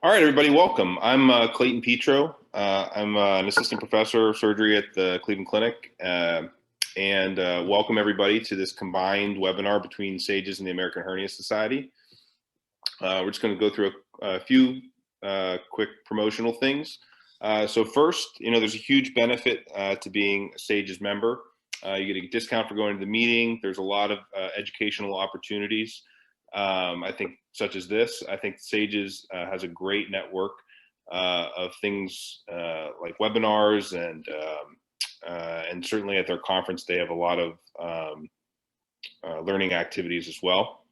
All right, everybody, welcome. I'm Clayton Petro. I'm an assistant professor of surgery at the Cleveland Clinic. Welcome everybody to this combined webinar between SAGES and the American Hernia Society. We're just going to go through a few quick promotional things. So first, there's a huge benefit to being a SAGES member. You get a discount for going to the meeting. There's a lot of educational opportunities. I think such as this. I think SAGES has a great network of things like webinars and certainly at their conference they have a lot of learning activities as well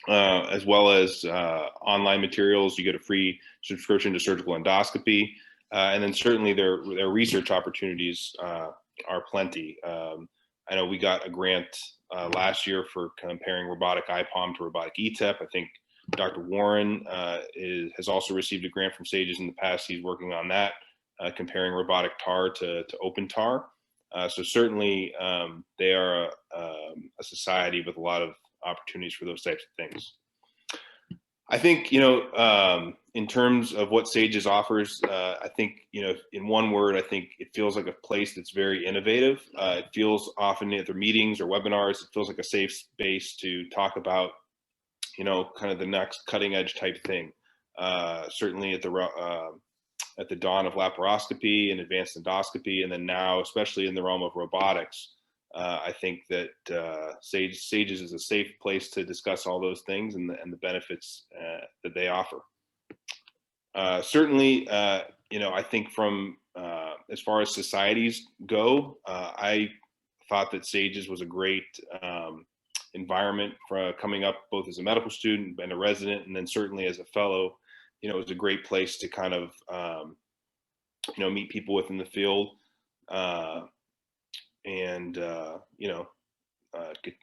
as online materials. You get a free subscription to surgical endoscopy, and then certainly their research opportunities are plenty. I know we got a grant last year for comparing robotic IPOM to robotic ETEP. I think Dr. Warren has also received a grant from SAGES in the past. He's working on that, comparing robotic TAR to open TAR. So certainly they are a society with a lot of opportunities for those types of things. I think, in terms of what SAGES offers, I think, in one word, I think it feels like a place that's very innovative. It feels often at their meetings or webinars, it feels like a safe space to talk about, kind of the next cutting edge type thing. Certainly at the dawn of laparoscopy and advanced endoscopy, and then now, especially in the realm of robotics, I think that SAGES is a safe place to discuss all those things and the benefits that they offer. Certainly, I think from as far as societies go, I thought that SAGES was a great environment for coming up both as a medical student and a resident, and then certainly as a fellow. It was a great place to kind of meet people within the field.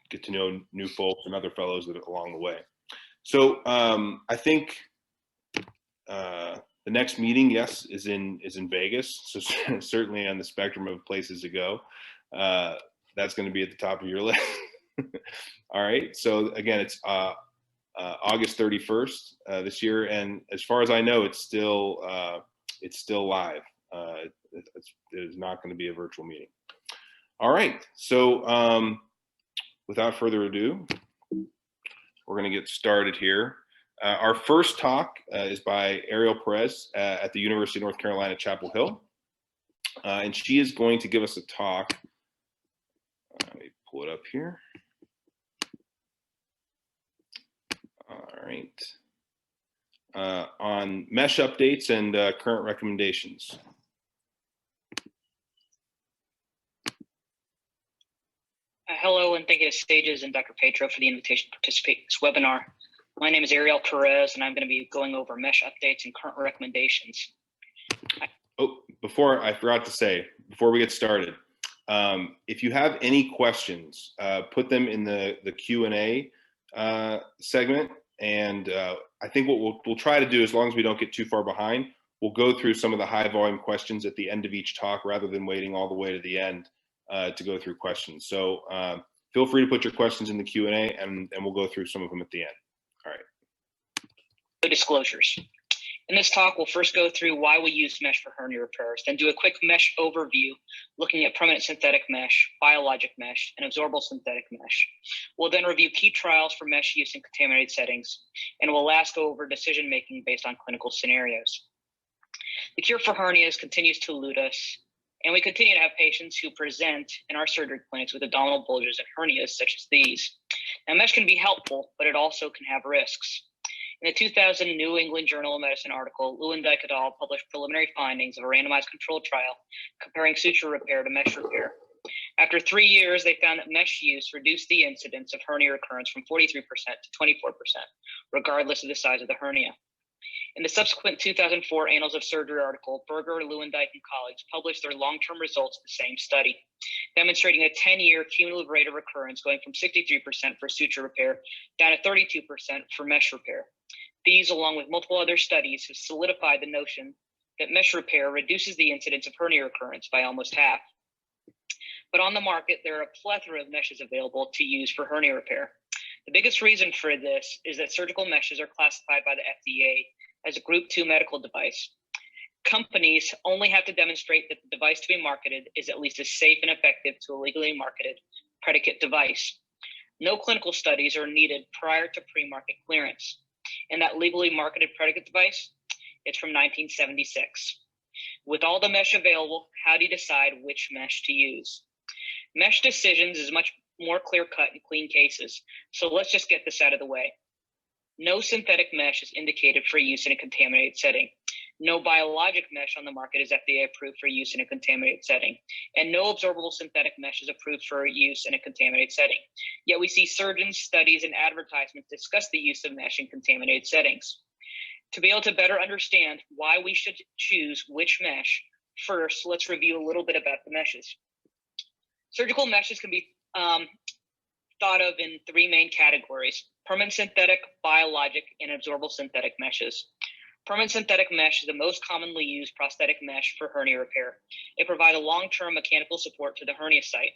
Get to know new folks and other fellows that along the way. So I think the next meeting, yes, is in Vegas. So certainly on the spectrum of places to go, that's going to be at the top of your list. All right. So again, it's August 31st this year, and as far as I know, it's still live. It is not going to be a virtual meeting. All right, so without further ado, we're going to get started here. Our first talk is by Ariel Perez at the University of North Carolina, Chapel Hill. And she is going to give us a talk. Let me pull it up here. All right. On mesh updates and current recommendations. Hello, and thank you to SAGES and Dr. Petro for the invitation to participate in this webinar. My name is Ariel Perez, and I'm going to be going over mesh updates and current recommendations. I forgot to say, before we get started, if you have any questions, put them in the Q&A segment, and I think what we'll try to do, as long as we don't get too far behind, we'll go through some of the high volume questions at the end of each talk rather than waiting all the way to the end to go through questions. So feel free to put your questions in the Q&A, and we'll go through some of them at the end. All right. Disclosures. In this talk, we'll first go through why we use mesh for hernia repairs, then do a quick mesh overview, looking at permanent synthetic mesh, biologic mesh, and absorbable synthetic mesh. We'll then review key trials for mesh use in contaminated settings, and we'll last go over decision-making based on clinical scenarios. The cure for hernias continues to elude us, and we continue to have patients who present in our surgery clinics with abdominal bulges and hernias such as these. Now, mesh can be helpful, but it also can have risks. In a 2000 New England Journal of Medicine article, Lewandike et al. Published preliminary findings of a randomized controlled trial comparing suture repair to mesh repair. After 3 years, they found that mesh use reduced the incidence of hernia recurrence from 43% to 24%, regardless of the size of the hernia. In the subsequent 2004 Annals of Surgery article, Berger, Lewandike, and colleagues published their long-term results of the same study, demonstrating a 10-year cumulative rate of recurrence going from 63% for suture repair down to 32% for mesh repair. These, along with multiple other studies, have solidified the notion that mesh repair reduces the incidence of hernia recurrence by almost half. But on the market, there are a plethora of meshes available to use for hernia repair. The biggest reason for this is that surgical meshes are classified by the FDA as a Group 2 medical device. Companies only have to demonstrate that the device to be marketed is at least as safe and effective to a legally marketed predicate device. No clinical studies are needed prior to pre-market clearance. And that legally marketed predicate device, it's from 1976. With all the mesh available, how do you decide which mesh to use? Mesh decisions is much more clear-cut in clean cases. So let's just get this out of the way. No synthetic mesh is indicated for use in a contaminated setting. No biologic mesh on the market is FDA approved for use in a contaminated setting, and no absorbable synthetic mesh is approved for use in a contaminated setting. Yet we see surgeons, studies, and advertisements discuss the use of mesh in contaminated settings. To be able to better understand why we should choose which mesh, first, let's review a little bit about the meshes. Surgical meshes can be thought of in three main categories: permanent synthetic, biologic, and absorbable synthetic meshes. Permanent synthetic mesh is the most commonly used prosthetic mesh for hernia repair. It provides a long-term mechanical support to the hernia site.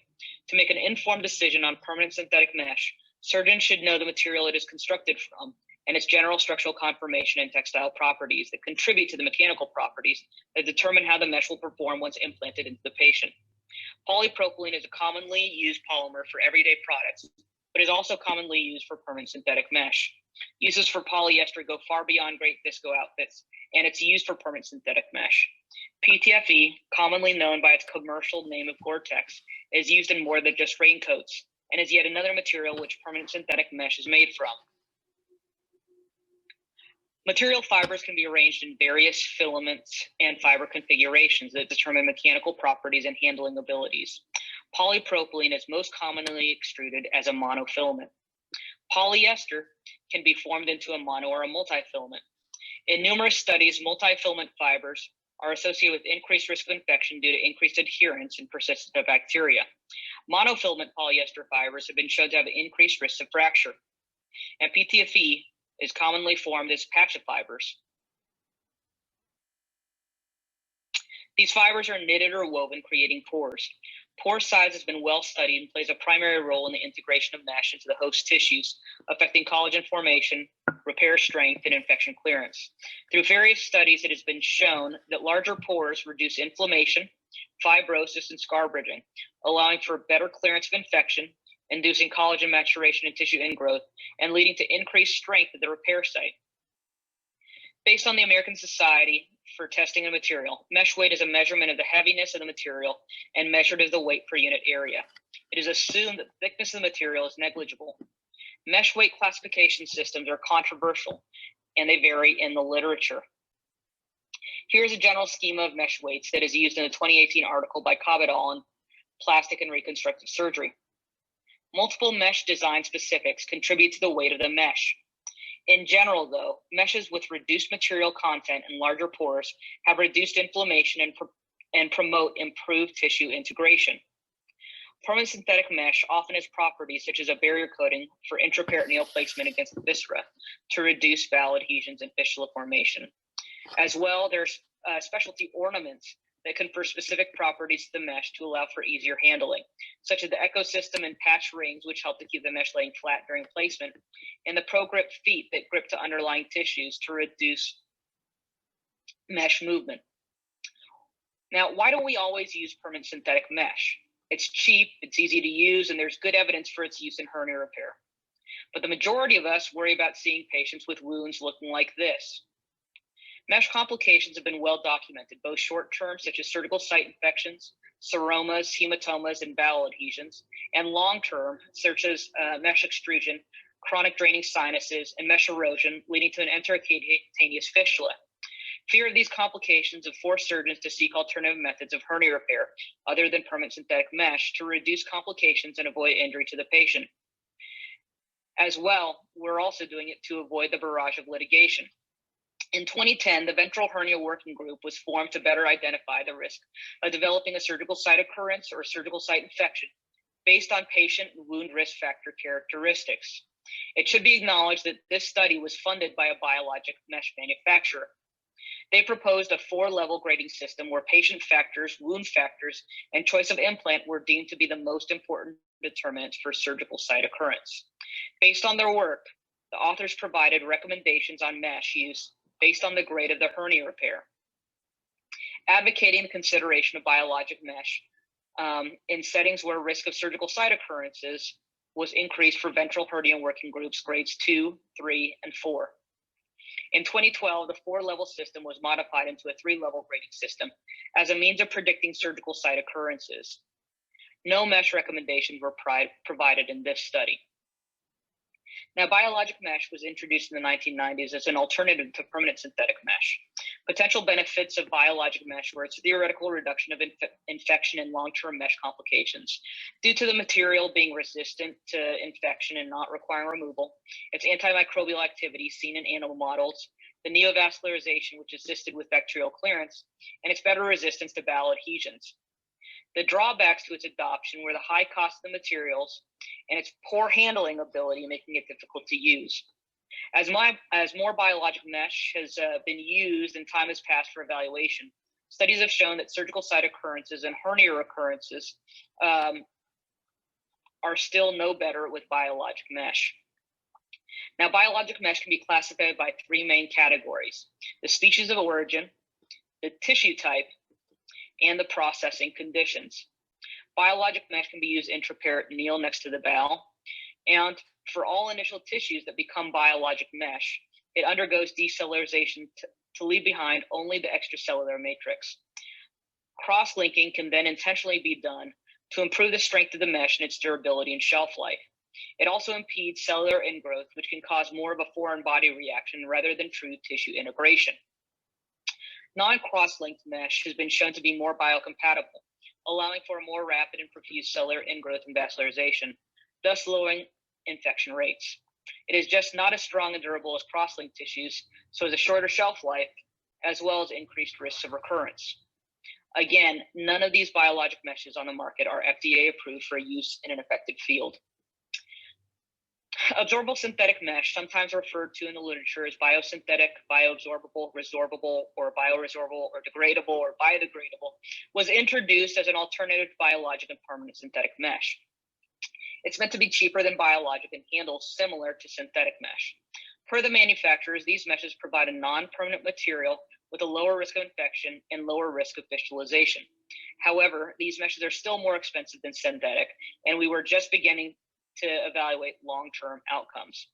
To make an informed decision on permanent synthetic mesh, surgeons should know the material it is constructed from and its general structural conformation and textile properties that contribute to the mechanical properties that determine how the mesh will perform once implanted into the patient. Polypropylene is a commonly used polymer for everyday products, but is also commonly used for permanent synthetic mesh. Uses for polyester go far beyond great visco outfits, and it's used for permanent synthetic mesh. PTFE, commonly known by its commercial name of Gore-Tex, is used in more than just raincoats, and is yet another material which permanent synthetic mesh is made from. Material fibers can be arranged in various filaments and fiber configurations that determine mechanical properties and handling abilities. Polypropylene is most commonly extruded as a monofilament. Polyester can be formed into a mono or a multifilament. In numerous studies, multifilament fibers are associated with increased risk of infection due to increased adherence and persistence of bacteria. Monofilament polyester fibers have been shown to have increased risks of fracture. And PTFE is commonly formed as patch of fibers. These fibers are knitted or woven, creating pores. Pore size has been well studied and plays a primary role in the integration of mesh into the host tissues, affecting collagen formation, repair strength, and infection clearance. Through various studies, it has been shown that larger pores reduce inflammation, fibrosis, and scar bridging, allowing for better clearance of infection, inducing collagen maturation and tissue ingrowth, and leading to increased strength of the repair site. Based on the American Society for Testing of Material, mesh weight is a measurement of the heaviness of the material and measured as the weight per unit area. It is assumed that the thickness of the material is negligible. Mesh weight classification systems are controversial, and they vary in the literature. Here's a general schema of mesh weights that is used in a 2018 article by Cobb et al. In Plastic and Reconstructive Surgery. Multiple mesh design specifics contribute to the weight of the mesh. In general, though, meshes with reduced material content and larger pores have reduced inflammation and promote improved tissue integration. Permanent synthetic mesh often has properties such as a barrier coating for intraperitoneal placement against the viscera to reduce bowel adhesions and fistula formation. As well, there's specialty ornaments that confer specific properties to the mesh to allow for easier handling, such as the ecosystem and patch rings, which help to keep the mesh laying flat during placement, and the pro-grip feet that grip to underlying tissues to reduce mesh movement. Now, why don't we always use permanent synthetic mesh? It's cheap, it's easy to use, and there's good evidence for its use in hernia repair. But the majority of us worry about seeing patients with wounds looking like this. Mesh complications have been well documented, both short-term, such as surgical site infections, seromas, hematomas, and bowel adhesions, and long-term, such as mesh extrusion, chronic draining sinuses, and mesh erosion, leading to an enterocutaneous fistula. Fear of these complications have forced surgeons to seek alternative methods of hernia repair, other than permanent synthetic mesh, to reduce complications and avoid injury to the patient. As well, we're also doing it to avoid the barrage of litigation. In 2010, the Ventral Hernia Working Group was formed to better identify the risk of developing a surgical site occurrence or a surgical site infection based on patient and wound risk factor characteristics. It should be acknowledged that this study was funded by a biologic mesh manufacturer. They proposed a 4-level grading system where patient factors, wound factors, and choice of implant were deemed to be the most important determinants for surgical site occurrence. Based on their work, the authors provided recommendations on mesh use based on the grade of the hernia repair. Advocating the consideration of biologic mesh in settings where risk of surgical site occurrences was increased for ventral hernia working groups grades 2, 3, and 4. In 2012, the 4-level system was modified into a 3-level grading system as a means of predicting surgical site occurrences. No mesh recommendations were provided in this study. Now, biologic mesh was introduced in the 1990s as an alternative to permanent synthetic mesh. Potential benefits of biologic mesh were its theoretical reduction of infection and long-term mesh complications. Due to the material being resistant to infection and not requiring removal, its antimicrobial activity seen in animal models, the neovascularization which assisted with bacterial clearance, and its better resistance to bowel adhesions. The drawbacks to its adoption were the high cost of the materials and its poor handling ability, making it difficult to use. As more biologic mesh has been used and time has passed for evaluation, studies have shown that surgical site occurrences and hernia occurrences are still no better with biologic mesh. Now, biologic mesh can be classified by 3 main categories: the species of origin, the tissue type, and the processing conditions. Biologic mesh can be used intraperitoneal next to the bowel, and for all initial tissues that become biologic mesh, it undergoes decellularization to leave behind only the extracellular matrix. Cross-linking can then intentionally be done to improve the strength of the mesh and its durability and shelf life. It also impedes cellular ingrowth, which can cause more of a foreign body reaction rather than true tissue integration. Non-cross-linked mesh has been shown to be more biocompatible, allowing for a more rapid and profuse cellular ingrowth and vascularization, thus lowering infection rates. It is just not as strong and durable as cross-linked tissues, so has a shorter shelf life, as well as increased risks of recurrence. Again, none of these biologic meshes on the market are FDA approved for use in an affected field. Absorbable synthetic mesh, sometimes referred to in the literature as biosynthetic, bioabsorbable, resorbable, or bioresorbable, or degradable, or biodegradable, was introduced as an alternative to biologic and permanent synthetic mesh. It's meant to be cheaper than biologic and handles similar to synthetic mesh. Per the manufacturers, these meshes provide a non-permanent material with a lower risk of infection and lower risk of fistulization. However, these meshes are still more expensive than synthetic, and we were just beginning to evaluate long-term outcomes.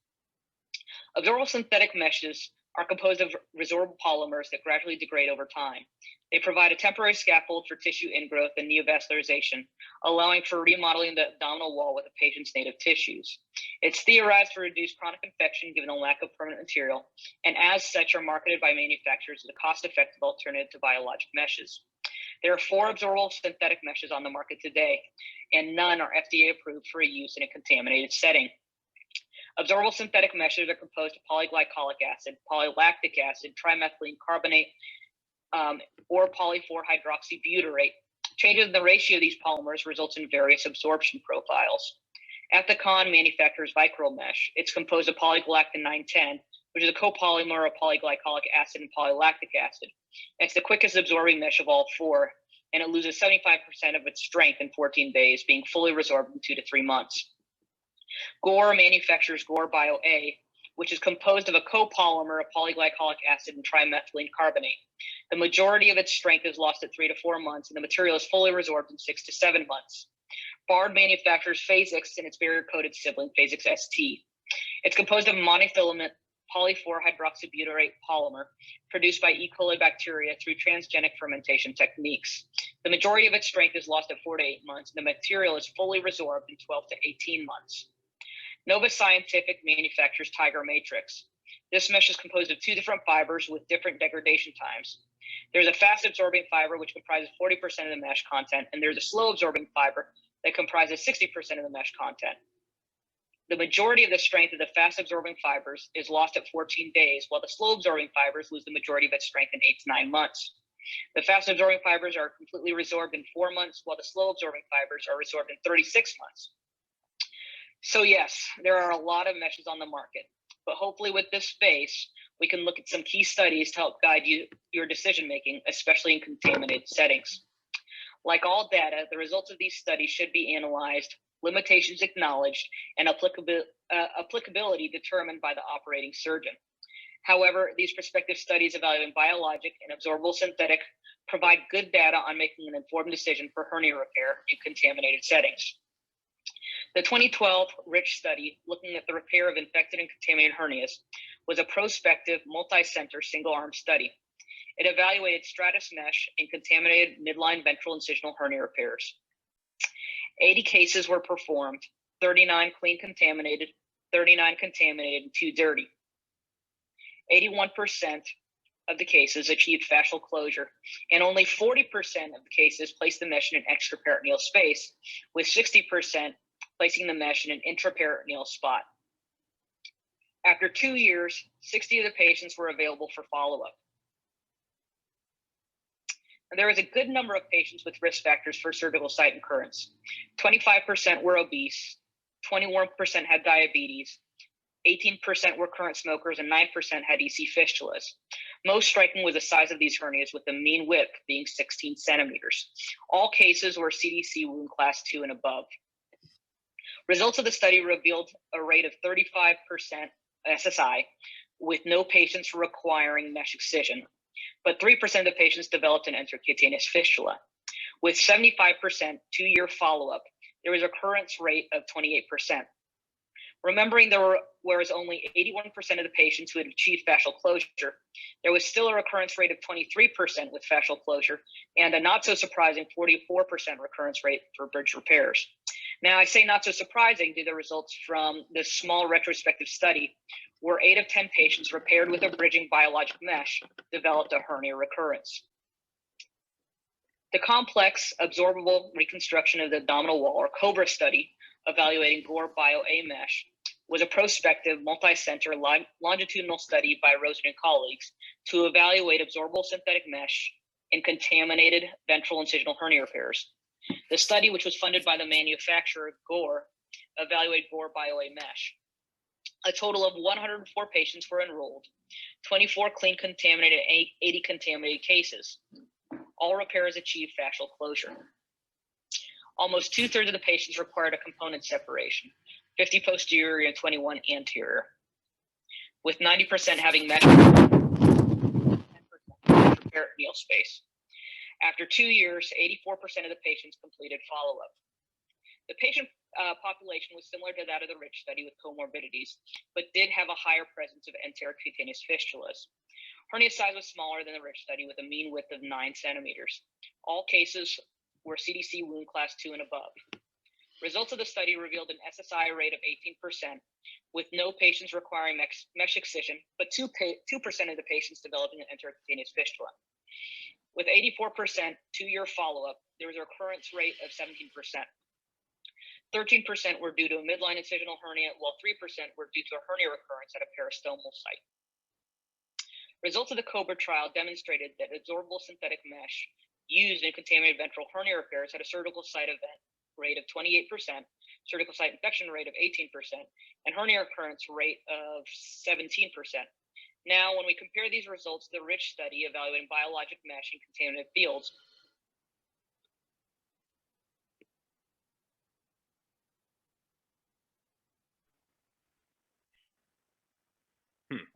Absorbable synthetic meshes are composed of resorbable polymers that gradually degrade over time. They provide a temporary scaffold for tissue ingrowth and neovascularization, allowing for remodeling the abdominal wall with a patient's native tissues. It's theorized to reduce chronic infection given the lack of permanent material, and as such are marketed by manufacturers as a cost-effective alternative to biologic meshes. There are 4 absorbable synthetic meshes on the market today, and none are FDA approved for use in a contaminated setting. Absorbable synthetic meshes are composed of polyglycolic acid, polylactic acid, trimethylene carbonate, or poly-4-hydroxybutyrate. Changes in the ratio of these polymers results in various absorption profiles. Ethicon manufactures Vicryl mesh. It's composed of polygalactin 910, which is a copolymer of polyglycolic acid and polylactic acid. It's the quickest absorbing mesh of all 4, and it loses 75% of its strength in 14 days, being fully resorbed in 2 to 3 months. Gore manufactures Gore Bio A, which is composed of a copolymer of polyglycolic acid and trimethylene carbonate. The majority of its strength is lost at 3 to 4 months, and the material is fully resorbed in 6 to 7 months. Bard manufactures Phasix and its barrier-coated sibling, Phasix ST. It's composed of monofilament poly-4-hydroxybutyrate polymer produced by E. coli bacteria through transgenic fermentation techniques. The majority of its strength is lost at 4 to 8 months, and the material is fully resorbed in 12 to 18 months. Nova Scientific manufactures Tiger Matrix. This mesh is composed of 2 different fibers with different degradation times. There's a fast-absorbing fiber, which comprises 40% of the mesh content, and there's a slow-absorbing fiber that comprises 60% of the mesh content. The majority of the strength of the fast-absorbing fibers is lost at 14 days, while the slow-absorbing fibers lose the majority of its strength in 8 to 9 months. The fast-absorbing fibers are completely resorbed in 4 months, while the slow-absorbing fibers are resorbed in 36 months. So yes, there are a lot of meshes on the market, but hopefully with this space, we can look at some key studies to help guide your decision-making, especially in contaminated settings. Like all data, the results of these studies should be analyzed, limitations acknowledged, and applicability determined by the operating surgeon. However, these prospective studies evaluating biologic and absorbable synthetic provide good data on making an informed decision for hernia repair in contaminated settings. The 2012 RICH study, looking at the repair of infected and contaminated hernias, was a prospective, multi-center, single-arm study. It evaluated stratus mesh in contaminated midline ventral incisional hernia repairs. 80 cases were performed, 39 clean contaminated, 39 contaminated, and 2 dirty. 81% of the cases achieved fascial closure, and only 40% of the cases placed the mesh in an extraperitoneal space, with 60% placing the mesh in an intraperitoneal spot. After 2 years, 60 of the patients were available for follow-up. And there was a good number of patients with risk factors for surgical site occurrence. 25% were obese, 21% had diabetes, 18% were current smokers, and 9% had EC fistulas. Most striking was the size of these hernias, with the mean width being 16 centimeters. All cases were CDC wound class 2 and above. Results of the study revealed a rate of 35% SSI, with no patients requiring mesh excision, but 3% of the patients developed an intercutaneous fistula. With 75% 2-year follow-up, there was a recurrence rate of 28%. Remembering there was only 81% of the patients who had achieved fascial closure, there was still a recurrence rate of 23% with fascial closure, and a not so surprising 44% recurrence rate for bridge repairs. Now, I say not so surprising due to the results from this small retrospective study, where 8 of 10 patients repaired with a bridging biologic mesh developed a hernia recurrence. The complex absorbable reconstruction of the abdominal wall, or COBRA study, evaluating Gore Bio-A mesh, was a prospective multi-center longitudinal study by Rosen and colleagues to evaluate absorbable synthetic mesh in contaminated ventral incisional hernia repairs. The study, which was funded by the manufacturer Gore, evaluated Gore Bio-A mesh. A total of 104 patients were enrolled, 24 clean contaminated, 80 contaminated cases. All repairs achieved fascial closure. Almost 2/3 of the patients required a component separation, 50 posterior and 21 anterior, with 90% having mesh, 10% peritoneal space. After 2 years, 84% of the patients completed follow-up. The patient population was similar to that of the RICH study with comorbidities, but did have a higher presence of enteric cutaneous fistulas. Hernia size was smaller than the RICH study with a mean width of 9 centimeters. All cases were CDC wound class 2 and above. Results of the study revealed an SSI rate of 18%, with no patients requiring mesh excision, but 2% of the patients developing an enterocutaneous fistula. With 84% 2-year follow-up, there was a recurrence rate of 17%. 13% were due to a midline incisional hernia, while 3% were due to a hernia recurrence at a peristomal site. Results of the COBRA trial demonstrated that absorbable synthetic mesh used in contaminated ventral hernia repairs had a surgical site event rate of 28%, surgical site infection rate of 18%, and hernia recurrence rate of 17%. Now, when we compare these results to the RICH study evaluating biologic mesh in contaminated fields,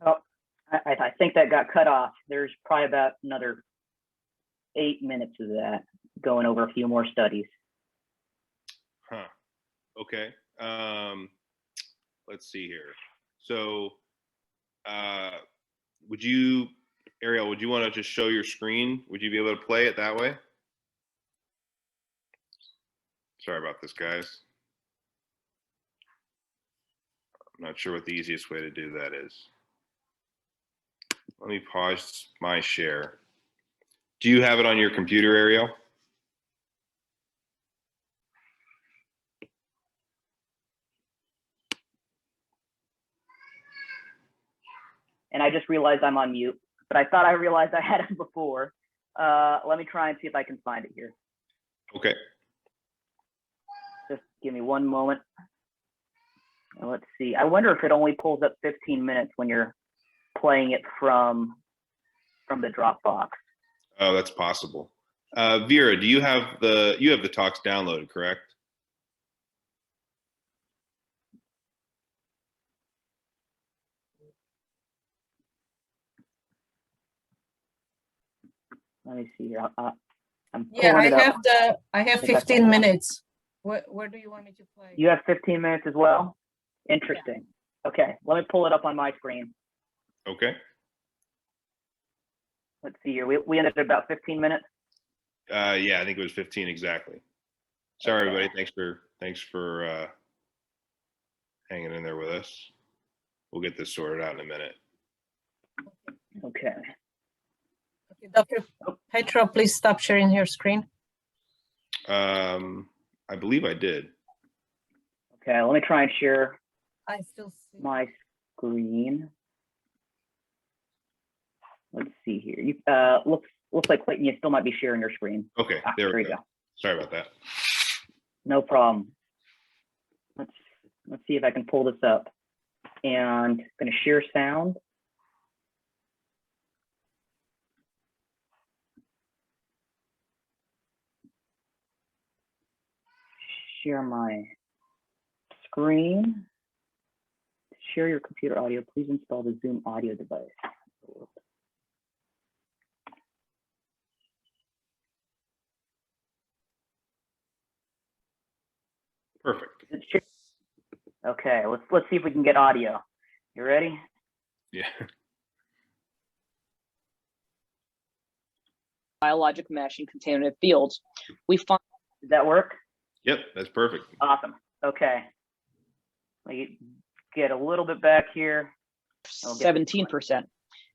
Oh, I think that got cut off. There's probably about another 8 minutes of that, going over a few more studies. Huh. Okay. Let's see here. So, Ariel, would you want to just show your screen? Would you be able to play it that way? Sorry about this, guys. I'm not sure what the easiest way to do that is. Let me pause my share. Do you have it on your computer, Ariel? And I just realized I'm on mute, but I thought I realized I had it before. Let me try and see if I can find it here. Okay. Just give me one moment. Let's see. I wonder if it only pulls up 15 minutes when you're playing it from the Dropbox. Oh, that's possible. Vera, do you have the talks downloaded, correct? Let me see here. I'm Yeah, pulling it up. I have think that's 15 all. minutes. Where do you want me to play? You have 15 minutes as well? Interesting. Okay, let me pull it up on my screen. Okay. Let's see here. We ended at about 15 minutes. Yeah, I think it was 15 exactly. Sorry, Okay. everybody. Thanks for hanging in there with us. We'll get this sorted out in a minute. Okay. Okay, Dr. Petra, please stop sharing your screen. I believe I did. Okay, let me try and share I still see. my screen. Let's see here. You looks like Clayton, you still might be sharing your screen. Okay, there we you go. Sorry about that. No problem. Let's see if I can pull this up. And I'm going to share sound. Share my screen. To share your computer audio, please install the Zoom audio device. Perfect. Okay, let's see if we can get audio. You ready? Yeah. Biologic mesh in contaminated fields, we find. Does that work? Yep, that's perfect. Awesome. Okay. Let me get a little bit back here. 17%.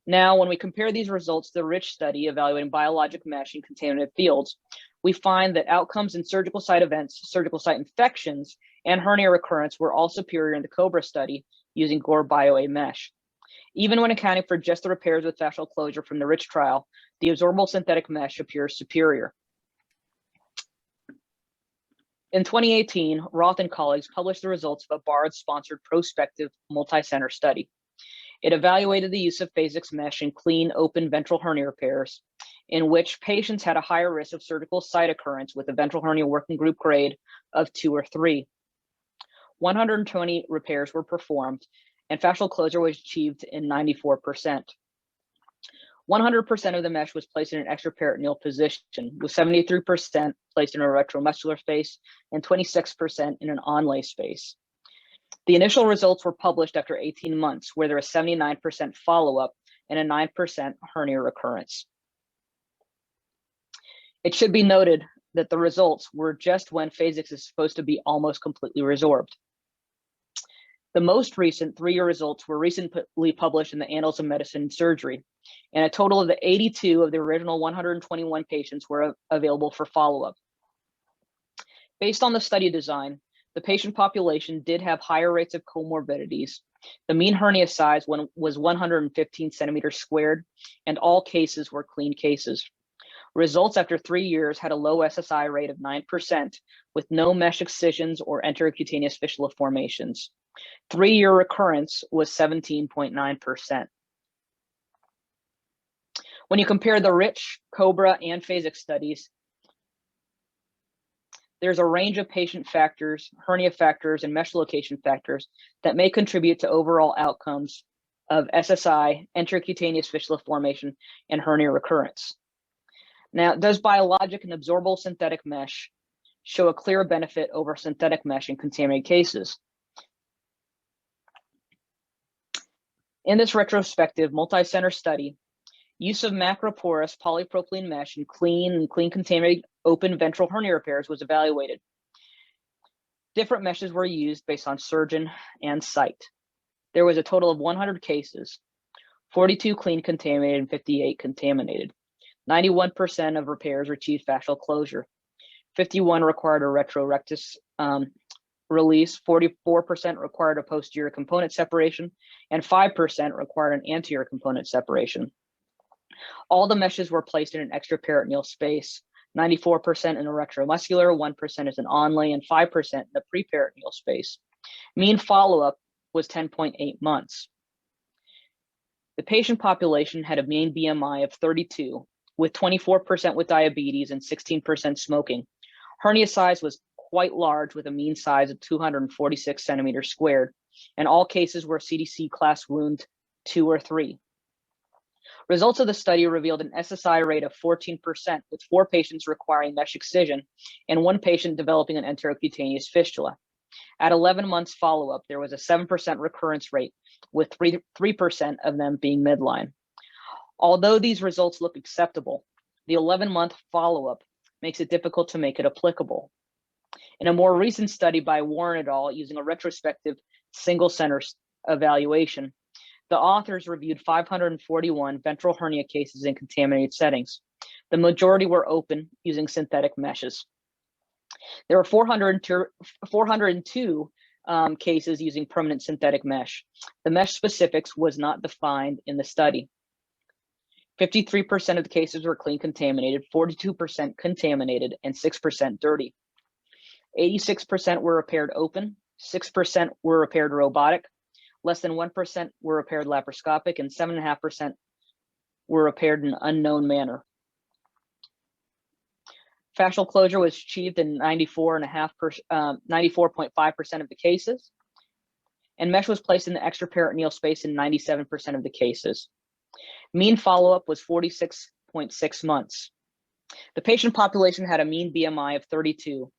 Now, when we compare these results to the RICH study evaluating biologic mesh in contaminated fields, we find that outcomes in surgical site events, surgical site infections, and hernia recurrence were all superior in the COBRA study using Gore BioA mesh. Even when accounting for just the repairs with fascial closure from the RICH trial, the absorbable synthetic mesh appears superior. In 2018, Roth and colleagues published the results of a BARD-sponsored prospective multi-center study. It evaluated the use of FIXATE mesh in clean open ventral hernia repairs, in which patients had a higher risk of surgical site occurrence with a ventral hernia working group grade of 2 or 3. 120 repairs were performed, and fascial closure was achieved in 94%. 100% of the mesh was placed in an extraperitoneal position, with 73% placed in a retromuscular space and 26% in an onlay space. The initial results were published after 18 months, where there was 79% follow-up and a 9% hernia recurrence. It should be noted that the results were just when FIXATE is supposed to be almost completely resorbed. The most recent 3-year results were recently published in the Annals of Medicine and Surgery, and a total of the 82 of the original 121 patients were available for follow-up. Based on the study design, the patient population did have higher rates of comorbidities. The mean hernia size was 115 centimeters squared, and all cases were clean cases. Results after 3 years had a low SSI rate of 9%, with no mesh excisions or enterocutaneous fistula formations. 3-year recurrence was 17.9%. When you compare the RICH, COBRA, and FIXATE studies, there's a range of patient factors, hernia factors, and mesh location factors that may contribute to overall outcomes of SSI, enterocutaneous fistula formation, and hernia recurrence. Now, does biologic and absorbable synthetic mesh show a clear benefit over synthetic mesh in contaminated cases? In this retrospective multi-center study, use of macroporous polypropylene mesh in clean contaminated open ventral hernia repairs was evaluated. Different meshes were used based on surgeon and site. There was a total of 100 cases, 42 clean contaminated and 58 contaminated. 91% of repairs achieved fascial closure. 51 required a retrorectus release, 44% required a posterior component separation, and 5% required an anterior component separation. All the meshes were placed in an extraperitoneal space, 94% in a retromuscular, 1% is an onlay, and 5% in the preperitoneal space. Mean follow-up was 10.8 months. The patient population had a mean BMI of 32, with 24% with diabetes and 16% smoking. Hernia size was quite large, with a mean size of 246 centimeters squared, and all cases were CDC class wound 2 or 3. Results of the study revealed an SSI rate of 14%, with 4 patients requiring mesh excision and 1 patient developing an enterocutaneous fistula. At 11 months follow-up, there was a 7% recurrence rate, with 3% of them being midline. Although these results look acceptable, the 11-month follow-up makes it difficult to make it applicable. In a more recent study by Warren et al. Using a retrospective single-center evaluation, the authors reviewed 541 ventral hernia cases in contaminated settings. The majority were open using synthetic meshes. There were 402 cases using permanent synthetic mesh. The mesh specifics was not defined in the study. 53% of the cases were clean contaminated, 42% contaminated, and 6% dirty. 86% were repaired open, 6% were repaired robotic, less than 1% were repaired laparoscopic, and 7.5% were repaired in an unknown manner. Fascial closure was achieved in 94.5% of the cases, and mesh was placed in the extraperitoneal space in 97% of the cases. Mean follow-up was 46.6 months. The patient population had a mean BMI of 32,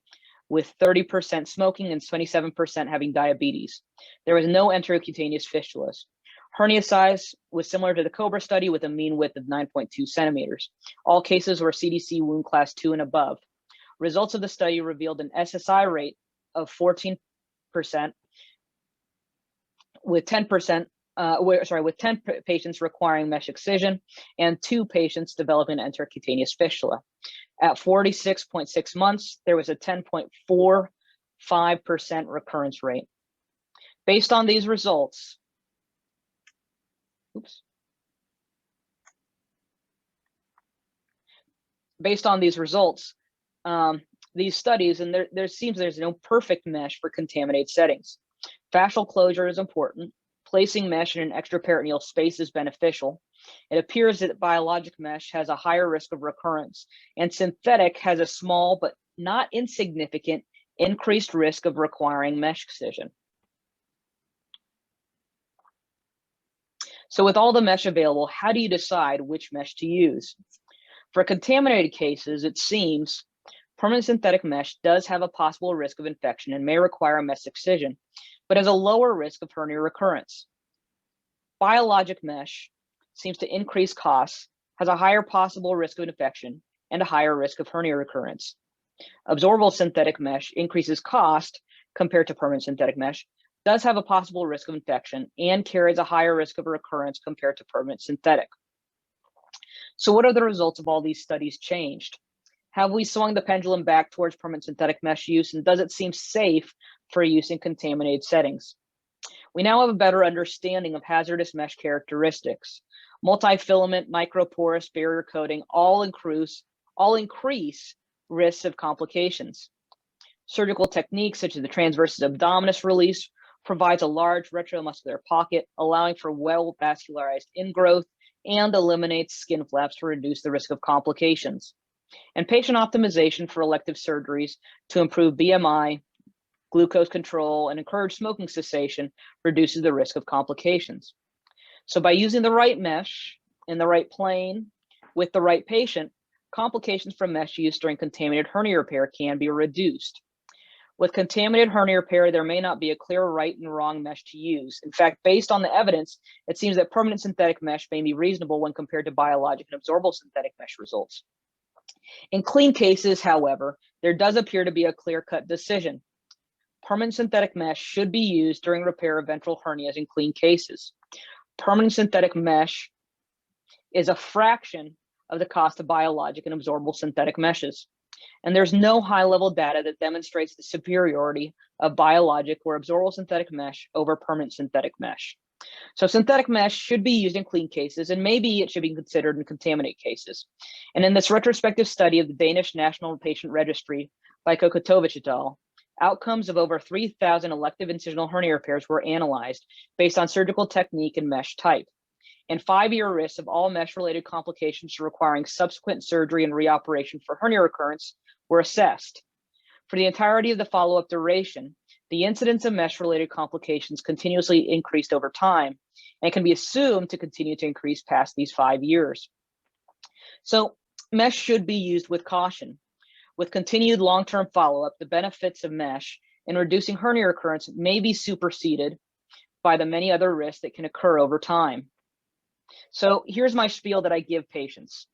with 30% smoking and 27% having diabetes. There was no enterocutaneous fistulas. Hernia size was similar to the COBRA study with a mean width of 9.2 centimeters. All cases were CDC wound class 2 and above. Results of the study revealed an SSI rate of 14%, with 10 patients requiring mesh excision and 2 patients developing an enterocutaneous fistula. At 46.6 months, there was a 10.45% recurrence rate. Based on these results, these studies, and there seems there's no perfect mesh for contaminated settings. Fascial closure is important. Placing mesh in an extraperitoneal space is beneficial. It appears that biologic mesh has a higher risk of recurrence, and synthetic has a small but not insignificant increased risk of requiring mesh excision. So with all the mesh available, how do you decide which mesh to use? For contaminated cases, it seems permanent synthetic mesh does have a possible risk of infection and may require a mesh excision, but has a lower risk of hernia recurrence. Biologic mesh seems to increase costs, has a higher possible risk of infection, and a higher risk of hernia recurrence. Absorbable synthetic mesh increases cost compared to permanent synthetic mesh, does have a possible risk of infection, and carries a higher risk of recurrence compared to permanent synthetic. So what are the results of all these studies changed? Have we swung the pendulum back towards permanent synthetic mesh use, and does it seem safe for use in contaminated settings? We now have a better understanding of hazardous mesh characteristics. Multi-filament, microporous, barrier coating all increase risks of complications. Surgical techniques such as the transversus abdominis release provides a large retromuscular pocket, allowing for well-vascularized ingrowth and eliminates skin flaps to reduce the risk of complications. And patient optimization for elective surgeries to improve BMI, glucose control, and encourage smoking cessation reduces the risk of complications. So by using the right mesh in the right plane with the right patient, complications from mesh use during contaminated hernia repair can be reduced. With contaminated hernia repair, there may not be a clear right and wrong mesh to use. In fact, based on the evidence, it seems that permanent synthetic mesh may be reasonable when compared to biologic and absorbable synthetic mesh results. In clean cases, however, there does appear to be a clear-cut decision. Permanent synthetic mesh should be used during repair of ventral hernias in clean cases. Permanent synthetic mesh is a fraction of the cost of biologic and absorbable synthetic meshes. And there's no high-level data that demonstrates the superiority of biologic or absorbable synthetic mesh over permanent synthetic mesh. So synthetic mesh should be used in clean cases, and maybe it should be considered in contaminated cases. And in this retrospective study of the Danish National Patient Registry by Kokotovic et al., outcomes of over 3,000 elective incisional hernia repairs were analyzed based on surgical technique and mesh type. And 5-year risks of all mesh-related complications requiring subsequent surgery and reoperation for hernia recurrence were assessed. For the entirety of the follow-up duration, The incidence of mesh-related complications continuously increased over time and can be assumed to continue to increase past these 5 years. So mesh should be used with caution. With continued long-term follow-up, the benefits of mesh in reducing hernia recurrence may be superseded by the many other risks that can occur over time. So here's my spiel that I give patients.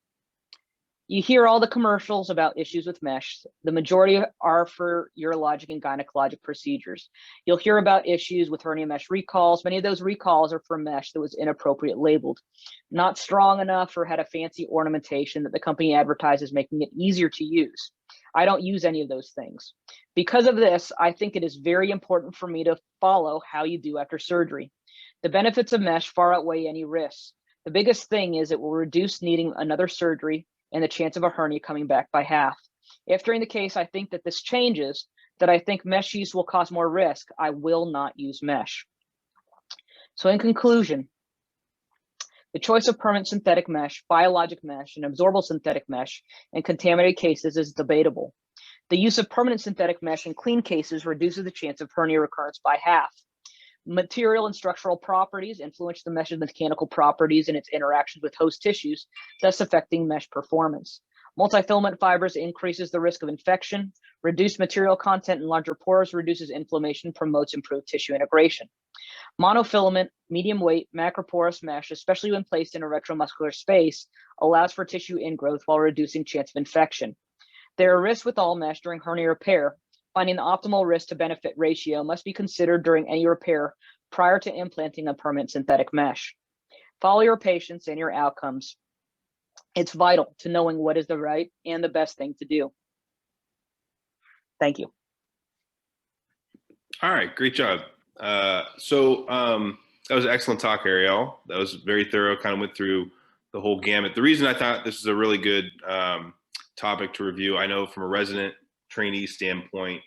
You hear all the commercials about issues with mesh. The majority are for urologic and gynecologic procedures. You'll hear about issues with hernia mesh recalls. Many of those recalls are for mesh that was inappropriate labeled, not strong enough, or had a fancy ornamentation that the company advertises, making it easier to use. I don't use any of those things. Because of this, I think it is very important for me to follow how you do after surgery. The benefits of mesh far outweigh any risks. The biggest thing is it will reduce needing another surgery and the chance of a hernia coming back by half. If during the case I think that this changes, that I think mesh use will cause more risk, I will not use mesh. So in conclusion, the choice of permanent synthetic mesh, biologic mesh, and absorbable synthetic mesh in contaminated cases is debatable. The use of permanent synthetic mesh in clean cases reduces the chance of hernia recurrence by half. Material and structural properties influence the mesh's mechanical properties and its interactions with host tissues, thus affecting mesh performance. Multifilament fibers increases the risk of infection. Reduced material content in larger pores reduces inflammation, promotes improved tissue integration. Monofilament, medium weight, macroporous mesh, especially when placed in a retromuscular space, allows for tissue ingrowth while reducing chance of infection. There are risks with all mesh during hernia repair. Finding the optimal risk to benefit ratio must be considered during any repair prior to implanting a permanent synthetic mesh. Follow your patients and your outcomes. It's vital to knowing what is the right and the best thing to do. Thank you. All right, great job. That was an excellent talk, Ariel. That was very thorough, kind of went through the whole gamut. The reason I thought this is a really good topic to review, I know from a resident trainee standpoint,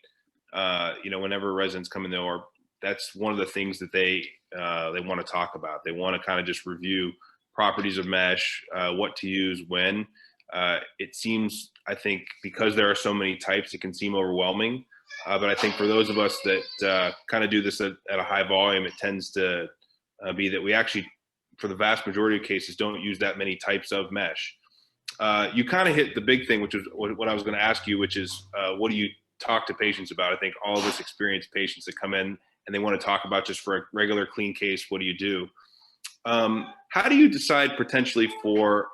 whenever residents come in the OR, that's one of the things that they want to talk about. They want to kind of just review properties of mesh, what to use when. It seems, I think, because there are so many types, it can seem overwhelming. But I think for those of us that kind of do this at a high volume, it tends to be that we actually, for the vast majority of cases, don't use that many types of mesh. You kind of hit the big thing, which is what I was going to ask you, which is what do you talk to patients about? I think all of us experienced patients that come in and they want to talk about just for a regular clean case, what do you do? How do you decide potentially for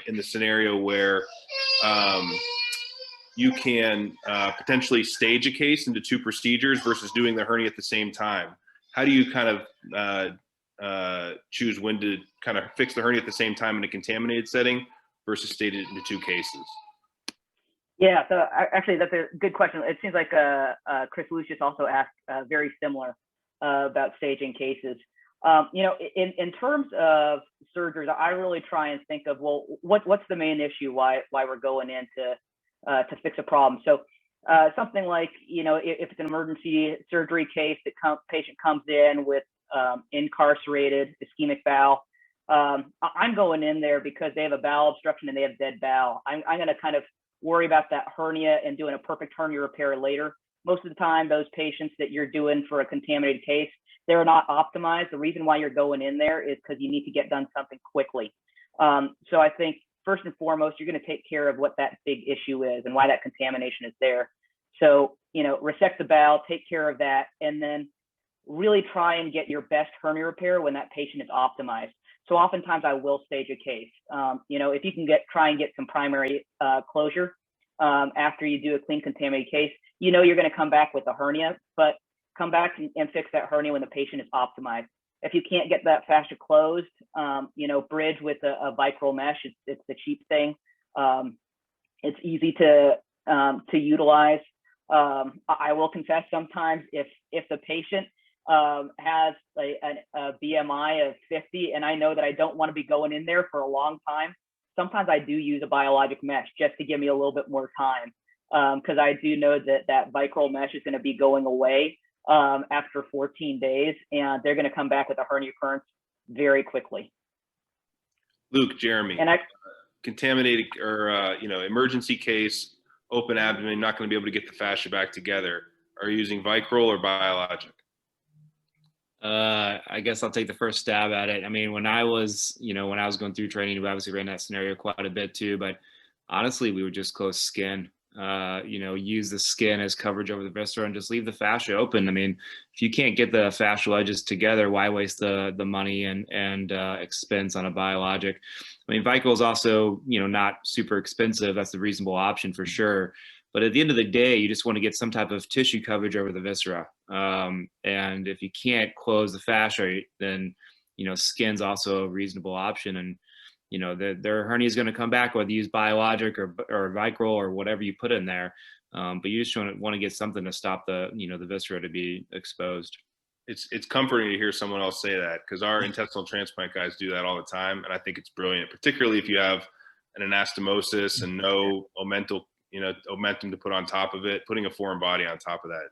in the scenario where you can potentially stage a case into 2 procedures versus doing the hernia at the same time? How do you kind of choose when to kind of fix the hernia at the same time in a contaminated setting versus stage it into 2 cases? Yeah, so actually that's a good question. It seems like Chris Lucius also asked very similar about staging cases. In terms of surgeries, I really try and think of, well, what's the main issue, why we're going in to fix a problem. So something like, if it's an emergency surgery case, the patient comes in with incarcerated ischemic bowel, I'm going in there because they have a bowel obstruction and they have dead bowel. I'm going to kind of worry about that hernia and doing a perfect hernia repair later. Most of the time, those patients that you're doing for a contaminated case, they're not optimized. The reason why you're going in there is because you need to get done something quickly. So I think first and foremost, you're going to take care of what that big issue is and why that contamination is there. So, resect the bowel, take care of that, and then really try and get your best hernia repair when that patient is optimized. So oftentimes I will stage a case. If you can try and get some primary closure after you do a clean contaminated case, you're going to come back with a hernia, but come back and fix that hernia when the patient is optimized. If you can't get that fascia closed, bridge with a vicryl mesh. It's the cheap thing. It's easy to utilize. I will confess sometimes if the patient has a BMI of 50 and I know that I don't want to be going in there for a long time, sometimes I do use a biologic mesh just to give me a little bit more time, because I do know that vicryl mesh is going to be going away after 14 days, and they're going to come back with a hernia recurrence very quickly. Luke, Jeremy, and contaminated or emergency case, open abdomen, not going to be able to get the fascia back together. are you using Vicryl or biologic? I guess I'll take the first stab at it. I mean, when I was going through training, we obviously ran that scenario quite a bit too, but honestly, we would just close skin, use the skin as coverage over the viscera and just leave the fascia open. I mean, if you can't get the fascial edges together, why waste the money and expense on a biologic? I mean, Vicryl is also, not super expensive. That's the reasonable option for sure. But at the end of the day, you just want to get some type of tissue coverage over the viscera. And if you can't close the fascia, then, skin's also a reasonable option. And, their hernia is going to come back whether you use biologic or Vicryl or whatever you put in there. But you just want to get something to stop the viscera to be exposed. It's comforting to hear someone else say that, because our intestinal transplant guys do that all the time. And I think it's brilliant, particularly if you have an anastomosis and no omentum to put on top of it. Putting a foreign body on top of that,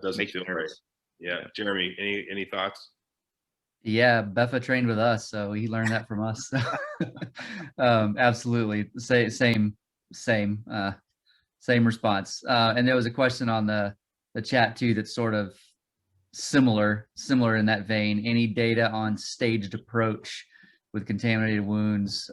doesn't feel great. Yeah, Jeremy, any thoughts? Yeah, Beffa trained with us, so he learned that from us. Absolutely, same response. And there was a question on the chat too that's sort of similar in that vein. Any data on staged approach with contaminated wounds,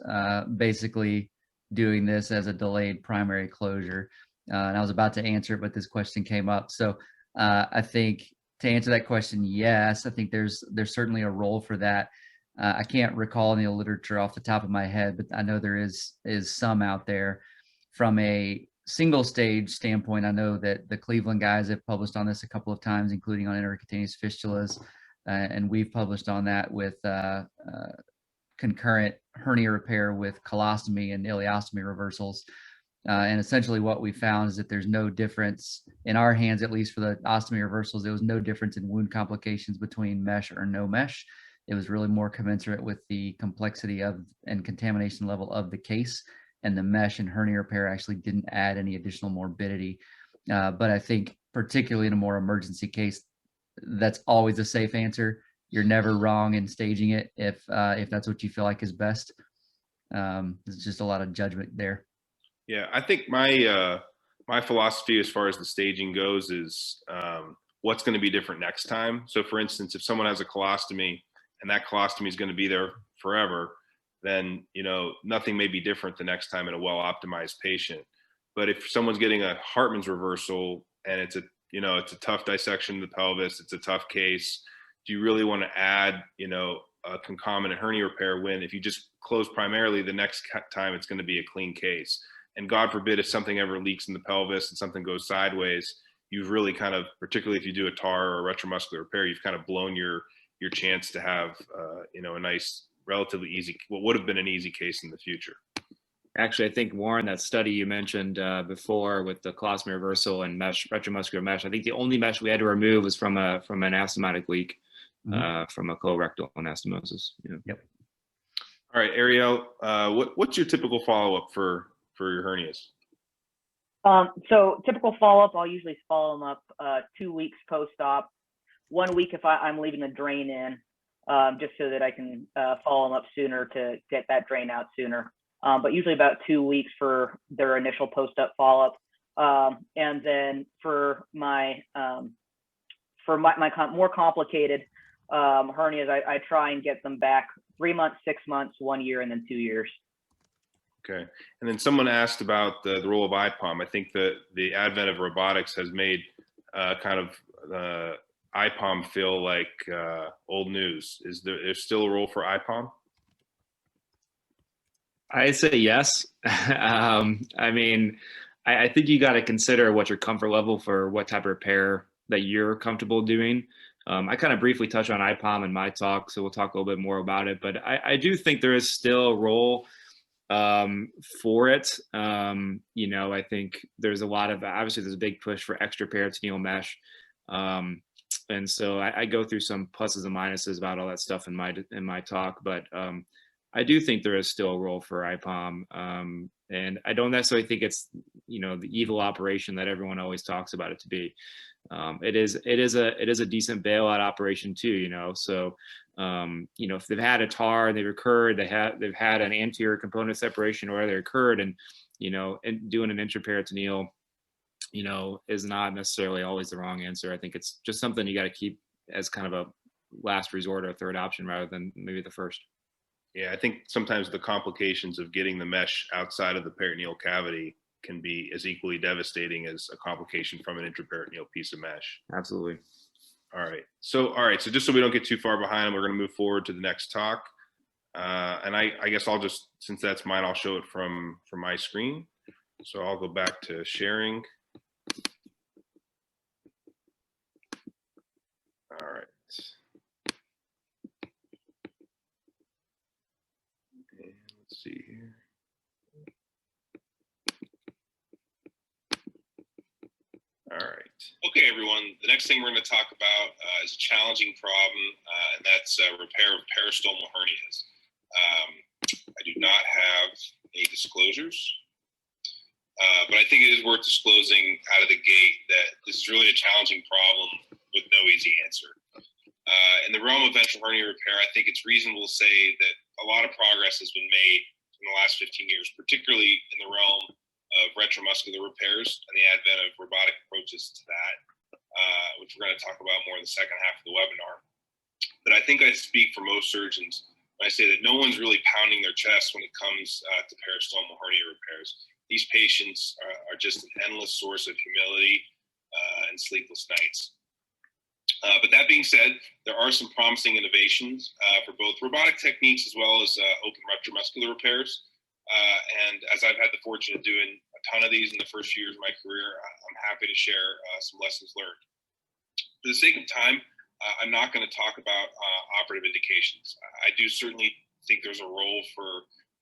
basically doing this as a delayed primary closure? And I was about to answer it, but this question came up. So I think to answer that question, yes, I think there's certainly a role for that. I can't recall any literature off the top of my head, but I know there is some out there. From a single stage standpoint, I know that the Cleveland guys have published on this a couple of times, including on intercutaneous fistulas, and we've published on that with concurrent hernia repair with colostomy and ileostomy reversals. And essentially what we found is that there's no difference in our hands, at least for the ostomy reversals. There was no difference in wound complications between mesh or no mesh. It was really more commensurate with the complexity of and contamination level of the case, and the mesh and hernia repair actually didn't add any additional morbidity. But I think particularly in a more emergency case, that's always a safe answer. You're never wrong in staging it if that's what you feel like is best. There's just a lot of judgment there. Yeah, I think my philosophy as far as the staging goes is what's going to be different next time. So for instance, if someone has a colostomy and that colostomy is going to be there forever, then nothing may be different the next time in a well-optimized patient. But if someone's getting a Hartmann's reversal and it's a tough dissection of the pelvis, it's a tough case, do you really want to add a concomitant hernia repair when if you just close primarily, the next time it's going to be a clean case? And God forbid if something ever leaks in the pelvis and something goes sideways, you've really kind of, particularly if you do a TAR or a retromuscular repair, you've kind of blown your chance to have a nice, relatively easy, what would have been an easy case in the future. Actually, I think, Warren, that study you mentioned before with the colostomy reversal and mesh, retromuscular mesh, I think the only mesh we had to remove was from an anastomotic leak, from a colorectal anastomosis. Yep. All right, Ariel, what's your typical follow-up for your hernias? So typical follow-up, I'll usually follow them up 2 weeks post-op, 1 week if I'm leaving the drain in, just so that I can follow them up sooner to get that drain out sooner. But usually about 2 weeks for their initial post-op follow-up. And then for my more complicated hernias, I try and get them back 3 months, 6 months, 1 year, and then 2 years. Okay. And then someone asked about the role of IPOM. I think that the advent of robotics has made kind of IPOM feel like old news. Is there's still a role for IPOM? I say yes. I mean, I think you got to consider what your comfort level for what type of repair that you're comfortable doing. I kind of briefly touched on IPOM in my talk, so we'll talk a little bit more about it. But I do think there is still a role for it. I think there's a lot of, obviously there's a big push for extraperitoneal mesh. And so I go through some pluses and minuses about all that stuff in my talk, but I do think there is still a role for IPOM. And I don't necessarily think it's, the evil operation that everyone always talks about it to be. It is a decent bailout operation too, so if they've had a TAR and they've recurred, they've had an anterior component separation or they recurred, and and doing an intraperitoneal is not necessarily always the wrong answer. I think it's just something you got to keep as kind of a last resort or third option rather than maybe the first. Yeah, I think sometimes the complications of getting the mesh outside of the peritoneal cavity can be as equally devastating as a complication from an intraperitoneal piece of mesh. Absolutely. All right. So just so we don't get too far behind, we're going to move forward to the next talk. And I guess I'll just, since that's mine, I'll show it from my screen. So I'll go back to sharing. All right. And let's see here. All right. Okay, everyone. The next thing we're going to talk about is a challenging problem, and that's repair of peristomal hernias. I do not have any disclosures, but I think it is worth disclosing out of the gate that this is really a challenging problem with no easy answer. In the realm of ventral hernia repair, I think it's reasonable to say that a lot of progress has been made in the last 15 years, particularly in the realm of retromuscular repairs and the advent of robotic approaches to that, which we're going to talk about more in the second half of the webinar. But I think I speak for most surgeons when I say that no one's really pounding their chest when it comes to peristomal hernia repairs. These patients are just an endless source of humility and sleepless nights. But that being said, there are some promising innovations for both robotic techniques as well as open retromuscular repairs. And as I've had the fortune of doing a ton of these in the first few years of my career, I'm happy to share some lessons learned. For the sake of time, I'm not going to talk about operative indications. I do certainly think there's a role for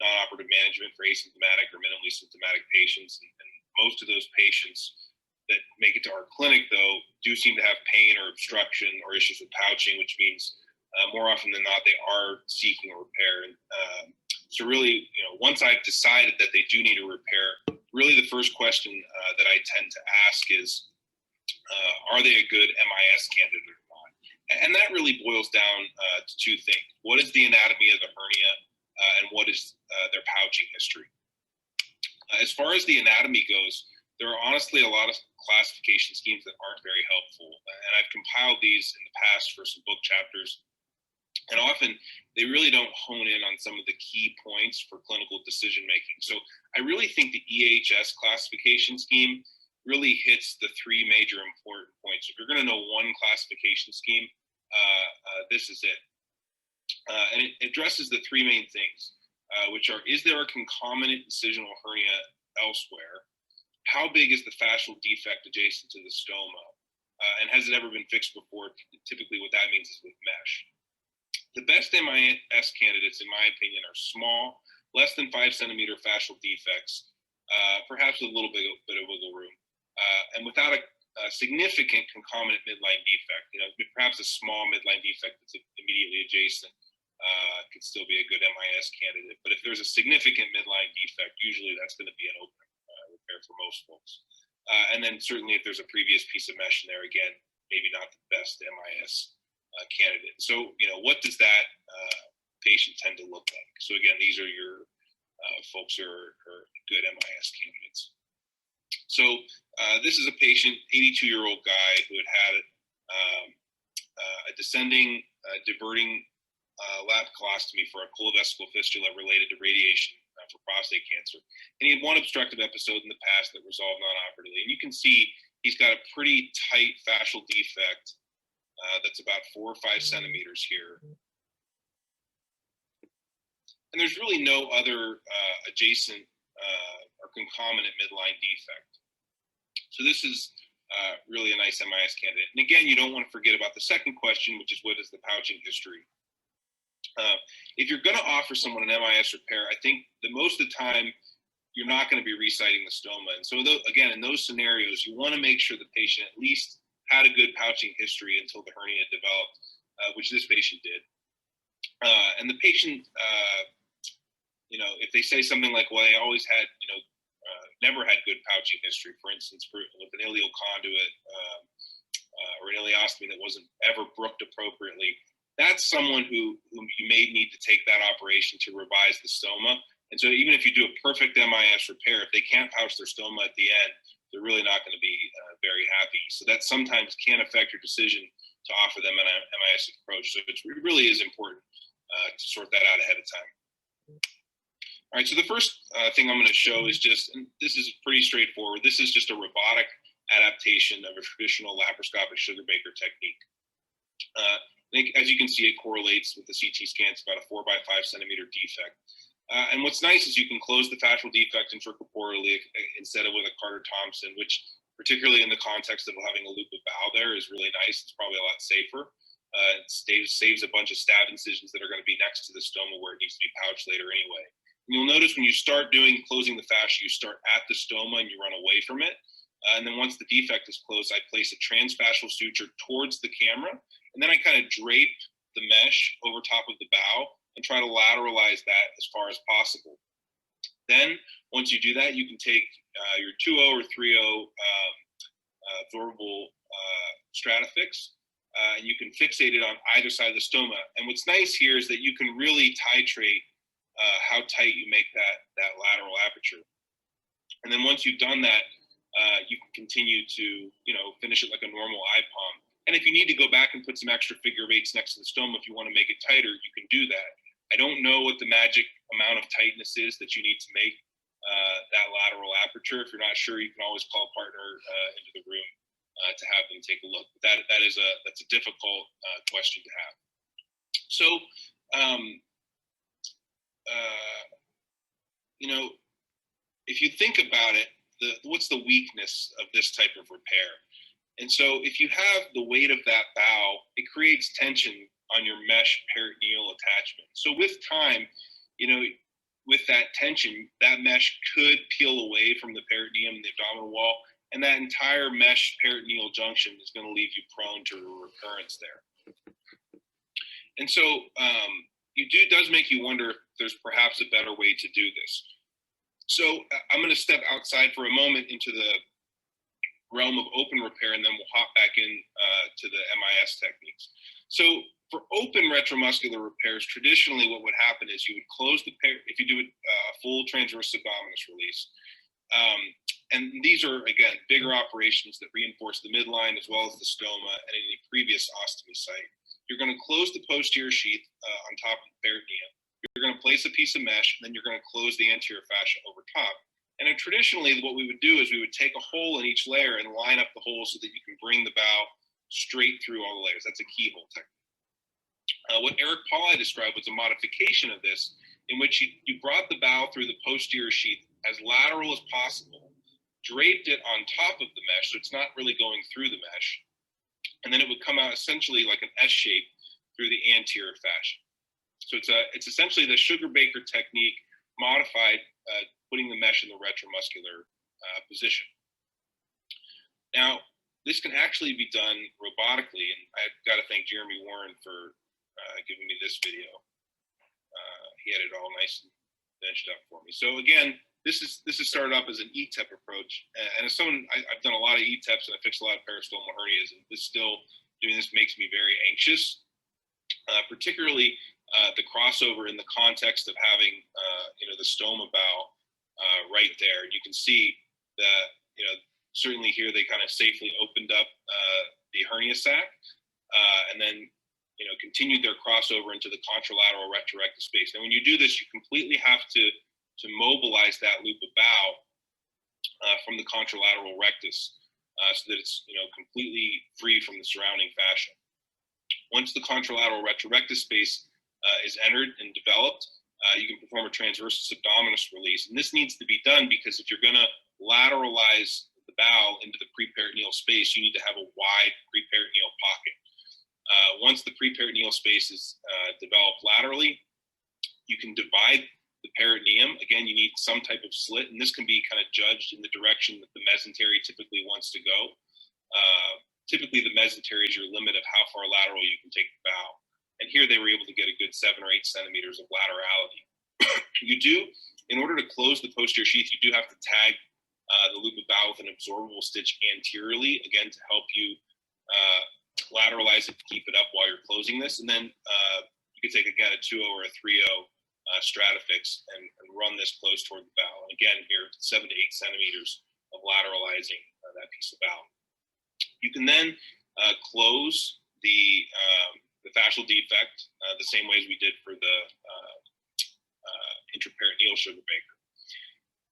non-operative management for asymptomatic or minimally symptomatic patients. And most of those patients that make it to our clinic, though, do seem to have pain or obstruction or issues with pouching, which means more often than not, they are seeking a repair. So really, once I've decided that they do need a repair, really the first question that I tend to ask is, are they a good MIS candidate or not? And that really boils down to two things. What is the anatomy of the hernia and what is their pouching history? As far as the anatomy goes, there are honestly a lot of classification schemes that aren't very helpful. And I've compiled these in the past for some book chapters. And often they really don't hone in on some of the key points for clinical decision making. So I really think the EHS classification scheme really hits the three major important points. If you're going to know one classification scheme, this is it. And it addresses the three main things, which are, is there a concomitant incisional hernia elsewhere? How big is the fascial defect adjacent to the stoma? And has it ever been fixed before? Typically what that means is with mesh. The best MIS candidates, in my opinion, are small, less than 5 centimeter fascial defects, perhaps with a little bit of wiggle room, and without a significant concomitant midline defect. Perhaps a small midline defect that's immediately adjacent could still be a good MIS candidate. But if there's a significant midline defect, usually that's going to be an open repair for most folks. And then certainly if there's a previous piece of mesh in there, again, maybe not the best MIS candidate. So, what does that patient tend to look like? So again, these are your folks who are good MIS candidates. So this is a patient, 82-year-old guy who had a descending diverting lap colostomy for a colovesical fistula related to radiation for prostate cancer. And he had one obstructive episode in the past that resolved non-operatively. And you can see he's got a pretty tight fascial defect that's about 4 or 5 centimeters here. And there's really no other adjacent or concomitant midline defect. So this is really a nice MIS candidate. And again, you don't want to forget about the second question, which is what is the pouching history? If you're going to offer someone an MIS repair, I think that most of the time you're not going to be reciting the stoma. And so again, in those scenarios, you want to make sure the patient at least had a good pouching history until the hernia developed, which this patient did. And the patient, if they say something like, well, they always had, never had good pouching history, for instance, with an ileal conduit or an ileostomy that wasn't ever brooked appropriately, that's someone whom you may need to take that operation to revise the stoma. And so even if you do a perfect MIS repair, if they can't pouch their stoma at the end, they're really not going to be very happy. So that sometimes can affect your decision to offer them an MIS approach. So it really is important to sort that out ahead of time. All right, so the first thing I'm going to show is just, and this is pretty straightforward. This is just a robotic adaptation of a traditional laparoscopic Sugarbaker technique. As you can see, it correlates with the CT scan. It's about a 4 by 5 centimeter defect. And what's nice is you can close the fascial defect intracorporeally instead of with a Carter-Thompson, which particularly in the context of having a loop of bowel there is really nice. It's probably a lot safer. It saves a bunch of stab incisions that are going to be next to the stoma where it needs to be pouched later anyway. And you'll notice when you start closing the fascia, you start at the stoma and you run away from it. And then once the defect is closed, I place a transfascial suture towards the camera. And then I kind of drape the mesh over top of the bowel and try to lateralize that as far as possible. Then once you do that, you can take your 2.0 or 3.0 absorbable Stratafix, and you can fixate it on either side of the stoma. And what's nice here is that you can really titrate how tight you make that lateral aperture. And then once you've done that, you can continue to finish it like a normal IPOM. And if you need to go back and put some extra figure of 8s next to the stoma, if you want to make it tighter, you can do that. I don't know what the magic amount of tightness is that you need to make that lateral aperture. If you're not sure, you can always call a partner into the room to have them take a look. But that's a difficult question to have. So, if you think about it, what's the weakness of this type of repair? And so if you have the weight of that bowel, it creates tension on your mesh peritoneal attachment. So with time, with that tension, that mesh could peel away from the peritoneum and the abdominal wall, and that entire mesh peritoneal junction is going to leave you prone to a recurrence there. And so it does make you wonder if there's perhaps a better way to do this. So I'm going to step outside for a moment into the realm of open repair, and then we'll hop back in to the MIS techniques. So for open retromuscular repairs, traditionally what would happen is you would close if you do a full transverse abdominis release. And these are, again, bigger operations that reinforce the midline as well as the stoma and any previous ostomy site. You're going to close the posterior sheath on top of the peritoneum. You're going to place a piece of mesh, and then you're going to close the anterior fascia over top. And then traditionally, what we would do is we would take a hole in each layer and line up the holes so that you can bring the bowel straight through all the layers. That's a keyhole technique. What Eric Pauli described was a modification of this, in which you brought the bowel through the posterior sheath as lateral as possible, draped it on top of the mesh, so it's not really going through the mesh, and then it would come out essentially like an S shape through the anterior fascia. So it's essentially the Sugarbaker technique modified, putting the mesh in the retromuscular position. Now, this can actually be done robotically, and I've got to thank Jeremy Warren for giving me this video. He had it all nice and finished up for me. So again, this is started up as an ETEP approach, and as someone, I've done a lot of ETEPs and I fixed a lot of peristomal hernias, and doing this makes me very anxious, particularly the crossover in the context of having the stoma bowel right there. You can see that certainly here they kind of safely opened up the hernia sac, and then continued their crossover into the contralateral retrorectus space. Now, when you do this, you completely have to mobilize that loop of bowel from the contralateral rectus so that it's completely free from the surrounding fascia. Once the contralateral retrorectus space is entered and developed, you can perform a transversus abdominis release. And this needs to be done because if you're going to lateralize the bowel into the preperitoneal space, you need to have a wide preperitoneal pocket. Once the preperitoneal space is developed laterally, you can divide the peritoneum. Again, you need some type of slit, and this can be kind of judged in the direction that the mesentery typically wants to go. Typically, the mesentery is your limit of how far lateral you can take the bowel. And here they were able to get a good 7 or 8 centimeters of laterality. In order to close the posterior sheath, you do have to tag the loop of bowel with an absorbable stitch anteriorly, again, to help you lateralize it to keep it up while you're closing this. And then you can take, again, a 2.0 or a 3.0 Stratafix and run this close toward the bowel. And again, here, 7 to 8 centimeters lateralizing that piece of bowel. You can then close the fascial defect the same way as we did for the intraperitoneal Sugarbaker.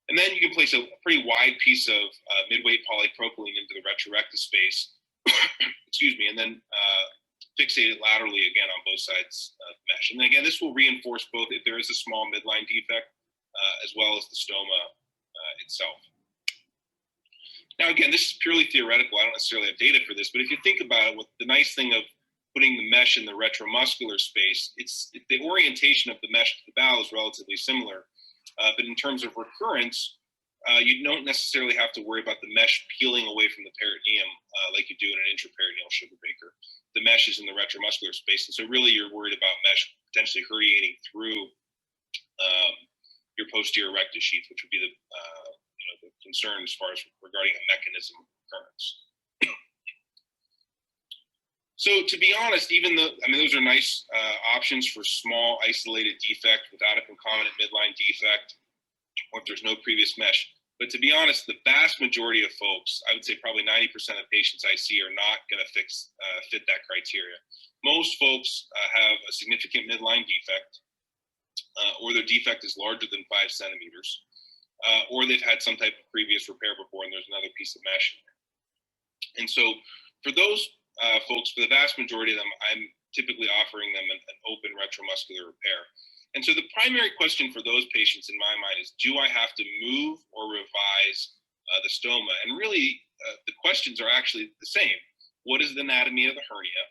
And then you can place a pretty wide piece of mid-weight polypropylene into the retrorectus space, excuse me, and then fixate it laterally again on both sides of the mesh. And then again, this will reinforce both if there is a small midline defect as well as the stoma itself. Now, again, this is purely theoretical. I don't necessarily have data for this, but if you think about it, the nice thing of putting the mesh in the retromuscular space, the orientation of the mesh to the bowel is relatively similar. But in terms of recurrence, you don't necessarily have to worry about the mesh peeling away from the peritoneum like you do in an intraperitoneal Sugarbaker. The mesh is in the retromuscular space, and so really you're worried about mesh potentially herniating through your posterior rectus sheath, which would be the concern as far as regarding a mechanism of recurrence. So to be honest, even though, those are nice options for small isolated defect without a concomitant midline defect, or if there's no previous mesh. But to be honest, the vast majority of folks, I would say probably 90% of patients I see are not going to fit that criteria. Most folks have a significant midline defect, or their defect is larger than 5 centimeters, or they've had some type of previous repair before and there's another piece of mesh in there. And so for those folks, for the vast majority of them, I'm typically offering them an open retromuscular repair. And so the primary question for those patients in my mind is, do I have to move or revise the stoma? And really, the questions are actually the same. What is the anatomy of the hernia?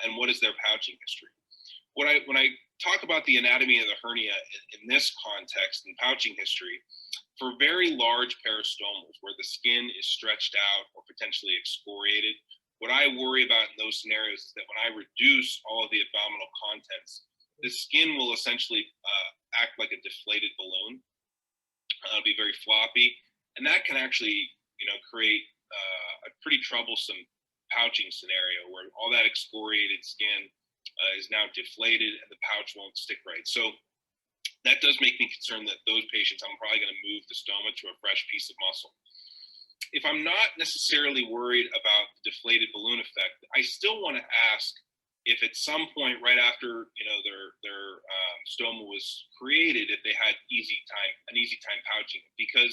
And what is their pouching history? When I talk about the anatomy of the hernia in this context and pouching history, for very large peristomas where the skin is stretched out or potentially excoriated, what I worry about in those scenarios is that when I reduce all of the abdominal contents, the skin will essentially act like a deflated balloon. It'll be very floppy, and that can actually, create a pretty troublesome pouching scenario where all that excoriated skin is now deflated and the pouch won't stick right. So that does make me concerned that those patients, I'm probably going to move the stoma to a fresh piece of muscle. If I'm not necessarily worried about the deflated balloon effect, I still want to ask if at some point right after their stoma was created, if they had an easy time pouching it. Because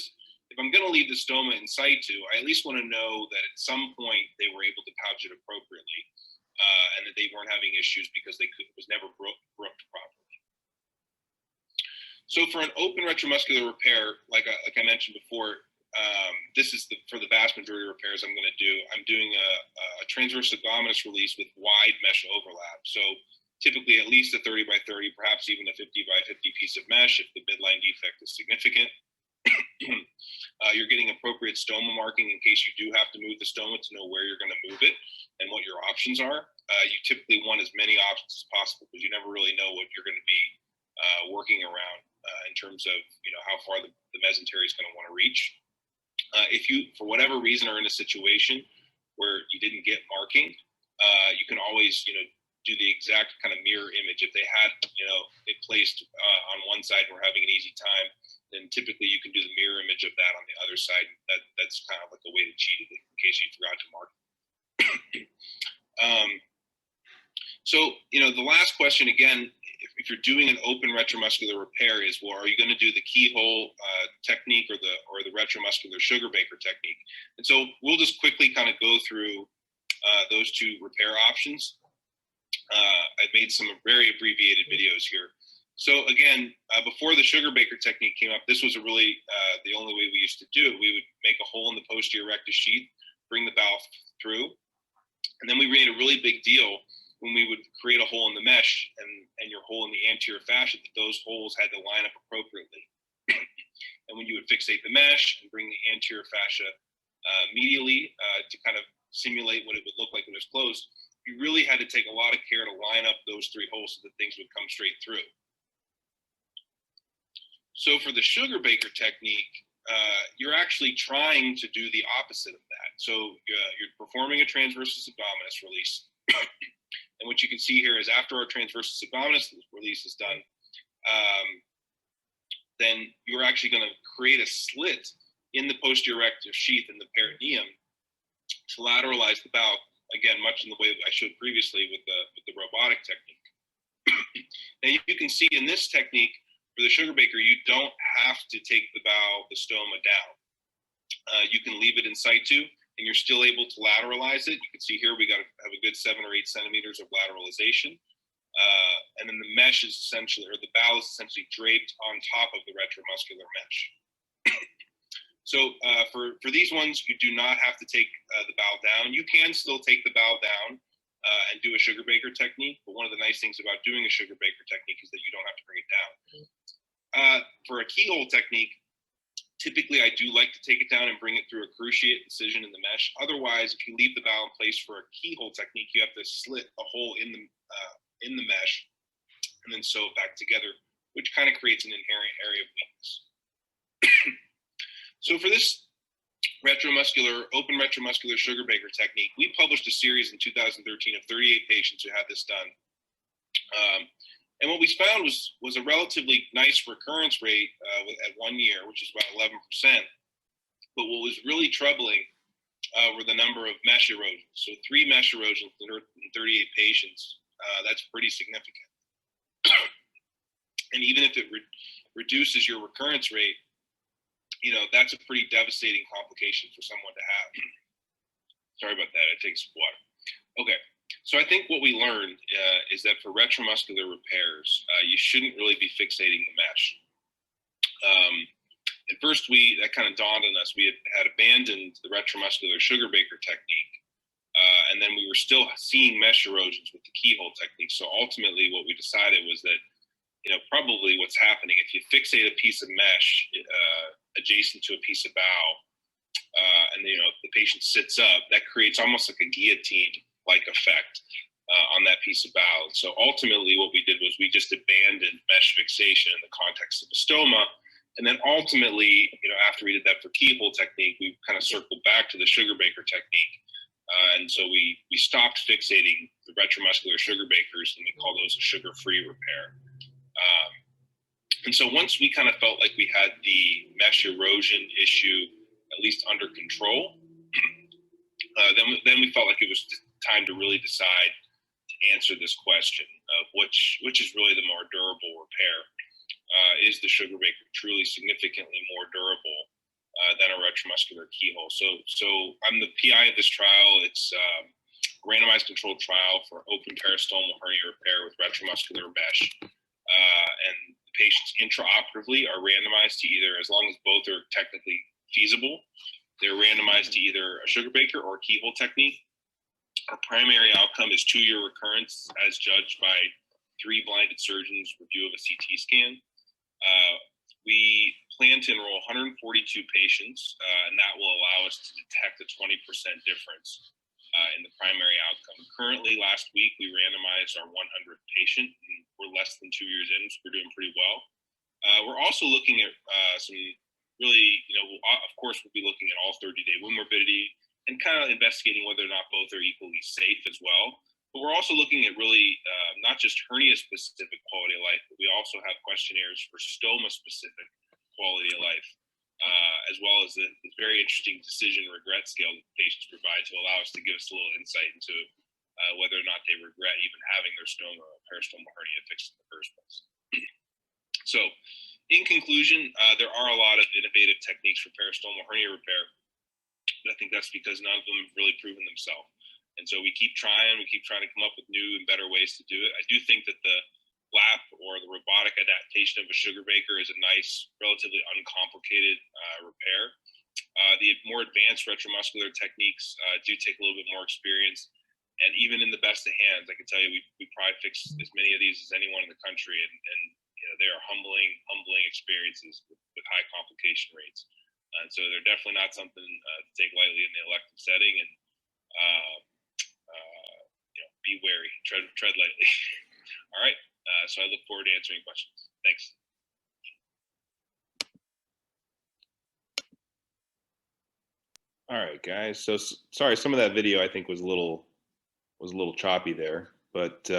if I'm going to leave the stoma in situ, I at least want to know that at some point they were able to pouch it appropriately, and that they weren't having issues because it was never brooked properly. So for an open retromuscular repair, like I mentioned before, this is for the vast majority of repairs I'm going to do. I'm doing a transverse ligamentous release with wide mesh overlap. So typically at least a 30 by 30, perhaps even a 50 by 50 piece of mesh if the midline defect is significant. You're getting appropriate stoma marking in case you do have to move the stoma to know where you're going to move it and what your options are. You typically want as many options as possible because you never really know what you're going to be working around in terms of how far the mesentery is going to want to reach. If you, for whatever reason, are in a situation where you didn't get marking, you can always, do the exact kind of mirror image. If they had, it placed on one side and were having an easy time, then typically you can do the mirror image of that on the other side. That's kind of like a way to cheat it in case you forgot to mark. So, the last question, again, if you're doing an open retromuscular repair is, well, are you going to do the keyhole technique or the retromuscular Sugarbaker technique? And so we'll just quickly kind of go through those two repair options. I've made some very abbreviated videos here. So again, before the Sugarbaker technique came up, this was the only way we used to do it. We would make a hole in the posterior rectus sheath, bring the bowel through, and then we made a really big deal when we would create a hole in the mesh and your hole in the anterior fascia, that those holes had to line up appropriately. And when you would fixate the mesh and bring the anterior fascia medially to kind of simulate what it would look like when it was closed, you really had to take a lot of care to line up those 3 holes so that things would come straight through. So for the Sugarbaker technique, you're actually trying to do the opposite of that. So you're performing a transversus abdominis release. And what you can see here is after our transversus abdominis release is done, then you're actually going to create a slit in the posterior erective sheath in the peritoneum to lateralize the bowel, again, much in the way that I showed previously with the robotic technique. Now you can see in this technique for the Sugarbaker, you don't have to take the bowel, the stoma down. You can leave it in situ, and you're still able to lateralize it. You can see here we got to have a good 7 or 8 centimeters of lateralization. And then the mesh is essentially, or the bowel is essentially draped on top of the retromuscular mesh. So for these ones, you do not have to take the bowel down. You can still take the bowel down and do a Sugarbaker technique, but one of the nice things about doing a Sugarbaker technique is that you don't have to bring it down. For a keyhole technique, typically I do like to take it down and bring it through a cruciate incision in the mesh. Otherwise, if you leave the bowel in place for a keyhole technique, you have to slit a hole in the mesh and then sew it back together, which kind of creates an inherent area of weakness. So for this open retromuscular Sugarbaker technique, we published a series in 2013 of 38 patients who had this done. And what we found was a relatively nice recurrence rate at 1 year, which is about 11%. But what was really troubling were the number of mesh erosions. So 3 mesh erosions in 38 patients, that's pretty significant. And even if it reduces your recurrence rate, you know, that's a pretty devastating complication for someone to have. Sorry about that, I take some water. Okay, so I think what we learned is that for retromuscular repairs, you shouldn't really be fixating the mesh. At first, that kind of dawned on us. We had abandoned the retromuscular Sugarbaker technique, and then we were still seeing mesh erosions with the keyhole technique. So ultimately, what we decided was that, you know, probably what's happening, if you fixate a piece of mesh adjacent to a piece of bowel, and you know the patient sits up, that creates almost like a guillotine-like effect on that piece of bowel. So ultimately, what we did was we just abandoned mesh fixation in the context of the stoma, and then ultimately, you know, after we did that for keyhole technique, we kind of circled back to the Sugarbaker technique, and so we stopped fixating the retromuscular Sugarbakers, and we call those a sugar-free repair. And so once we kind of felt like we had the mesh erosion issue at least under control, then we felt like it was time to really decide to answer this question of which is really the more durable repair. Is the Sugarbaker truly significantly more durable than a retromuscular keyhole? So I'm the PI of this trial. It's a randomized controlled trial for open peristomal hernia repair with retromuscular mesh. And patients intraoperatively are randomized to either, as long as both are technically feasible, they're randomized to either a Sugarbaker or a keyhole technique. Our primary outcome is 2-year recurrence as judged by 3 blinded surgeons' review of a CT scan. We plan to enroll 142 patients, and that will allow us to detect a 20% difference in the primary outcome. Currently, last week, we randomized our 100th patient, and we're less than 2 years in, so we're doing pretty well. We're also looking at some really, you know, of course, we'll be looking at all 30-day wound morbidity and kind of investigating whether or not both are equally safe as well. But we're also looking at really not just hernia-specific quality of life, but we also have questionnaires for stoma-specific quality of life, as well as the very interesting decision regret scale that patients provide to allow us to give us a little insight into whether or not they regret even having their stoma or peristomal hernia fixed in the first place. So, in conclusion, there are a lot of innovative techniques for peristomal hernia repair, but I think that's because none of them have really proven themselves. And so we keep trying to come up with new and better ways to do it. I do think that the flap or the robotic adaptation of a Sugarbaker is a nice, relatively uncomplicated repair. The more advanced retromuscular techniques do take a little bit more experience. And even in the best of hands, I can tell you, we probably fix as many of these as anyone in the country. And you know, they are humbling experiences with high complication rates. And so they're definitely not something to take lightly in the elective setting. And you know, be wary, tread lightly. All right. So I look forward to answering questions. Thanks. All right, guys. So sorry, some of that video I think was a little choppy there, but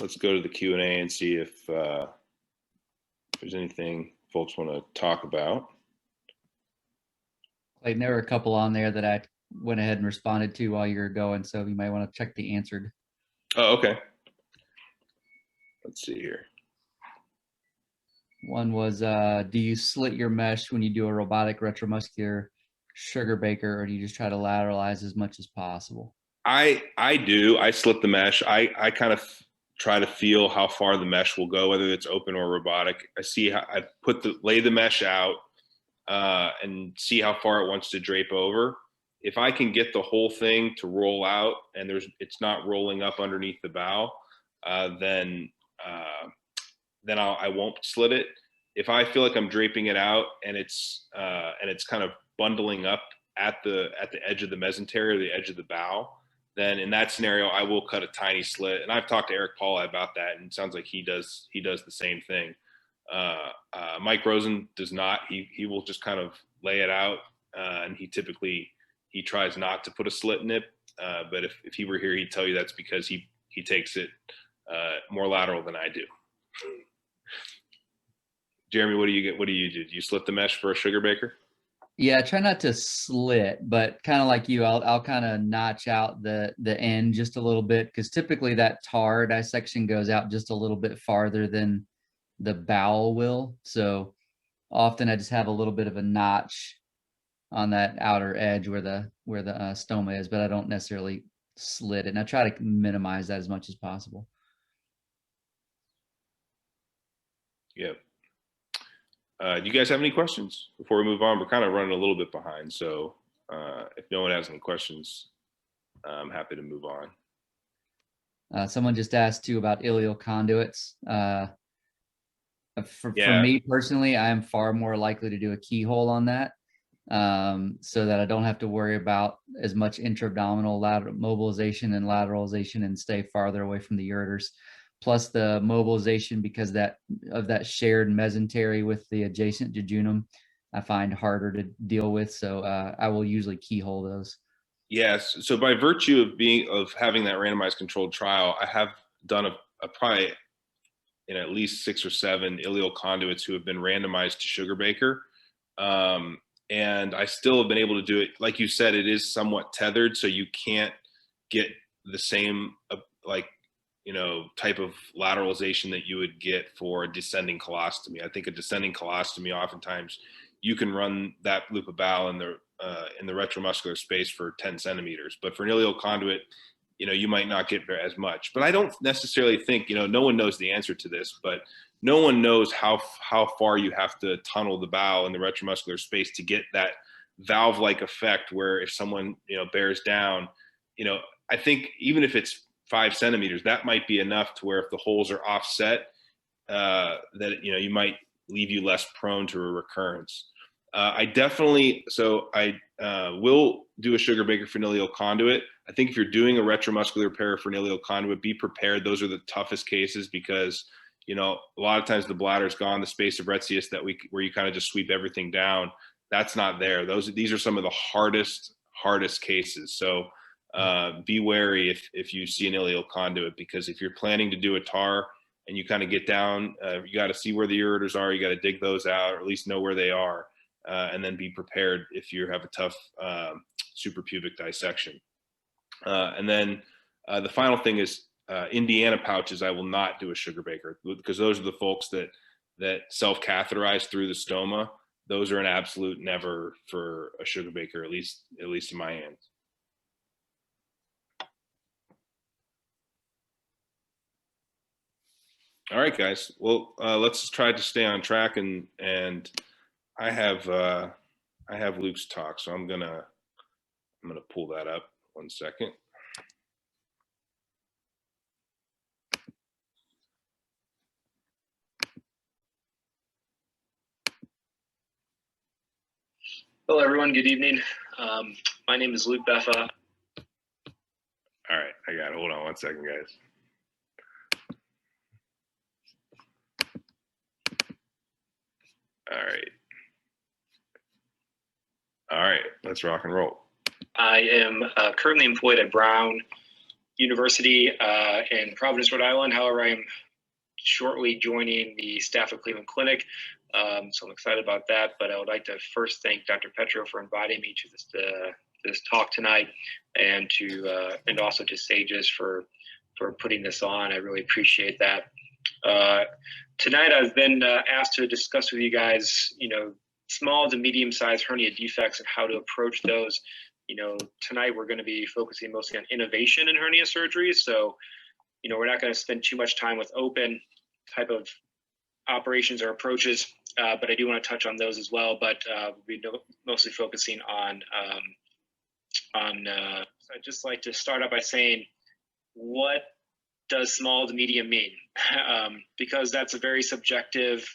let's go to the Q&A and see if there's anything folks want to talk about. Clayton, there were a couple on there that I went ahead and responded to while you were going, so you might want to check the answered. Oh, okay. Let's see here. One was, do you slit your mesh when you do a robotic retromuscular Sugarbaker, or do you just try to lateralize as much as possible? I do. I slit the mesh. I kind of try to feel how far the mesh will go, whether it's open or robotic. I see how I lay the mesh out and see how far it wants to drape over. If I can get the whole thing to roll out and it's not rolling up underneath the bow, then I won't slit it. If I feel like I'm draping it out and it's kind of bundling up at the edge of the mesentery or the edge of the bow, then in that scenario I will cut a tiny slit. And I've talked to Eric Paula about that, and it sounds like he does the same thing. Mike Rosen does not. He will just kind of lay it out, and he tries not to put a slit in it. But if he were here, he'd tell you that's because he takes it more lateral than I do. Jeremy, what do you do? Do you slit the mesh for a Sugarbaker? Yeah, I try not to slit, but kind of like you, I'll kind of notch out the end just a little bit, because typically that tar dissection goes out just a little bit farther than the bowel will. So often I just have a little bit of a notch on that outer edge where the stoma is, but I don't necessarily slit it. And I try to minimize that as much as possible. Yep. Do you guys have any questions before we move on? We're kind of running a little bit behind, so if no one has any questions, I'm happy to move on. Someone just asked too about ileal conduits. For me personally, I am far more likely to do a keyhole on that, so that I don't have to worry about as much intra-abdominal lateral mobilization and lateralization and stay farther away from the ureters. Plus the mobilization, because of that shared mesentery with the adjacent jejunum, I find harder to deal with. So I will usually keyhole those. Yes. So by virtue of having that randomized controlled trial, I have done a probably in at least 6 or 7 ileal conduits who have been randomized to Sugarbaker. And I still have been able to do it. Like you said, it is somewhat tethered, so you can't get the same type of lateralization that you would get for a descending colostomy. I think a descending colostomy, oftentimes you can run that loop of bowel in the retromuscular space for 10 centimeters, but for an ileal conduit, you might not get as much. But I don't necessarily think, no one knows the answer to this, but no one knows how far you have to tunnel the bowel in the retromuscular space to get that valve-like effect where if someone, bears down, I think even if it's 5 centimeters, that might be enough to where if the holes are offset, that you might leave you less prone to a recurrence. I will do a Sugarbaker for an ileal conduit. I think if you're doing a retromuscular repair for an ileal conduit, be prepared. Those are the toughest cases because a lot of times the bladder's gone, the space of Retzius where you kind of just sweep everything down, that's not there. These are some of the hardest cases. So be wary if you see an ileal conduit, because if you're planning to do a TAR and you kind of get down, you got to see where the ureters are. You got to dig those out, or at least know where they are, and then be prepared if you have a tough suprapubic dissection. And then the final thing is Indiana pouches. I will not do a Sugarbaker because those are the folks that self-catheterize through the stoma. Those are an absolute never for a Sugarbaker, at least in my hands. All right, guys. Well, let's try to stay on track, and I have Luke's talk, so I'm gonna pull that up. 1 second. Hello, everyone. Good evening. My name is Luke Beffa. All right, I got it. Hold on 1 second, guys. All right, let's rock and roll. I am currently employed at Brown University in Providence, Rhode Island. However, I am shortly joining the staff of Cleveland Clinic So I'm excited about that, but I would like to first thank Dr. Petro for inviting me to this talk tonight, and also to SAGES for putting this on. I really appreciate that. Tonight I've been asked to discuss with you guys, small to medium-sized hernia defects and how to approach those. Tonight we're going to be focusing mostly on innovation in hernia surgery. So, we're not going to spend too much time with open type of operations or approaches, but I do want to touch on those as well. But we'll be mostly focusing on. So I'd just like to start out by saying, what does small to medium mean? Because that's a very subjective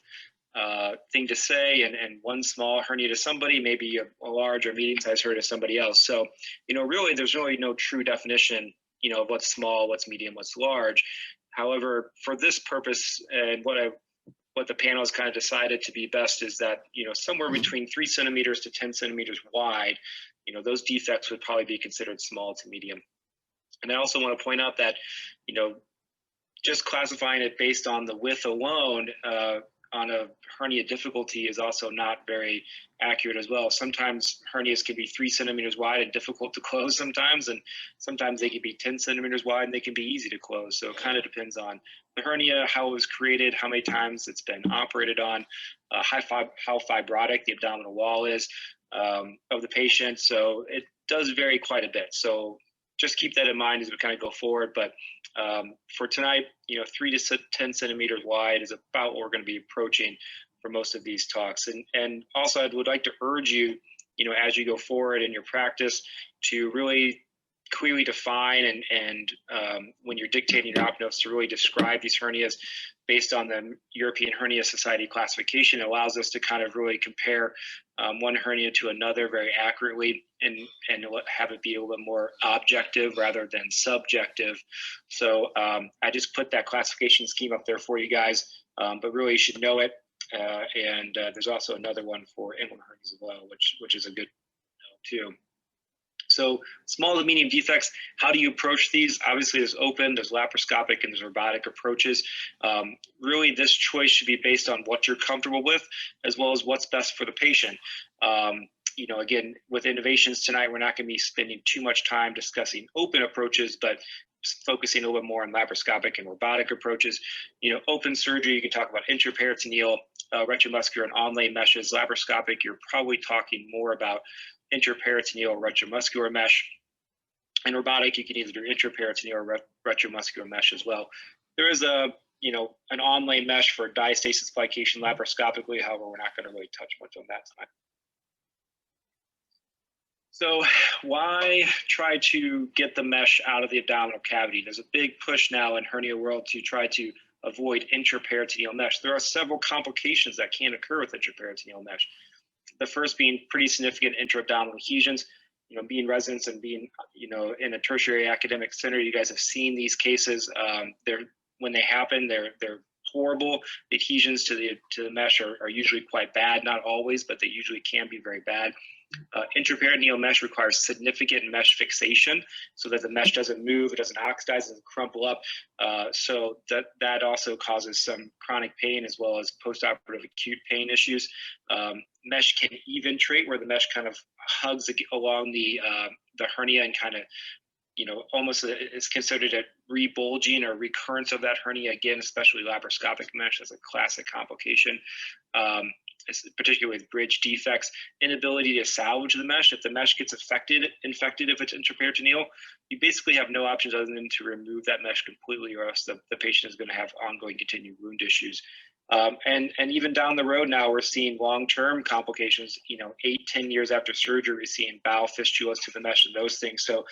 thing to say, and one small hernia to somebody may be a large or medium-sized hernia to somebody else. So, really, there's really no true definition, of what's small, what's medium, what's large. However, for this purpose, and what the panel has kind of decided to be best is that, somewhere between 3 centimeters to 10 centimeters wide, those defects would probably be considered small to medium. And I also want to point out that, just classifying it based on the width alone on a hernia difficulty is also not very accurate as well. Sometimes hernias can be 3 centimeters wide and difficult to close sometimes, and sometimes they can be 10 centimeters wide and they can be easy to close. So it kind of depends on the hernia, how it was created, how many times it's been operated on, how fibrotic the abdominal wall is of the patient. So it does vary quite a bit. So just keep that in mind as we kind of go forward. But for tonight, 3 to 10 centimeters wide is about what we're going to be approaching for most of these talks. And also, I would like to urge you, as you go forward in your practice, to really clearly define and when you're dictating your op notes, to really describe these hernias based on the European Hernia Society classification. It allows us to kind of really compare one hernia to another very accurately, and have it be a little bit more objective rather than subjective. So I just put that classification scheme up there for you guys, but really you should know it. And there's also another one for inguinal hernias as well, which is a good too. So small to medium defects, how do you approach these? Obviously, there's open, there's laparoscopic, and there's robotic approaches. Really, this choice should be based on what you're comfortable with, as well as what's best for the patient. Again, with innovations tonight, we're not going to be spending too much time discussing open approaches, but focusing a little bit more on laparoscopic and robotic approaches. Open surgery, you can talk about intraperitoneal, retromuscular, and on-lay meshes. Laparoscopic, you're probably talking more about intraperitoneal retromuscular mesh, and robotic, you can either do intraperitoneal or retromuscular mesh as well. There is an on-lay mesh for diastasis plication laparoscopically. However, we're not going to really touch much on that tonight. So why try to get the mesh out of the abdominal cavity? There's a big push now in hernia world to try to avoid intraperitoneal mesh. There are several complications that can occur with intraperitoneal mesh. The first being pretty significant intra-abdominal adhesions. Being residents and being, in a tertiary academic center, you guys have seen these cases. When they happen, they're horrible. The adhesions to the mesh are usually quite bad, not always, but they usually can be very bad. Intraperitoneal mesh requires significant mesh fixation so that the mesh doesn't move, it doesn't oxidize, it doesn't crumple up. So that also causes some chronic pain as well as postoperative acute pain issues. Mesh can eventrate, where the mesh kind of hugs along the hernia and kind of, almost is considered a rebulging or recurrence of that hernia. Again, especially laparoscopic mesh, that's a classic complication. Particularly with bridge defects, inability to salvage the mesh. If the mesh gets infected if it's intraperitoneal, you basically have no options other than to remove that mesh completely, or else the patient is going to have ongoing continued wound issues. And even down the road now, we're seeing long-term complications, 8-10 years after surgery, we're seeing bowel fistulas to the mesh and those things. So,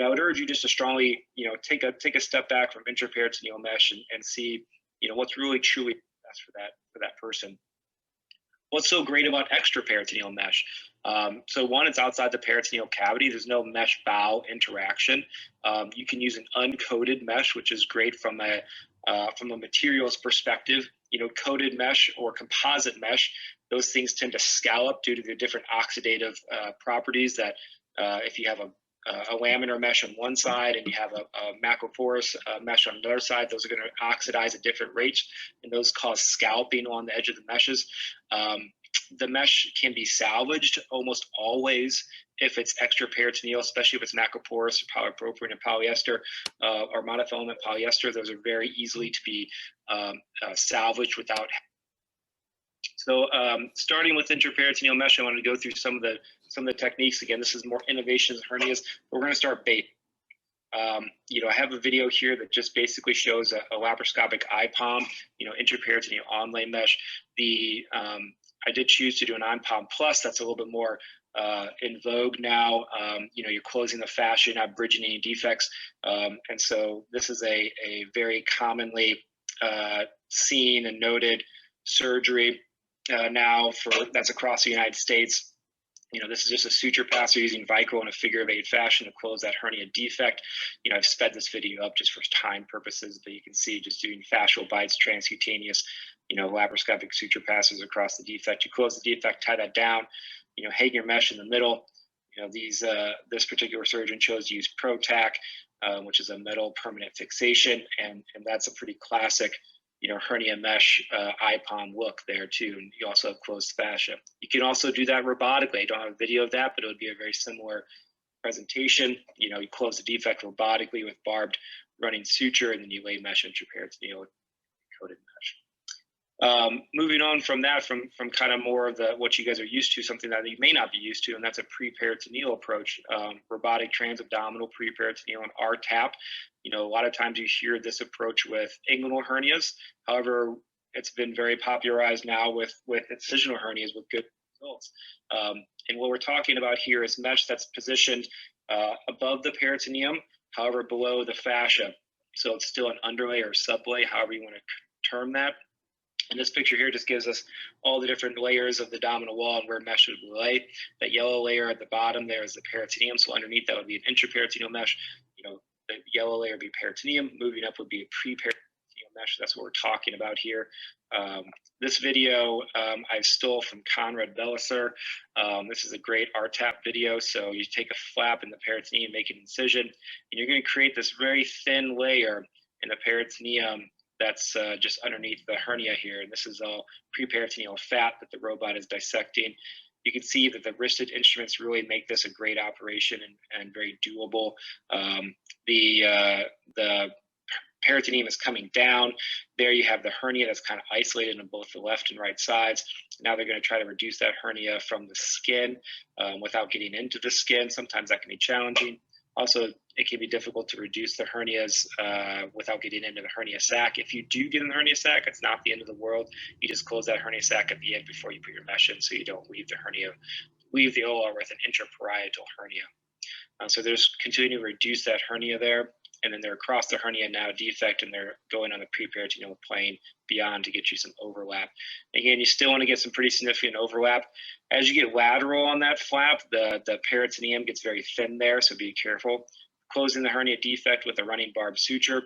I would urge you just to strongly, take a step back from intraperitoneal mesh and see, what's really truly best for that person. What's so great about extraperitoneal mesh? So one, it's outside the peritoneal cavity. There's no mesh-bowel interaction. You can use an uncoated mesh, which is great from a materials perspective. Coated mesh or composite mesh, those things tend to scallop due to the different oxidative properties that if you have a a laminar mesh on one side and you have a macroporous mesh on the other side, those are going to oxidize at different rates, and those cause scalping on the edge of the meshes. The mesh can be salvaged almost always if it's extraperitoneal, especially if it's macroporous or polypropylene and polyester or monofilament polyester. Those are very easily to be salvaged without. So starting with intraperitoneal mesh, I want to go through some of the techniques. Again, this is more innovations hernias, but we're going to start bait. You know, I have a video here that just basically shows a laparoscopic IPOM, you know, intraperitoneal onlay mesh. I did choose to do an IPOM plus. That's a little bit more in vogue now. You know, you're closing the fascia, not bridging any defects. And so this is a very commonly seen and noted surgery now that's across the United States. You know, this is just a suture passer using Vicryl in a figure of 8 fashion to close that hernia defect. You know, I've sped this video up just for time purposes, but you can see just doing fascial bites, transcutaneous, you know, laparoscopic suture passes across the defect. You close the defect, tie that down, you know, hang your mesh in the middle. You know, this particular surgeon chose to use ProTac, which is a metal permanent fixation, and that's a pretty classic, you know, hernia mesh IPOM look there too. And you also have closed fascia. You can also do that robotically. I don't have a video of that, but it would be a very similar presentation. You know, you close the defect robotically with barbed running suture, and then you lay mesh intraperitoneal coated mesh. Moving on from that, from kind of more of what you guys are used to, something that you may not be used to, and that's a preperitoneal approach, robotic transabdominal preperitoneal and RTAP. You know, a lot of times you hear this approach with inguinal hernias. However, it's been very popularized now with incisional hernias with good results. And what we're talking about here is mesh that's positioned above the peritoneum, however, below the fascia. So it's still an underlay or sublay, however you want to term that. And this picture here just gives us all the different layers of the abdominal wall and where mesh would lay. That yellow layer at the bottom there is the peritoneum. So underneath that would be an intraperitoneal mesh. You know, the yellow layer would be peritoneum. Moving up would be a preperitoneal mesh. That's what we're talking about here. This video I stole from Conrad Belliser. This is a great RTAP video. So you take a flap in the peritoneum, make an incision, and you're going to create this very thin layer in the peritoneum that's just underneath the hernia here. And this is all preperitoneal fat that the robot is dissecting. You can see that the wristed instruments really make this a great operation and very doable. The peritoneum is coming down. There you have the hernia that's kind of isolated on both the left and right sides. Now they're going to try to reduce that hernia from the skin without getting into the skin. Sometimes that can be challenging. Also, it can be difficult to reduce the hernias without getting into the hernia sac. If you do get in the hernia sac, it's not the end of the world. You just close that hernia sac at the end before you put your mesh in, so you don't leave the OR with an intraparietal hernia. So there's continuing to reduce that hernia there, and then they're across the hernia now defect, and they're going on the preperitoneal plane beyond to get you some overlap. Again, you still want to get some pretty significant overlap. As you get lateral on that flap, the peritoneum gets very thin there, so be careful. Closing the hernia defect with a running barb suture.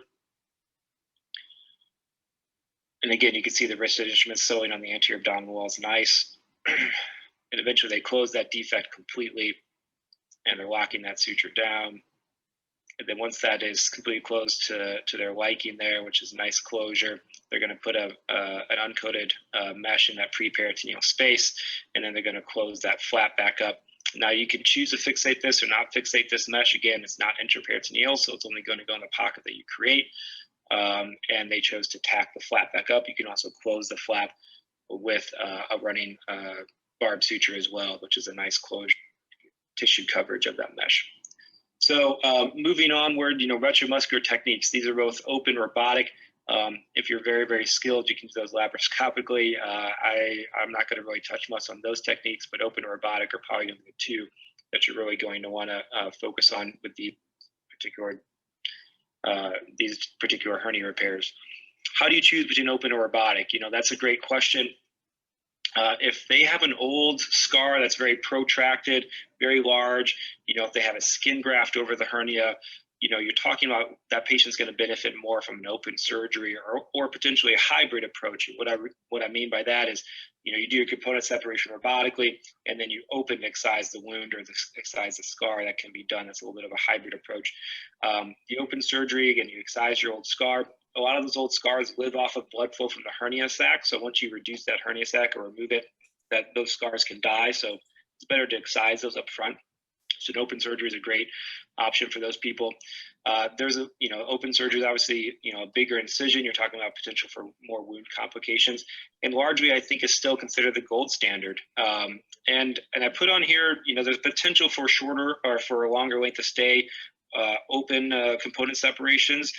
And again, you can see the wristed instrument sewing on the anterior abdominal wall is nice. And eventually they close that defect completely, and they're locking that suture down. And then once that is completely closed to their liking there, which is a nice closure, they're going to put an uncoated mesh in that preperitoneal space, and then they're going to close that flap back up. Now you can choose to fixate this or not fixate this mesh. Again, it's not intraperitoneal, so it's only going to go in the pocket that you create. And they chose to tack the flap back up. You can also close the flap with a running barb suture as well, which is a nice closure, tissue coverage of that mesh. So moving onward, you know, retromuscular techniques. These are both open, robotic. If you're very, very skilled, you can do those laparoscopically. I'm not going to really touch much on those techniques, but open and robotic are probably going to be the two that you're really going to want to focus on with the particular these particular hernia repairs. How do you choose between open or robotic? You know, that's a great question. If they have an old scar that's very protracted, very large, you know, if they have a skin graft over the hernia, you're talking about that patient's going to benefit more from an open surgery or potentially a hybrid approach. What I mean by that is, you do your component separation robotically, and then you open excise the wound or excise the scar. That can be done. That's a little bit of a hybrid approach. The open surgery, again, you excise your old scar. A lot of those old scars live off of blood flow from the hernia sac. So once you reduce that hernia sac or remove it, those scars can die. So it's better to excise those up front. So an open surgery is a great option for those people. There's open surgery is obviously, a bigger incision. You're talking about potential for more wound complications, and largely I think is still considered the gold standard. And I put on here, there's potential for shorter or for a longer length of stay, open component separations.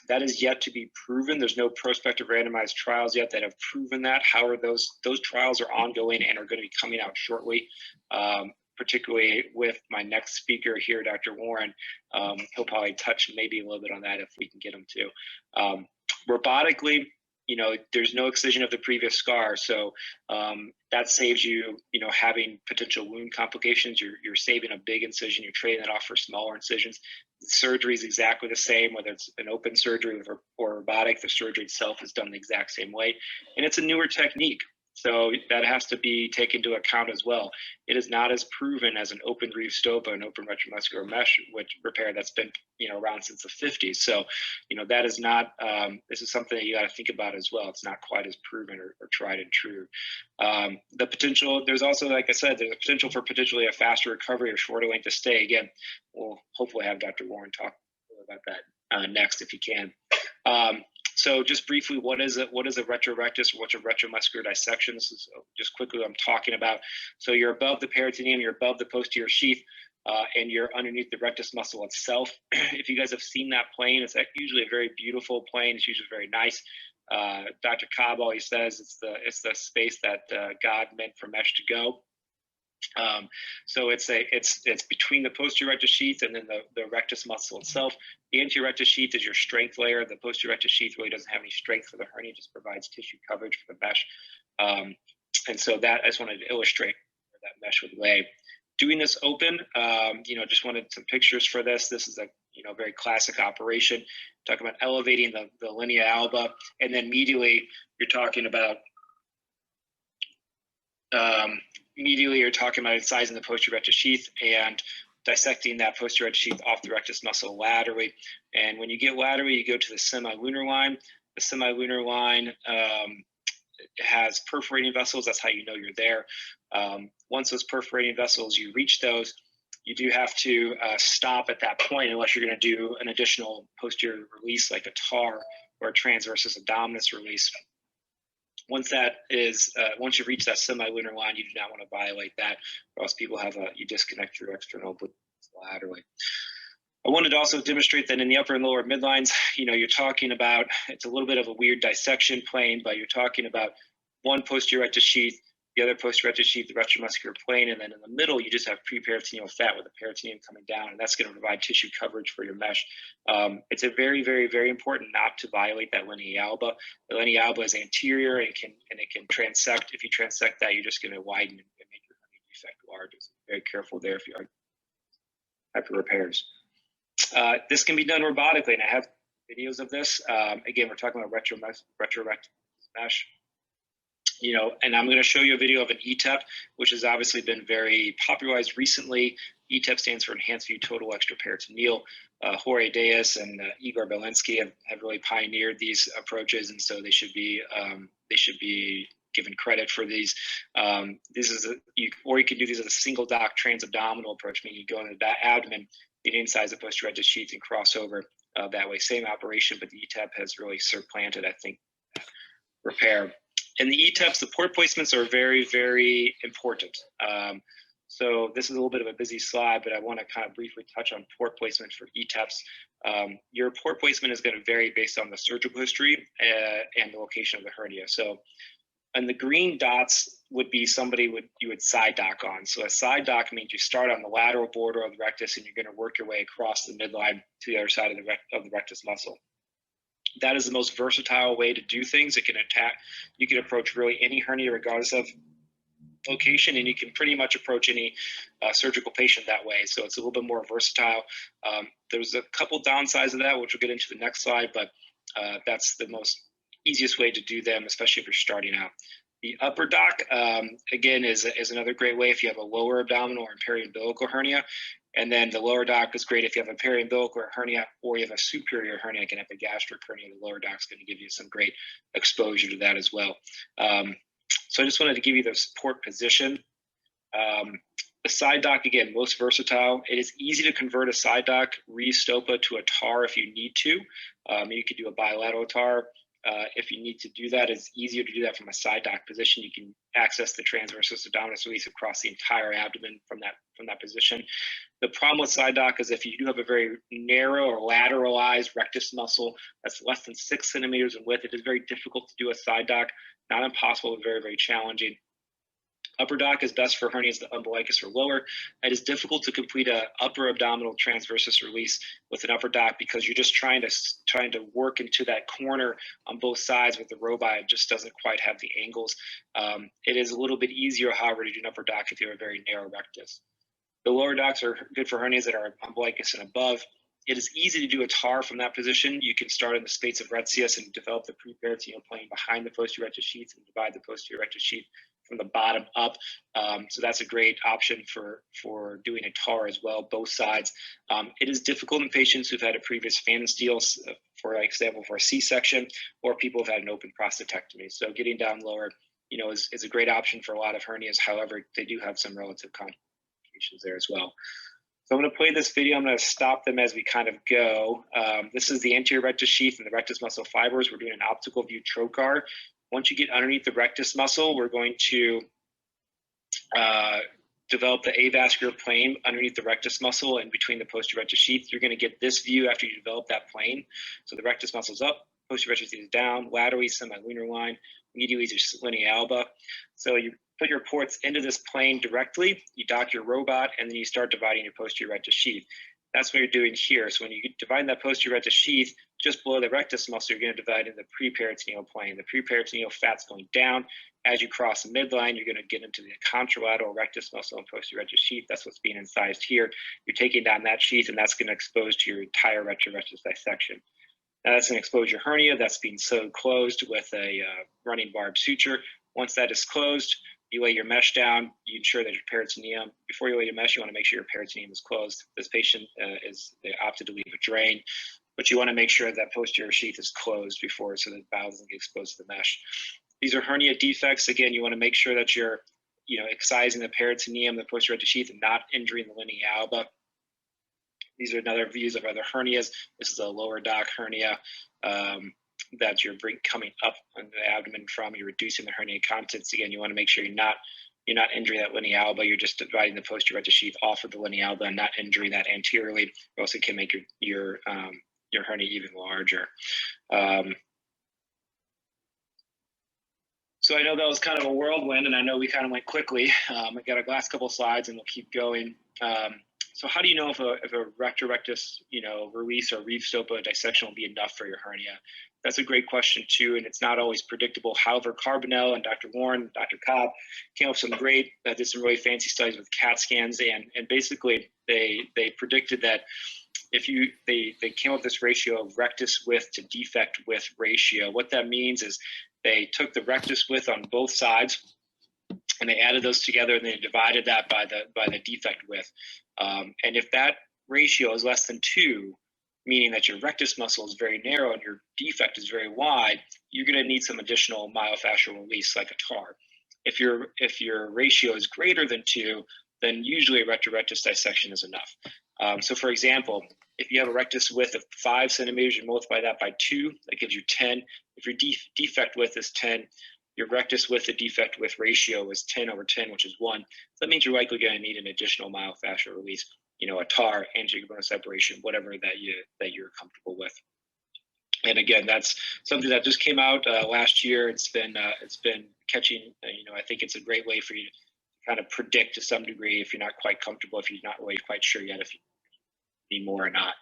That is yet to be proven. There's no prospective randomized trials yet that have proven that. However, those trials are ongoing and are going to be coming out shortly. Particularly with my next speaker here, Dr. Warren. He'll probably touch maybe a little bit on that if we can get him to. Robotically, there's no excision of the previous scar. So that saves you, having potential wound complications. You're saving a big incision. You're trading that off for smaller incisions. The surgery is exactly the same, whether it's an open surgery or robotic. The surgery itself is done the exact same way. And it's a newer technique. So that has to be taken into account as well. It is not as proven as an open reeve stopa, an open retromuscular mesh repair that's been around since the 50s. So that is not. This is something that you got to think about as well. It's not quite as proven or tried and true. The potential. There's also, like I said, there's a potential for potentially a faster recovery or shorter length of stay. Again, we'll hopefully have Dr. Warren talk about that next if he can. So just briefly, what is a retrorectus or what's a retromuscular dissection? This is just quickly what I'm talking about. So you're above the peritoneum, you're above the posterior sheath, and you're underneath the rectus muscle itself. If you guys have seen that plane, it's usually a very beautiful plane. It's usually very nice. Dr. Cobb always says it's the space that God meant for mesh to go. So it's between the posterior rectus sheath and then the rectus muscle itself. The anterior rectus sheath is your strength layer. The posterior rectus sheath really doesn't have any strength for the hernia, it just provides tissue coverage for the mesh. And so that I just wanted to illustrate where that mesh would lay. Doing this open, just wanted some pictures for this. This is a very classic operation. Talking about elevating the linea alba, and then medially you're talking about incising the posterior rectus sheath and dissecting that posterior rectus sheath off the rectus muscle laterally. And when you get laterally, you go to the semilunar line. The semilunar line has perforating vessels. That's how you know you're there. Once those perforating vessels, you reach those, you do have to stop at that point unless you're going to do an additional posterior release like a TAR or a transversus abdominis release. Once you reach that semilunar line, you do not want to violate that, or else you disconnect your external laterally. I wanted to also demonstrate that in the upper and lower midlines, you're talking about, it's a little bit of a weird dissection plane, but you're talking about one posterior rectus sheath, the other posterior rectus sheath, the retromuscular plane, and then in the middle, you just have preperitoneal fat with the peritoneum coming down, and that's going to provide tissue coverage for your mesh. It's a very, very, very important not to violate that linea alba. The linea alba is anterior, and it can transect. If you transect that, you're just going to widen and make your hernia defect larger. So be very careful there if you are after repairs. This can be done robotically, and I have videos of this. Again, we're talking about retrorectus mesh. And I'm going to show you a video of an ETEP, which has obviously been very popularized recently. ETEP stands for Enhanced View Total Extraperitoneal. Jorge Diaz and Igor Belinsky have really pioneered these approaches, and so they should be given credit for these. Or you can do these as a single dock transabdominal approach, meaning you go into the abdomen, the inside the posterior rectus sheath, and cross over that way. Same operation, but the ETEP has really supplanted, I think, repair. And the ETEPs, the port placements are very, very important. So this is a little bit of a busy slide, but I want to kind of briefly touch on port placement for ETEPs. Your port placement is going to vary based on the surgical history and the location of the hernia. So, and the green dots would be you would side dock on. So a side dock means you start on the lateral border of the rectus and you're going to work your way across the midline to the other side of the rectus muscle. That is the most versatile way to do things. You can approach really any hernia regardless of location, and you can pretty much approach any surgical patient that way. So it's a little bit more versatile. There's a couple downsides of that, which we'll get into the next slide, but that's the most easiest way to do them, especially if you're starting out. The upper dock, again, is another great way if you have a lower abdominal or periumbilical hernia. And then the lower dock is great if you have a periumbilical hernia or you have a superior hernia, like an epigastric hernia. The lower dock is going to give you some great exposure to that as well. So I just wanted to give you the support position. The side dock, again, most versatile. It is easy to convert a side dock re-stopa to a TAR if you need to. You could do a bilateral TAR. If you need to do that, it's easier to do that from a side dock position. You can access the transversus abdominis release across the entire abdomen from that position. The problem with side dock is if you do have a very narrow or lateralized rectus muscle that's less than 6 centimeters in width, it is very difficult to do a side dock. Not impossible, but very, very challenging. Upper dock is best for hernias the umbilicus or lower. It is difficult to complete an upper abdominal transversus release with an upper dock because you're just trying to work into that corner on both sides with the robot. It just doesn't quite have the angles. It is a little bit easier, however, to do an upper dock if you have a very narrow rectus. The lower docks are good for hernias that are umbilicus and above. It is easy to do a TAR from that position. You can start in the space of Retzius and develop the preperitoneal plane behind the posterior rectus sheath and divide the posterior rectus sheath from the bottom up. So that's a great option for doing a TAR as well, both sides. It is difficult in patients who've had a previous Pfannenstiel, for example, for a C-section, or people who've had an open prostatectomy. So getting down lower, is a great option for a lot of hernias. However, they do have some relative complications there as well. So I'm going to play this video. I'm going to stop them as we kind of go. This is the anterior rectus sheath and the rectus muscle fibers. We're doing an optical view trocar. Once you get underneath the rectus muscle, we're going to develop the avascular plane underneath the rectus muscle and between the posterior rectus sheath. You're going to get this view after you develop that plane. So the rectus muscle is up, posterior rectus sheath is down, laterally semilunar line, medially is your linea alba. So you put your ports into this plane directly, you dock your robot, and then you start dividing your posterior rectus sheath. That's what you're doing here. So when you divide that posterior rectus sheath, just below the rectus muscle, you're going to divide in the preperitoneal plane. The preperitoneal fat's going down. As you cross the midline, you're going to get into the contralateral rectus muscle and posterior rectus sheath. That's what's being incised here. You're taking down that sheath, and that's going to expose to your entire retrorectus dissection. Now that's an exposure hernia that's being sewed closed with a running barbed suture. Once that is closed, you lay your mesh down, you ensure that your peritoneum, before you lay your mesh, you want to make sure your peritoneum is closed. This patient they opted to leave a drain, but you want to make sure that posterior sheath is closed before, so that bowel doesn't get exposed to the mesh. These are hernia defects. Again, you want to make sure that you're, excising the peritoneum, the posterior rectus sheath, and not injuring the linea alba. These are another views of other hernias. This is a lower dock hernia that you're coming up on the abdomen from. You're reducing the hernia contents. Again, you want to make sure you're not injuring that linea alba. You're just dividing the posterior rectus sheath off of the linea alba and not injuring that anteriorly, or else it can make your hernia even larger. So I know that was kind of a whirlwind, and I know we kind of went quickly. I got our last couple of slides, and we'll keep going. So how do you know if a retrorectus, release or reef stopa dissection will be enough for your hernia? That's a great question too, and it's not always predictable. However, Carbonell and Dr. Warren, Dr. Cobb came up with some great, did some really fancy studies with CAT scans, and basically they predicted that if they came up with this ratio of rectus width to defect width ratio. What that means is they took the rectus width on both sides, and they added those together, and they divided that by the defect width. And if that ratio is less than 2, meaning that your rectus muscle is very narrow and your defect is very wide, you're going to need some additional myofascial release, like a TAR. If your ratio is greater than 2, then usually a retrorectus dissection is enough. So for example, if you have a rectus width of 5 centimeters, you multiply that by 2, that gives you 10. If your defect width is 10, your rectus width to defect width ratio is 10 over 10, which is 1. So that means you're likely going to need an additional myofascial release, a TAR, anterior bone separation, whatever that you're comfortable with. And again, that's something that just came out last year. It's been catching. I think it's a great way for you to kind of predict to some degree if you're not quite comfortable, if you're not really quite sure yet if you need more or not.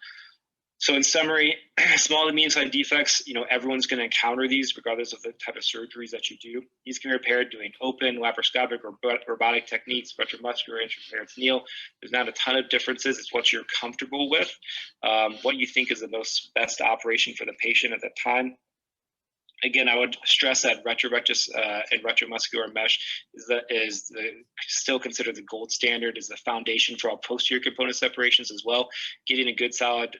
So in summary, small to medium-sized defects, everyone's going to encounter these regardless of the type of surgeries that you do. These can be repaired doing open, laparoscopic, or robotic techniques, retromuscular, intraperitoneal. There's not a ton of differences. It's what you're comfortable with, what you think is the best operation for the patient at that time. Again, I would stress that retrorectus and retromuscular mesh is still considered the gold standard, is the foundation for all posterior component separations as well. Getting a good solid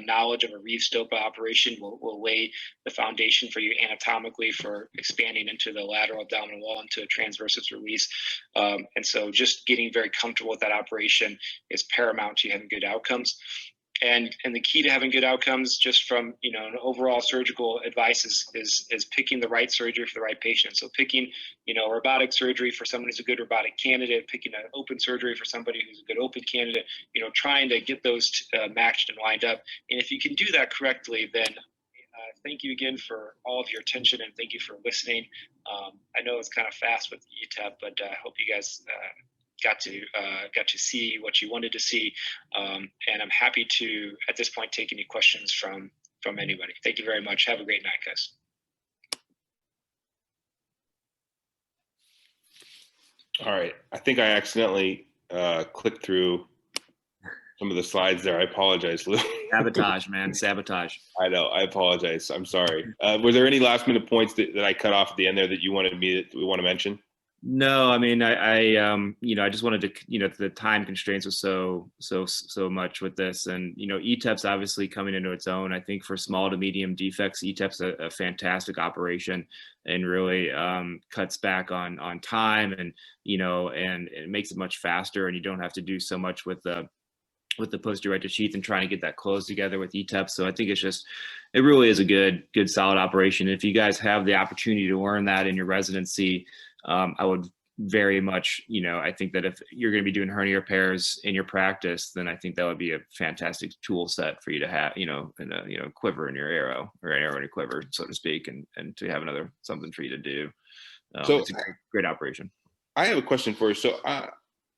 knowledge of a Reeve Stopa operation will lay the foundation for you anatomically for expanding into the lateral abdominal wall into a transversus release. And so just getting very comfortable with that operation is paramount to having good outcomes. And the key to having good outcomes, just from an overall surgical advice, is picking the right surgery for the right patient. So picking robotic surgery for someone who's a good robotic candidate, picking an open surgery for somebody who's a good open candidate. Trying to get those matched and lined up. And if you can do that correctly, then thank you again for all of your attention, and thank you for listening. I know it's kind of fast with ETAP, but I hope you guys got to see what you wanted to see, and I'm happy to at this point take any questions from anybody. Thank you very much. Have a great night, guys. All right, I think I accidentally clicked through some of the slides there. I apologize, Lou. Sabotage, man, sabotage. I know, I apologize. I'm sorry. Were there any last minute points that I cut off at the end there that you wanted we want to mention? No, I mean, I just wanted to, the time constraints was so much with this, and ETEP's obviously coming into its own. I think for small to medium defects, ETEP's a fantastic operation, and really cuts back on time, and and it makes it much faster, and you don't have to do so much with the posterior rectus sheath and trying to get that closed together with ETEP. So I think it really is a good solid operation. If you guys have the opportunity to learn that in your residency, I would very much, I think that if you're going to be doing hernia repairs in your practice, then I think that would be a fantastic tool set for you to have, in a quiver in your arrow, or an arrow in your quiver, so to speak, and to have something for you to do. So it's a great operation. I have a question for you. So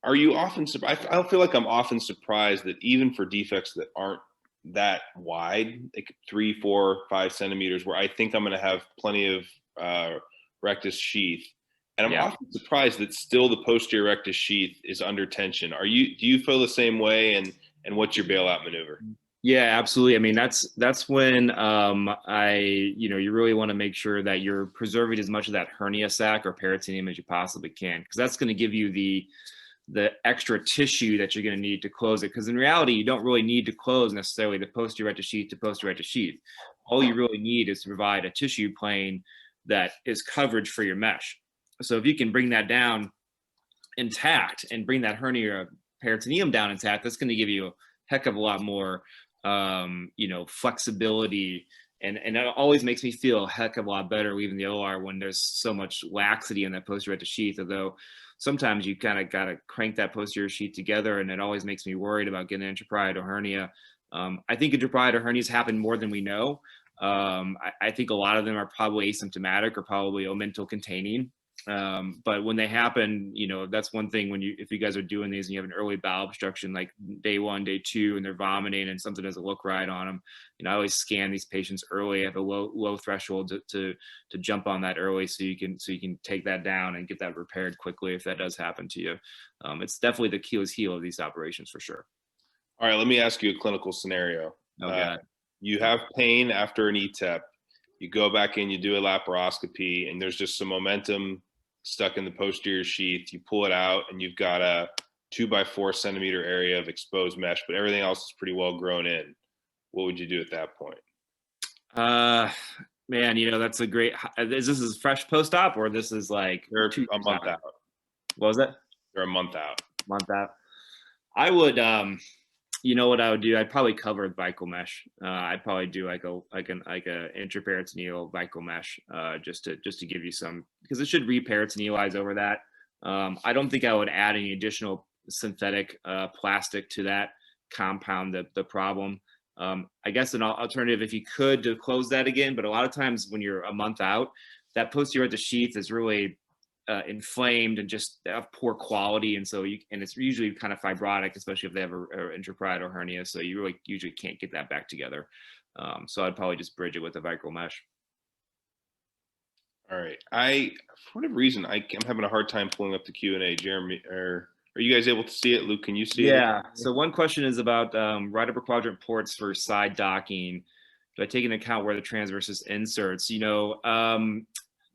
are you often surprised? I feel like I'm often surprised that even for defects that aren't that wide, like 3, 4, 5 centimeters, where I think I'm going to have plenty of rectus sheath, and I'm often surprised that still the posterior rectus sheath is under tension. Do you feel the same way? And what's your bailout maneuver? Yeah, absolutely. I mean, that's when you really want to make sure that you're preserving as much of that hernia sac or peritoneum as you possibly can, because that's going to give you the extra tissue that you're going to need to close it. Because in reality, you don't really need to close necessarily the posterior rectus sheath to posterior rectus sheath. All you really need is to provide a tissue plane that is coverage for your mesh. So if you can bring that down intact and bring that hernia peritoneum down intact, that's going to give you a heck of a lot more, flexibility. And it always makes me feel a heck of a lot better leaving the OR when there's so much laxity in that posterior rectus sheath, although sometimes you kind of got to crank that posterior sheath together, and it always makes me worried about getting an intraparietal hernia. I think intraparietal hernias happen more than we know. I think a lot of them are probably asymptomatic or probably omental containing. But when they happen, that's one thing if you guys are doing these and you have an early bowel obstruction, like day 1, day 2, and they're vomiting and something doesn't look right on them, I always scan these patients early. I have a low threshold to jump on that early, so you can take that down and get that repaired quickly if that does happen to you. It's definitely the Achilles heel of these operations for sure. All right, let me ask you a clinical scenario. You have pain after an ETEP. You go back in, you do a laparoscopy, and there's just some momentum stuck in the posterior sheath. You pull it out, and you've got a 2 by 4 centimeter area of exposed mesh, but everything else is pretty well grown in. What would you do at that point? Man, that's a great. Is this fresh post-op, or this is like they're a month out? What was that? They're a month out. I would. What I would do? I'd probably cover with Vicol mesh. I'd probably do like a intraperitoneal Vicol mesh, just to give you some, because it should reperitonealize over that. I don't think I would add any additional synthetic plastic to that compound the problem. I guess an alternative, if you could, to close that again, but a lot of times when you're a month out, that posterior rectus sheath is really inflamed and just have poor quality, and so it's usually kind of fibrotic, especially if they have a intraparietal hernia. So you really usually can't get that back together. So I'd probably just bridge it with a vicryl mesh. All right. For whatever reason, I'm having a hard time pulling up the Q&A. Jeremy, are you guys able to see it? Luke, can you see it? Yeah. So one question is about right upper quadrant ports for side docking. Do I take into account where the transversus inserts?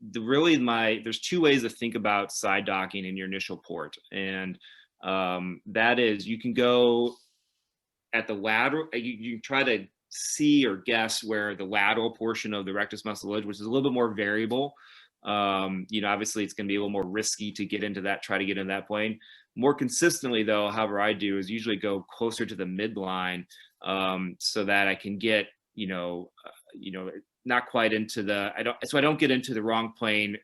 There's two ways to think about side docking in your initial port, and that is you can go at the lateral. You try to see or guess where the lateral portion of the rectus mucosa, which is a little bit more variable. Obviously it's going to be a little more risky to get into that, try to get into that plane. More consistently though, however I do is usually go closer to the midline, so that I can get, not quite into the, I don't get into the wrong plane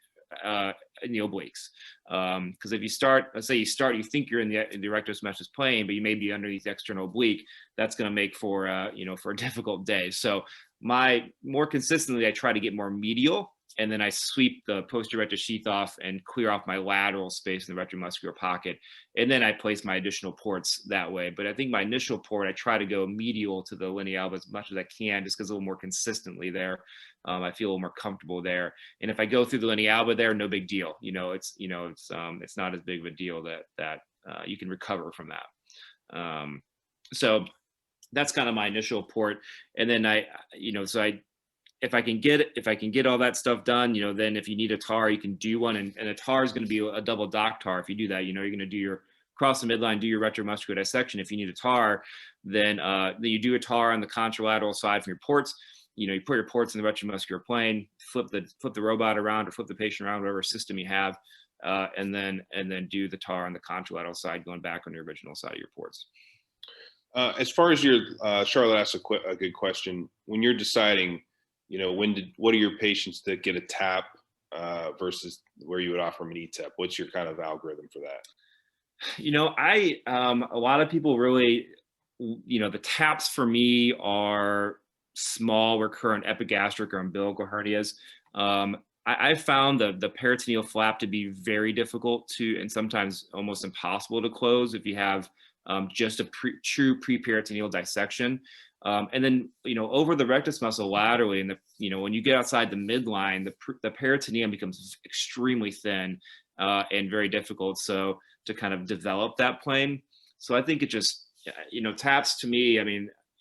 in the obliques. Because if you start, let's say you think you're in the rectus meshes plane, but you may be underneath the external oblique, that's going to make for for a difficult day. So more consistently, I try to get more medial, and then I sweep the posterior rectus sheath off and clear off my lateral space in the retromuscular pocket. And then I place my additional ports that way. But I think my initial port, I try to go medial to the linea alba as much as I can, just because a little more consistently there. I feel a little more comfortable there. And if I go through the linea alba there, no big deal. It's not as big of a deal that you can recover from that. So that's kind of my initial port. And then if I can get all that stuff done, then if you need a TAR, you can do one, and a TAR is going to be a double dock TAR. If you do that, you're going to do your cross the midline, do your retromuscular dissection. If you need a TAR, then you do a TAR on the contralateral side from your ports. You put your ports in the retromuscular plane, flip the robot around or flip the patient around, whatever system you have, and then do the TAR on the contralateral side, going back on the original side of your ports. As far as your Charlotte asked a good question. When you're deciding, what are your patients that get a TAP versus where you would offer them an ETEP? What's your kind of algorithm for that? A lot of people really, the TAPs for me are small recurrent epigastric or umbilical hernias. I found the peritoneal flap to be very difficult to, and sometimes almost impossible to close if you have just a true pre-peritoneal dissection. And then, over the rectus muscle laterally, and when you get outside the midline, the peritoneum becomes extremely thin and very difficult. So to kind of develop that plane. So I think it just, TAPs to me,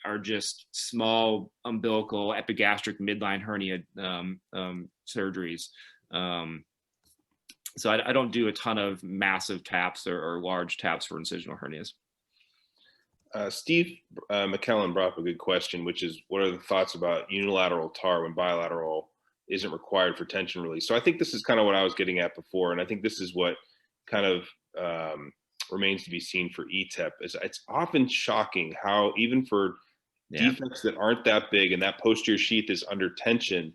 are just small umbilical epigastric midline hernia surgeries. So I don't do a ton of massive TAPs or large TAPs for incisional hernias. Steve McKellen brought up a good question, which is, what are the thoughts about unilateral TAR when bilateral isn't required for tension release? So I think this is kind of what I was getting at before, and I think this is what kind of remains to be seen for ETEP. It's often shocking how even for defects that aren't that big and that posterior sheath is under tension,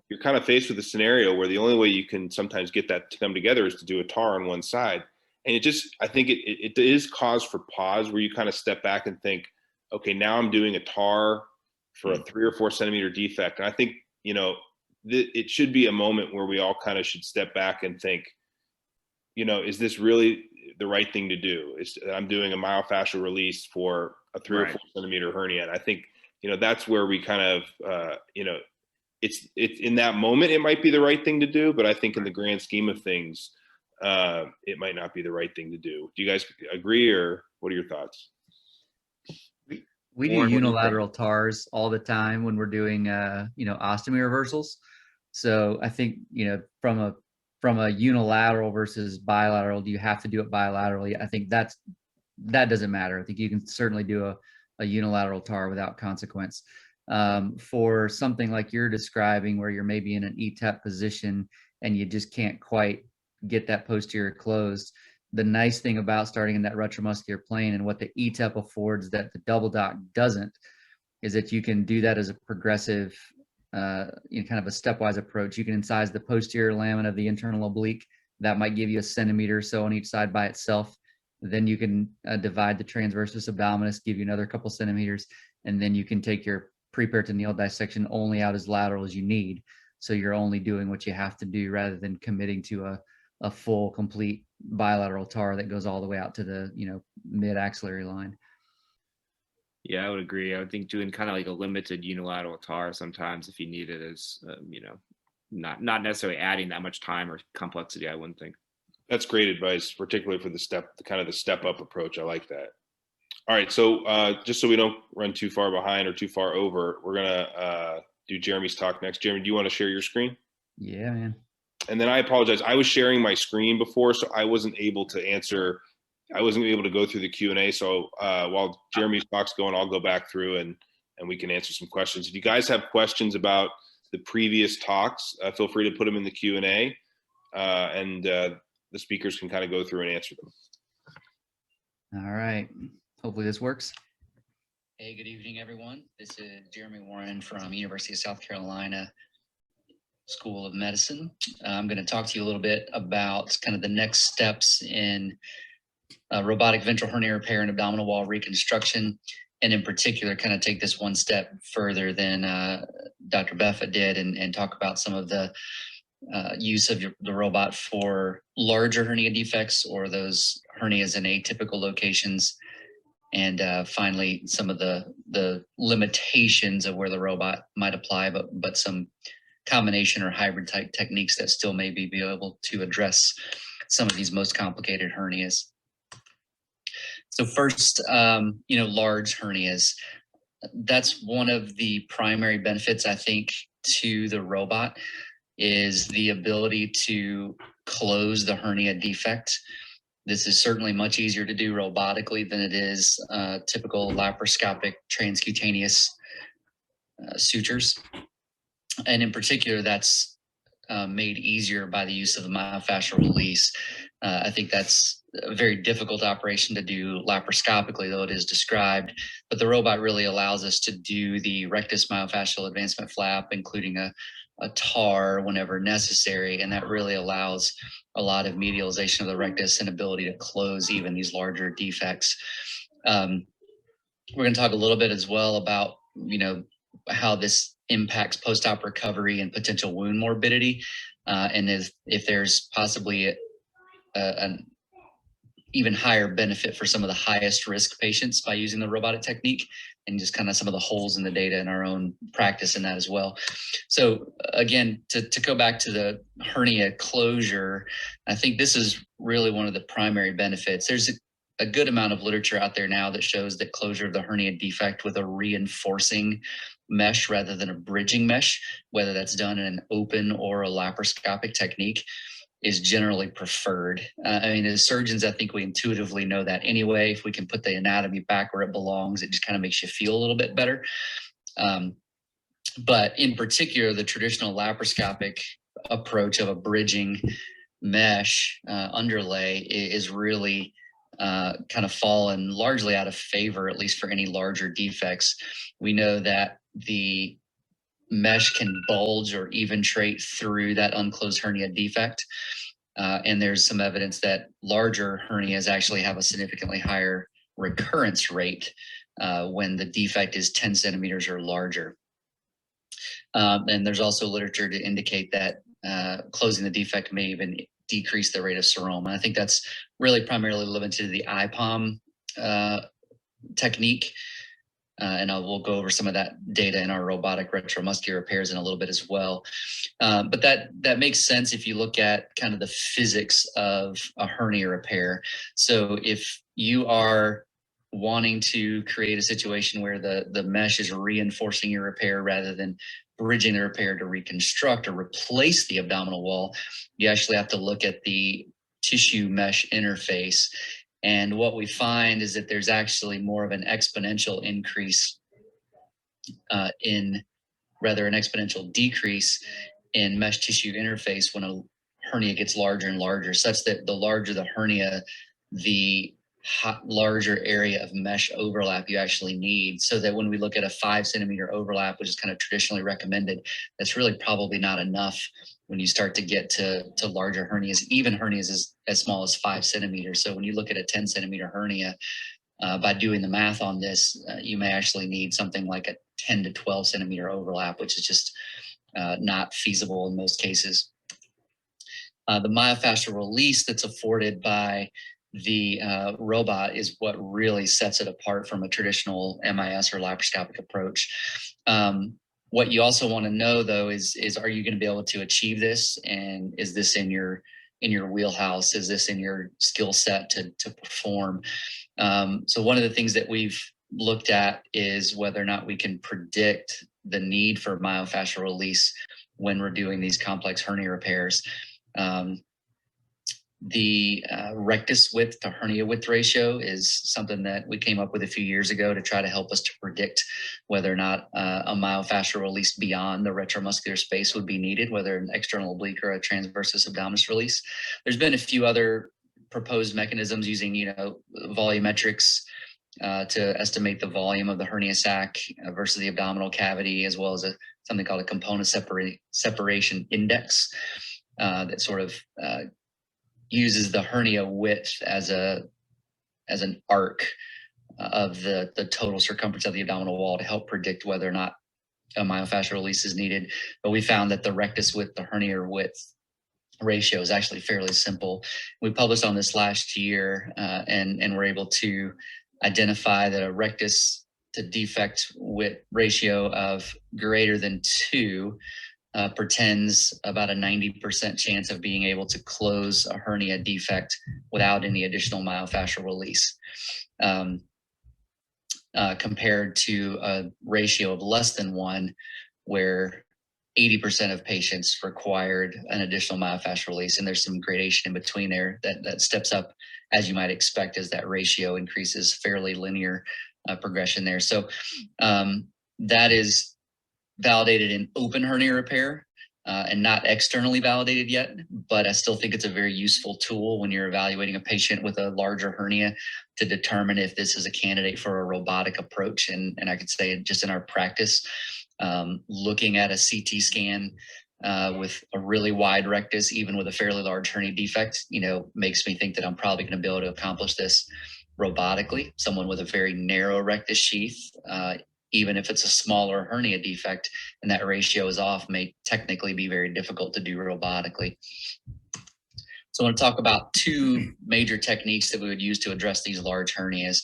you're kind of faced with a scenario where the only way you can sometimes get that to come together is to do a TAR on one side. And I think it is cause for pause, where you kind of step back and think, okay, now I'm doing a TAR for a 3 or 4 centimeter defect. And I think, it should be a moment where we all kind of should step back and think, is this really the right thing to do? I'm doing a myofascial release for a 3 or 4 centimeter hernia. And I think, that's where we kind of, it's in that moment, it might be the right thing to do, but I think in the grand scheme of things, it might not be the right thing to do. Do you guys agree, or what are your thoughts? We do unilateral TARs all the time when we're doing, ostomy reversals. So I think, from a unilateral versus bilateral, do you have to do it bilaterally? I think that doesn't matter. I think you can certainly do a unilateral TAR without consequence. For something like you're describing, where you're maybe in an ETEP position and you just can't quite get that posterior closed, the nice thing about starting in that retromuscular plane, and what the ETEP affords that the double dock doesn't, is that you can do that as a progressive, kind of a stepwise approach. You can incise the posterior lamina of the internal oblique. That might give you 1 centimeter or so on each side by itself. Then you can divide the transversus abdominis, give you another couple centimeters, and then you can take your preperitoneal dissection only out as lateral as you need. So you're only doing what you have to do, rather than committing to a full, complete bilateral TAR that goes all the way out to the, mid-axillary line. Yeah, I would agree. I would think doing kind of like a limited unilateral TAR sometimes if you need it is, not necessarily adding that much time or complexity, I wouldn't think. That's great advice, particularly for the step up approach. I like that. All right, so just so we don't run too far behind or too far over, we're gonna do Jeremy's talk next. Jeremy, do you want to share your screen? Yeah, man. And then I apologize. I was sharing my screen before, so I wasn't able to answer. I wasn't able to go through the Q&A. So while Jeremy's talk's going, I'll go back through and we can answer some questions. If you guys have questions about the previous talks, feel free to put them in the Q&A, and the speakers can kind of go through and answer them. All right. Hopefully this works. Hey, good evening, everyone. This is Jeremy Warren from University of South Carolina School of Medicine. I'm going to talk to you a little bit about kind of the next steps in robotic ventral hernia repair and abdominal wall reconstruction, and in particular, kind of take this one step further than Dr. Beffa did and talk about some of the use of the robot for larger hernia defects or those hernias in atypical locations. And finally, some of the limitations of where the robot might apply, but some combination or hybrid type techniques that still may be able to address some of these most complicated hernias. So first, large hernias. That's one of the primary benefits, I think, to the robot is the ability to close the hernia defect. This is certainly much easier to do robotically than it is typical laparoscopic transcutaneous sutures. And in particular, that's made easier by the use of the myofascial release. I think that's a very difficult operation to do laparoscopically, though it is described, but the robot really allows us to do the rectus myofascial advancement flap, including a TAR whenever necessary, and that really allows a lot of medialization of the rectus and ability to close even these larger defects. We're going to talk a little bit as well about, how this impacts post-op recovery and potential wound morbidity, and if there's possibly an even higher benefit for some of the highest risk patients by using the robotic technique, and just kind of some of the holes in the data in our own practice in that as well. So again, to go back to the hernia closure, I think this is really one of the primary benefits. There's a good amount of literature out there now that shows that closure of the hernia defect with a reinforcing mesh rather than a bridging mesh, whether that's done in an open or a laparoscopic technique, is generally preferred. As surgeons, I think we intuitively know that anyway. If we can put the anatomy back where it belongs, it just kind of makes you feel a little bit better. But in particular, the traditional laparoscopic approach of a bridging mesh underlay is really kind of fallen largely out of favor, at least for any larger defects. We know that the mesh can bulge or eventrate through that unclosed hernia defect. And there's some evidence that larger hernias actually have a significantly higher recurrence rate when the defect is 10 centimeters or larger. And there's also literature to indicate that closing the defect may even decrease the rate of seroma. I think that's really primarily limited to the IPOM technique. And we'll go over some of that data in our robotic retromuscular repairs in a little bit as well. But that makes sense if you look at kind of the physics of a hernia repair. So if you are wanting to create a situation where the mesh is reinforcing your repair rather than bridging the repair to reconstruct or replace the abdominal wall, you actually have to look at the tissue mesh interface. And what we find is that there's actually more of an exponential increase an exponential decrease in mesh tissue interface when a hernia gets larger and larger, such that the larger the hernia, the larger area of mesh overlap you actually need. So that when we look at a 5 centimeter overlap, which is kind of traditionally recommended, that's really probably not enough when you start to get to larger hernias, even hernias as small as 5 centimeters. So when you look at a 10 centimeter hernia, by doing the math on this, you may actually need something like a 10 to 12 centimeter overlap, which is just not feasible in most cases. The myofascial release that's afforded by the robot is what really sets it apart from a traditional MIS or laparoscopic approach. What you also want to know, though, is are you going to be able to achieve this, and is this in your wheelhouse? Is this in your skill set to perform? So one of the things that we've looked at is whether or not we can predict the need for myofascial release when we're doing these complex hernia repairs. The rectus width to hernia width ratio is something that we came up with a few years ago to try to help us to predict whether or not a myofascial release beyond the retromuscular space would be needed, whether an external oblique or a transversus abdominis release. There's been a few other proposed mechanisms using, volumetrics to estimate the volume of the hernia sac versus the abdominal cavity, as well as something called a component separation index that sort of uses the hernia width as an arc of the total circumference of the abdominal wall to help predict whether or not a myofascial release is needed. But we found that the rectus width to hernia width ratio is actually fairly simple. We published on this last year, and we're able to identify that a rectus to defect width ratio of greater than 2 portends about a 90% chance of being able to close a hernia defect without any additional myofascial release, compared to a ratio of less than 1, where 80% of patients required an additional myofascial release. And there's some gradation in between there that steps up, as you might expect, as that ratio increases, fairly linear progression there. So that is validated in open hernia repair and not externally validated yet, but I still think it's a very useful tool when you're evaluating a patient with a larger hernia to determine if this is a candidate for a robotic approach. And I could say just in our practice, looking at a CT scan with a really wide rectus, even with a fairly large hernia defect, makes me think that I'm probably going to be able to accomplish this robotically. Someone with a very narrow rectus sheath, even if it's a smaller hernia defect and that ratio is off, may technically be very difficult to do robotically. So I want to talk about 2 major techniques that we would use to address these large hernias.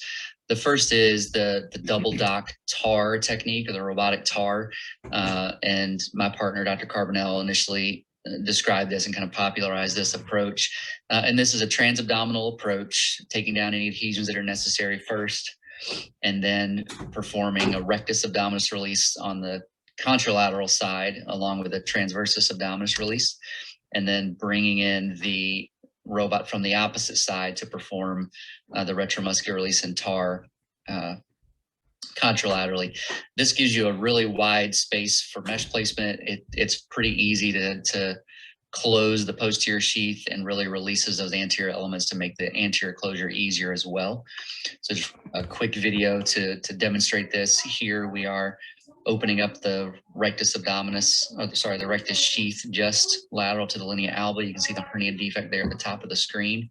The first is the double dock TAR technique, or the robotic TAR. And my partner, Dr. Carbonell, initially described this and kind of popularized this approach. And this is a transabdominal approach, taking down any adhesions that are necessary first, and then performing a rectus abdominis release on the contralateral side, along with a transversus abdominis release, and then bringing in the robot from the opposite side to perform the retromuscular release and TAR contralaterally. This gives you a really wide space for mesh placement. It's pretty easy to close the posterior sheath and really releases those anterior elements to make the anterior closure easier as well. So just a quick video to demonstrate this. Here we are opening up the rectus abdominis, the rectus sheath just lateral to the linea alba. You can see the hernia defect there at the top of the screen.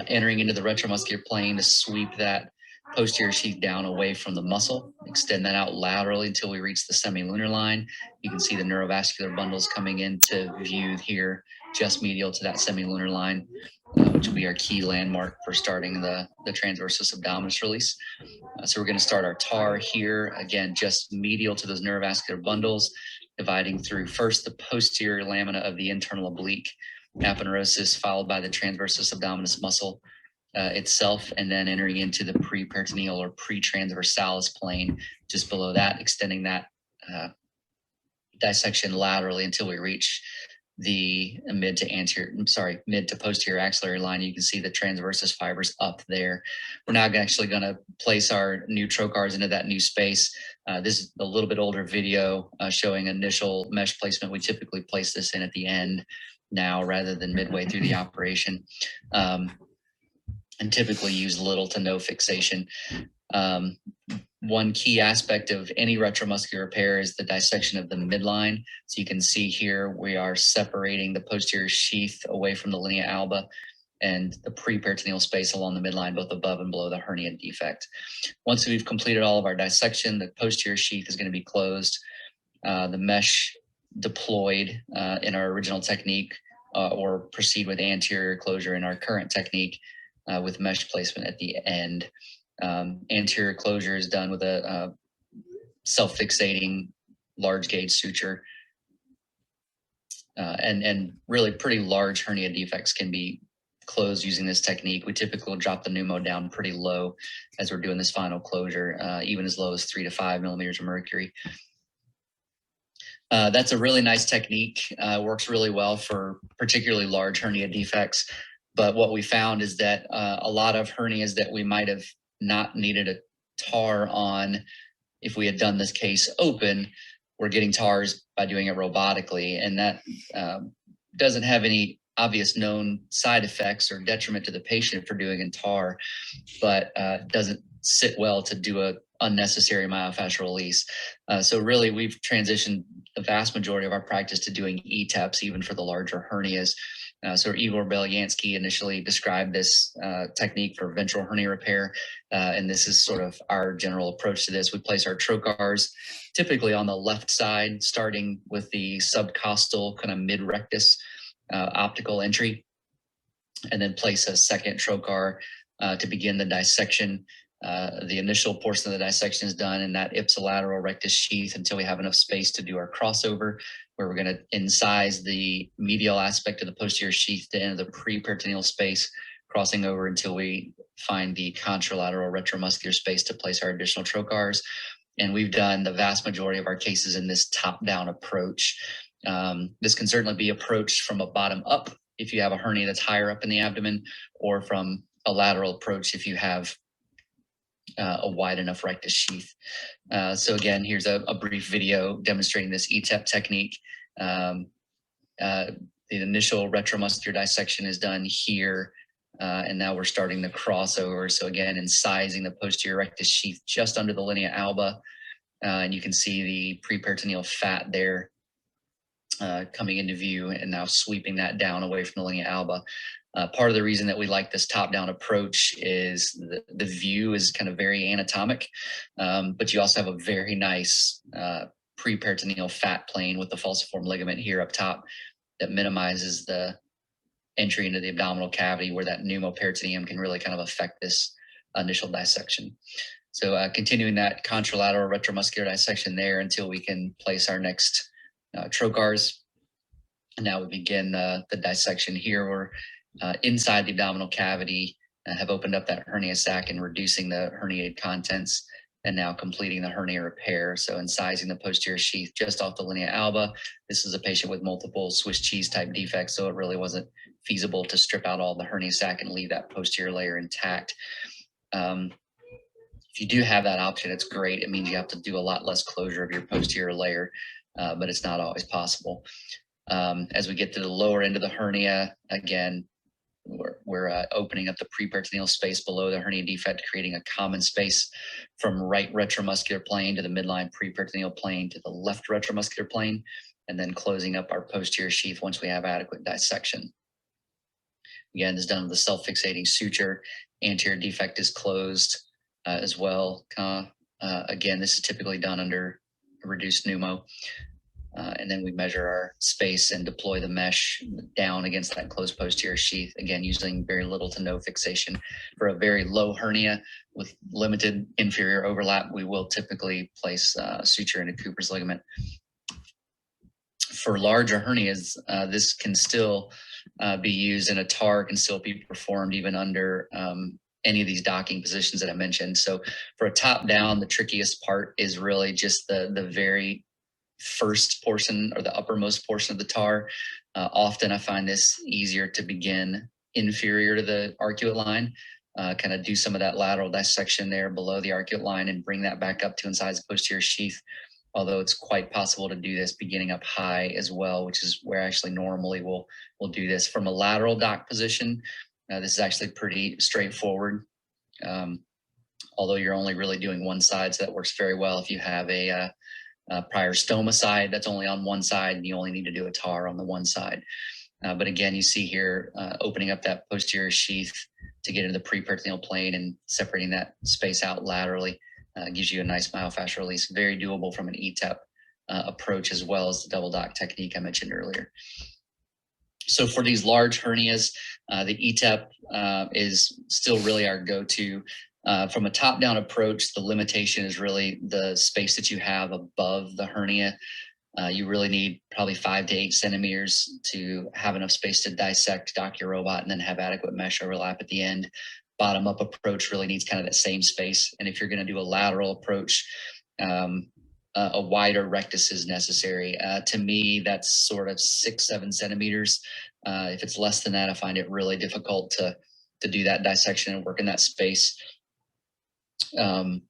Entering into the retromuscular plane to sweep that posterior sheath down away from the muscle, extend that out laterally until we reach the semilunar line. You can see the neurovascular bundles coming into view here, just medial to that semilunar line, which will be our key landmark for starting the transversus abdominis release. So we're going to start our TAR here, again, just medial to those neurovascular bundles, dividing through first the posterior lamina of the internal oblique aponeurosis, followed by the transversus abdominis muscle itself, and then entering into the pre-peritoneal or pre-transversalis plane just below that, extending that dissection laterally until we reach the mid to posterior axillary line. You can see the transversus fibers up there. We're now actually going to place our new trocars into that new space. This is a little bit older video showing initial mesh placement. We typically place this in at the end now rather than midway through the operation. And typically use little to no fixation. One key aspect of any retromuscular repair is the dissection of the midline. So you can see here we are separating the posterior sheath away from the linea alba and the pre-peritoneal space along the midline, both above and below the hernia defect. Once we've completed all of our dissection, the posterior sheath is going to be closed, the mesh deployed in our original technique, or proceed with anterior closure in our current technique with mesh placement at the end. Anterior closure is done with a self-fixating large gauge suture. And really pretty large hernia defects can be closed using this technique. We typically will drop the pneumo down pretty low as we're doing this final closure, even as low as 3 to 5 millimeters of mercury. That's a really nice technique. Works really well for particularly large hernia defects. But what we found is that a lot of hernias that we might have not needed a TAR on if we had done this case open, we're getting TARs by doing it robotically. And that doesn't have any obvious known side effects or detriment to the patient for doing a TAR, but doesn't sit well to do a unnecessary myofascial release. So really we've transitioned the vast majority of our practice to doing ETEPs, even for the larger hernias. So Igor Belyansky initially described this technique for ventral hernia repair, and this is sort of our general approach to this. We place our trocars typically on the left side, starting with the subcostal kind of mid-rectus optical entry, and then place a second trocar to begin the dissection. The initial portion of the dissection is done in that ipsilateral rectus sheath until we have enough space to do our crossover, where we're going to incise the medial aspect of the posterior sheath to enter the preperitoneal space, crossing over until we find the contralateral retromuscular space to place our additional trocars. And we've done the vast majority of our cases in this top-down approach. This can certainly be approached from a bottom-up if you have a hernia that's higher up in the abdomen, or from a lateral approach if you have a wide enough rectus sheath. So again, here's a brief video demonstrating this ETEP technique. The initial retromuscular dissection is done here, and now we're starting the crossover. So again, incising the posterior rectus sheath just under the linea alba, and you can see the preperitoneal fat there coming into view, and now sweeping that down away from the linea alba. Part of the reason that we like this top-down approach is the view is kind of very anatomic, but you also have a very nice preperitoneal fat plane with the falciform ligament here up top that minimizes the entry into the abdominal cavity, where that pneumoperitoneum can really kind of affect this initial dissection. So continuing that contralateral retromuscular dissection there until we can place our next trocars. And now we begin the dissection here. We're inside the abdominal cavity, have opened up that hernia sac and reducing the herniated contents, and now completing the hernia repair. So incising the posterior sheath just off the linea alba. This is a patient with multiple Swiss cheese type defects, so it really wasn't feasible to strip out all the hernia sac and leave that posterior layer intact. If you do have that option, it's great. It means you have to do a lot less closure of your posterior layer, but it's not always possible. As we get to the lower end of the hernia, again, we're opening up the preperitoneal space below the hernia defect, creating a common space from right retromuscular plane to the midline preperitoneal plane to the left retromuscular plane, and then closing up our posterior sheath once we have adequate dissection. Again, this is done with a self-fixating suture. Anterior defect is closed as well. Again, this is typically done under a reduced pneumo. And then we measure our space and deploy the mesh down against that closed posterior sheath, again, using very little to no fixation. For a very low hernia with limited inferior overlap, we will typically place suture into Cooper's ligament. For larger hernias, this can still be used, and a TAR can still be performed even under any of these docking positions that I mentioned. So for a top down, the trickiest part is really just the very first portion, or the uppermost portion of the TAR. Often I find this easier to begin inferior to the arcuate line, kind of do some of that lateral dissection there below the arcuate line and bring that back up to incise the posterior sheath. Although it's quite possible to do this beginning up high as well, which is where actually normally we'll do this. From a lateral dock position, this is actually pretty straightforward. Although you're only really doing one side, so that works very well if you have a prior stoma side that's only on one side, and you only need to do a TAR on the one side. But again, you see here opening up that posterior sheath to get into the preperitoneal plane and separating that space out laterally gives you a nice myofascial release. Very doable from an ETEP approach, as well as the double dock technique I mentioned earlier. So for these large hernias, the ETEP is still really our go-to. From a top-down approach, the limitation is really the space that you have above the hernia. You really need probably 5 to 8 centimeters to have enough space to dissect, dock your robot, and then have adequate mesh overlap at the end. Bottom-up approach really needs kind of that same space. And if you're going to do a lateral approach, a wider rectus is necessary. To me, that's sort of 6-7 centimeters. If it's less than that, I find it really difficult to do that dissection and work in that space. And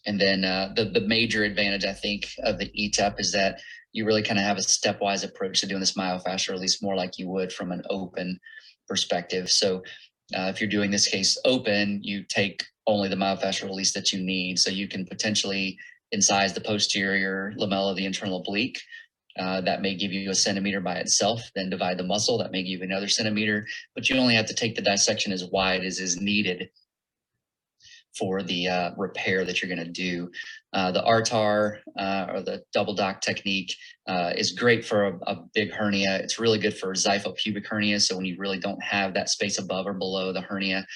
then the major advantage, I think, of the ETEP is that you really kind of have a stepwise approach to doing this myofascial release, more like you would from an open perspective. So if you're doing this case open, you take only the myofascial release that you need. So you can potentially incise the posterior lamella of the internal oblique. That may give you a centimeter by itself, then divide the muscle. That may give you another centimeter, but you only have to take the dissection as wide as is needed for the repair that you're going to do. The RTAR or the double dock technique is great for a big hernia. It's really good for xiphopubic hernia, so when you really don't have that space above or below the hernia.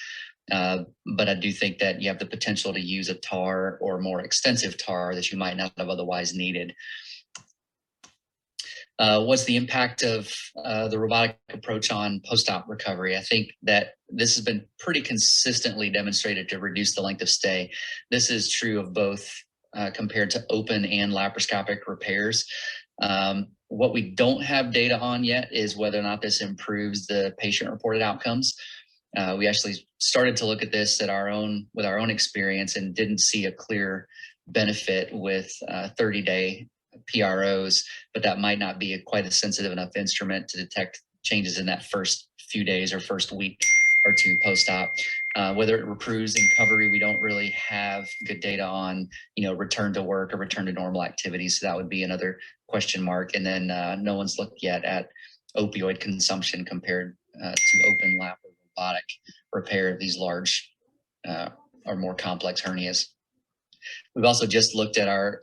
But I do think that you have the potential to use a TAR or more extensive TAR that you might not have otherwise needed. What's the impact of the robotic approach on post-op recovery? I think that this has been pretty consistently demonstrated to reduce the length of stay. This is true of both compared to open and laparoscopic repairs. What we don't have data on yet is whether or not this improves the patient-reported outcomes. We actually started to look at this with our own experience and didn't see a clear benefit with 30-day PROs, but that might not be quite a sensitive enough instrument to detect changes in that first few days or first week or two post-op. Whether it improves in recovery, we don't really have good data on, return to work or return to normal activities. So that would be another question mark. And then no one's looked yet at opioid consumption compared to open lap or robotic repair of these large or more complex hernias. We've also just looked at our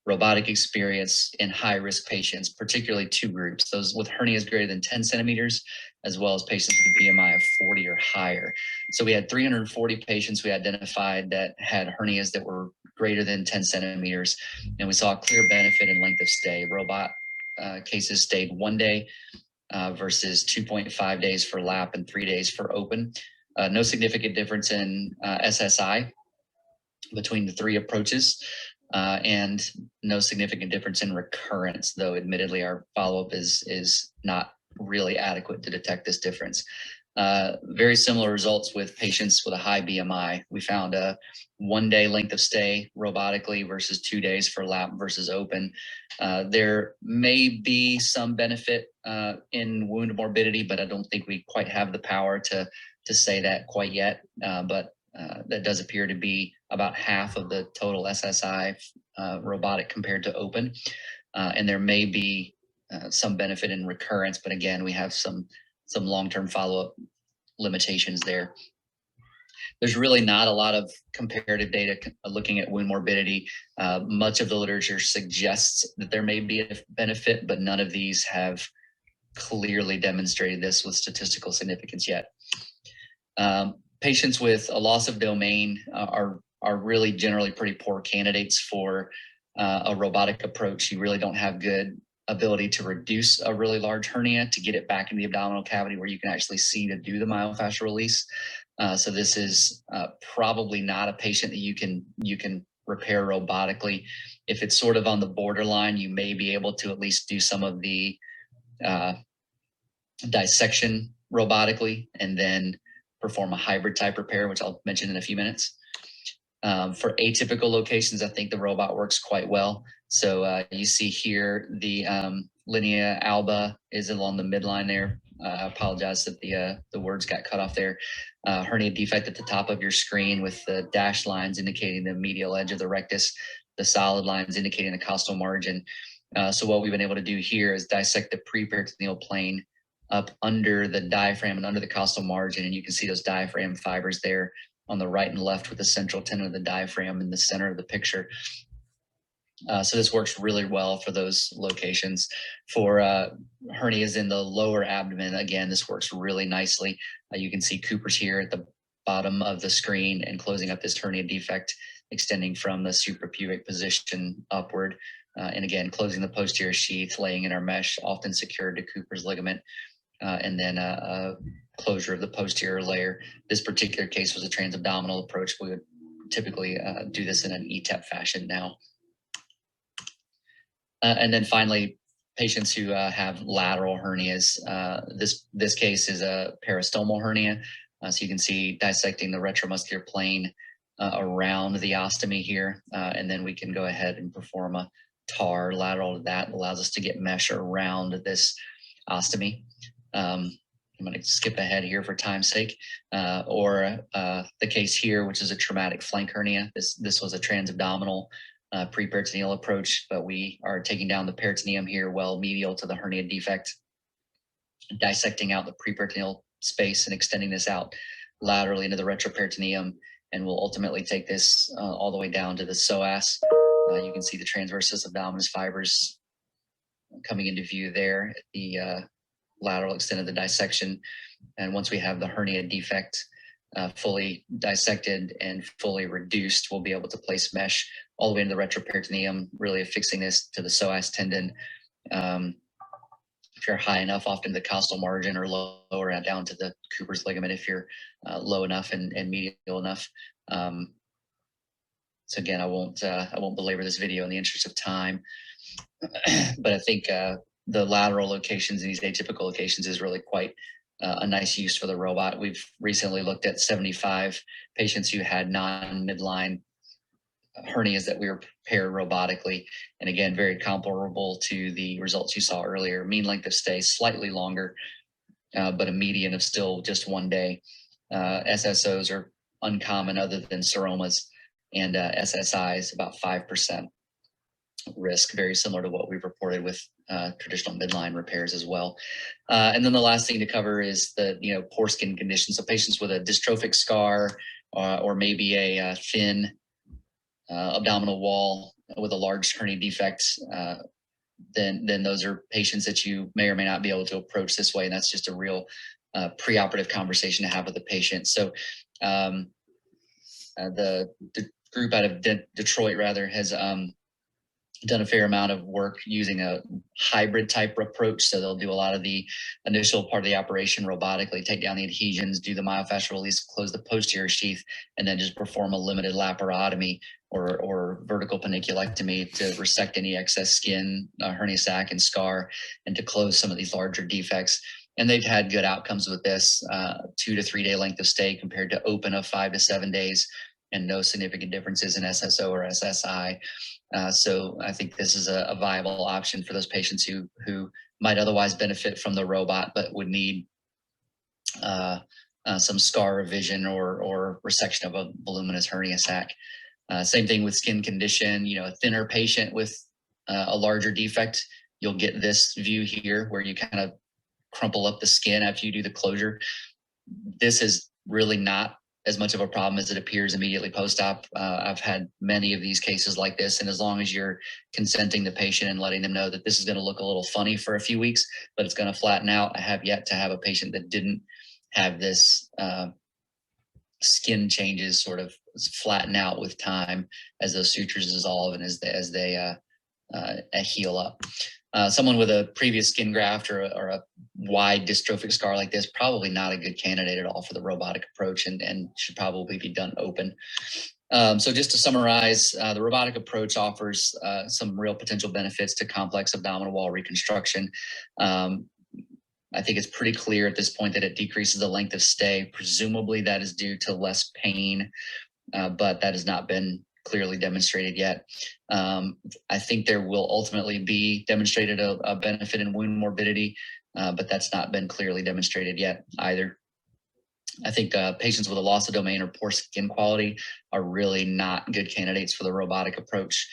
robotic experience in high-risk patients, particularly two groups, those with hernias greater than 10 centimeters, as well as patients with a BMI of 40 or higher. So we had 340 patients we identified that had hernias that were greater than 10 centimeters, and we saw a clear benefit in length of stay. Robot cases stayed 1 day versus 2.5 days for lap and 3 days for open. No significant difference in SSI between the three approaches. And no significant difference in recurrence, though admittedly our follow-up is not really adequate to detect this difference. Very similar results with patients with a high BMI. We found a 1 day length of stay robotically versus 2 days for lap versus open. There may be some benefit in wound morbidity, but I don't think we quite have the power to say that quite yet. But that does appear to be about half of the total SSI robotic compared to open. And there may be some benefit in recurrence, but again, we have some long-term follow-up limitations there. There's really not a lot of comparative data looking at wound morbidity. Much of the literature suggests that there may be a benefit, but none of these have clearly demonstrated this with statistical significance yet. Patients with a loss of domain are really generally pretty poor candidates for a robotic approach. You really don't have good ability to reduce a really large hernia to get it back in the abdominal cavity where you can actually see to do the myofascial release. So this is probably not a patient that you can repair robotically. If it's sort of on the borderline, you may be able to at least do some of the dissection robotically and then perform a hybrid type repair, which I'll mention in a few minutes. For atypical locations, I think the robot works quite well. So you see here the linea alba is along the midline there. I apologize that the words got cut off there. Hernia defect at the top of your screen with the dashed lines indicating the medial edge of the rectus, the solid lines indicating the costal margin. So what we've been able to do here is dissect the preperitoneal plane up under the diaphragm and under the costal margin, and you can see those diaphragm fibers there on the right and left with the central tenon of the diaphragm in the center of the picture. So this works really well for those locations. For hernias in the lower abdomen, again, this works really nicely. You can see Cooper's here at the bottom of the screen and closing up this hernia defect, extending from the suprapubic position upward. And again, closing the posterior sheath, laying in our mesh, often secured to Cooper's ligament, and then a closure of the posterior layer. This particular case was a transabdominal approach. We would typically do this in an ETEP fashion now. And then finally, patients who have lateral hernias. This case is a peristomal hernia. So you can see dissecting the retromuscular plane around the ostomy here. And then we can go ahead and perform a TAR lateral to that. Allows us to get mesh around this ostomy. I'm going to skip ahead here for time's sake. Or the case here, which is a traumatic flank hernia. This was a transabdominal preperitoneal approach, but we are taking down the peritoneum here well medial to the hernia defect, dissecting out the preperitoneal space and extending this out laterally into the retroperitoneum, and we'll ultimately take this all the way down to the psoas. You can see the transversus abdominis fibers coming into view there at the lateral extent of the dissection. And once we have the hernia defect fully dissected and fully reduced, we'll be able to place mesh all the way into the retroperitoneum, really affixing this to the psoas tendon. If you're high enough, often the costal margin, or lower down to the Cooper's ligament if you're low enough and medial enough. So again, I won't belabor this video in the interest of time, but I think the lateral locations in these atypical locations is really quite a nice use for the robot. We've recently looked at 75 patients who had non-midline hernias that we repaired robotically. And again, very comparable to the results you saw earlier. Mean length of stay slightly longer, but a median of still just 1 day. SSOs are uncommon other than seromas, and SSIs about 5% risk, very similar to what we've reported with traditional midline repairs as well. And then the last thing to cover is the poor skin conditions. So patients with a dystrophic scar or maybe a thin abdominal wall with a large hernia defect, then those are patients that you may or may not be able to approach this way, and that's just a real preoperative conversation to have with the patient. So the group out of Detroit has done a fair amount of work using a hybrid type approach. So they'll do a lot of the initial part of the operation robotically, take down the adhesions, do the myofascial release, close the posterior sheath, and then just perform a limited laparotomy or vertical paniculectomy to resect any excess skin, hernia sac and scar, and to close some of these larger defects. And they've had good outcomes with this, 2 to 3 day length of stay compared to open of 5 to 7 days, and no significant differences in SSO or SSI. So I think this is a viable option for those patients who might otherwise benefit from the robot, but would need some scar revision or resection of a voluminous hernia sac. Same thing with skin condition, a thinner patient with a larger defect, you'll get this view here where you kind of crumple up the skin after you do the closure. This is really not as much of a problem as it appears immediately post-op. I've had many of these cases like this, and as long as you're consenting the patient and letting them know that this is going to look a little funny for a few weeks, but it's going to flatten out. I have yet to have a patient that didn't have this skin changes sort of flatten out with time as those sutures dissolve and as they heal up. Someone with a previous skin graft or a wide dystrophic scar like this, probably not a good candidate at all for the robotic approach, and should probably be done open. So just to summarize, the robotic approach offers some real potential benefits to complex abdominal wall reconstruction. I think it's pretty clear at this point that it decreases the length of stay. Presumably that is due to less pain, but that has not been clearly demonstrated yet. I think there will ultimately be demonstrated a benefit in wound morbidity, but that's not been clearly demonstrated yet either. I think patients with a loss of domain or poor skin quality are really not good candidates for the robotic approach.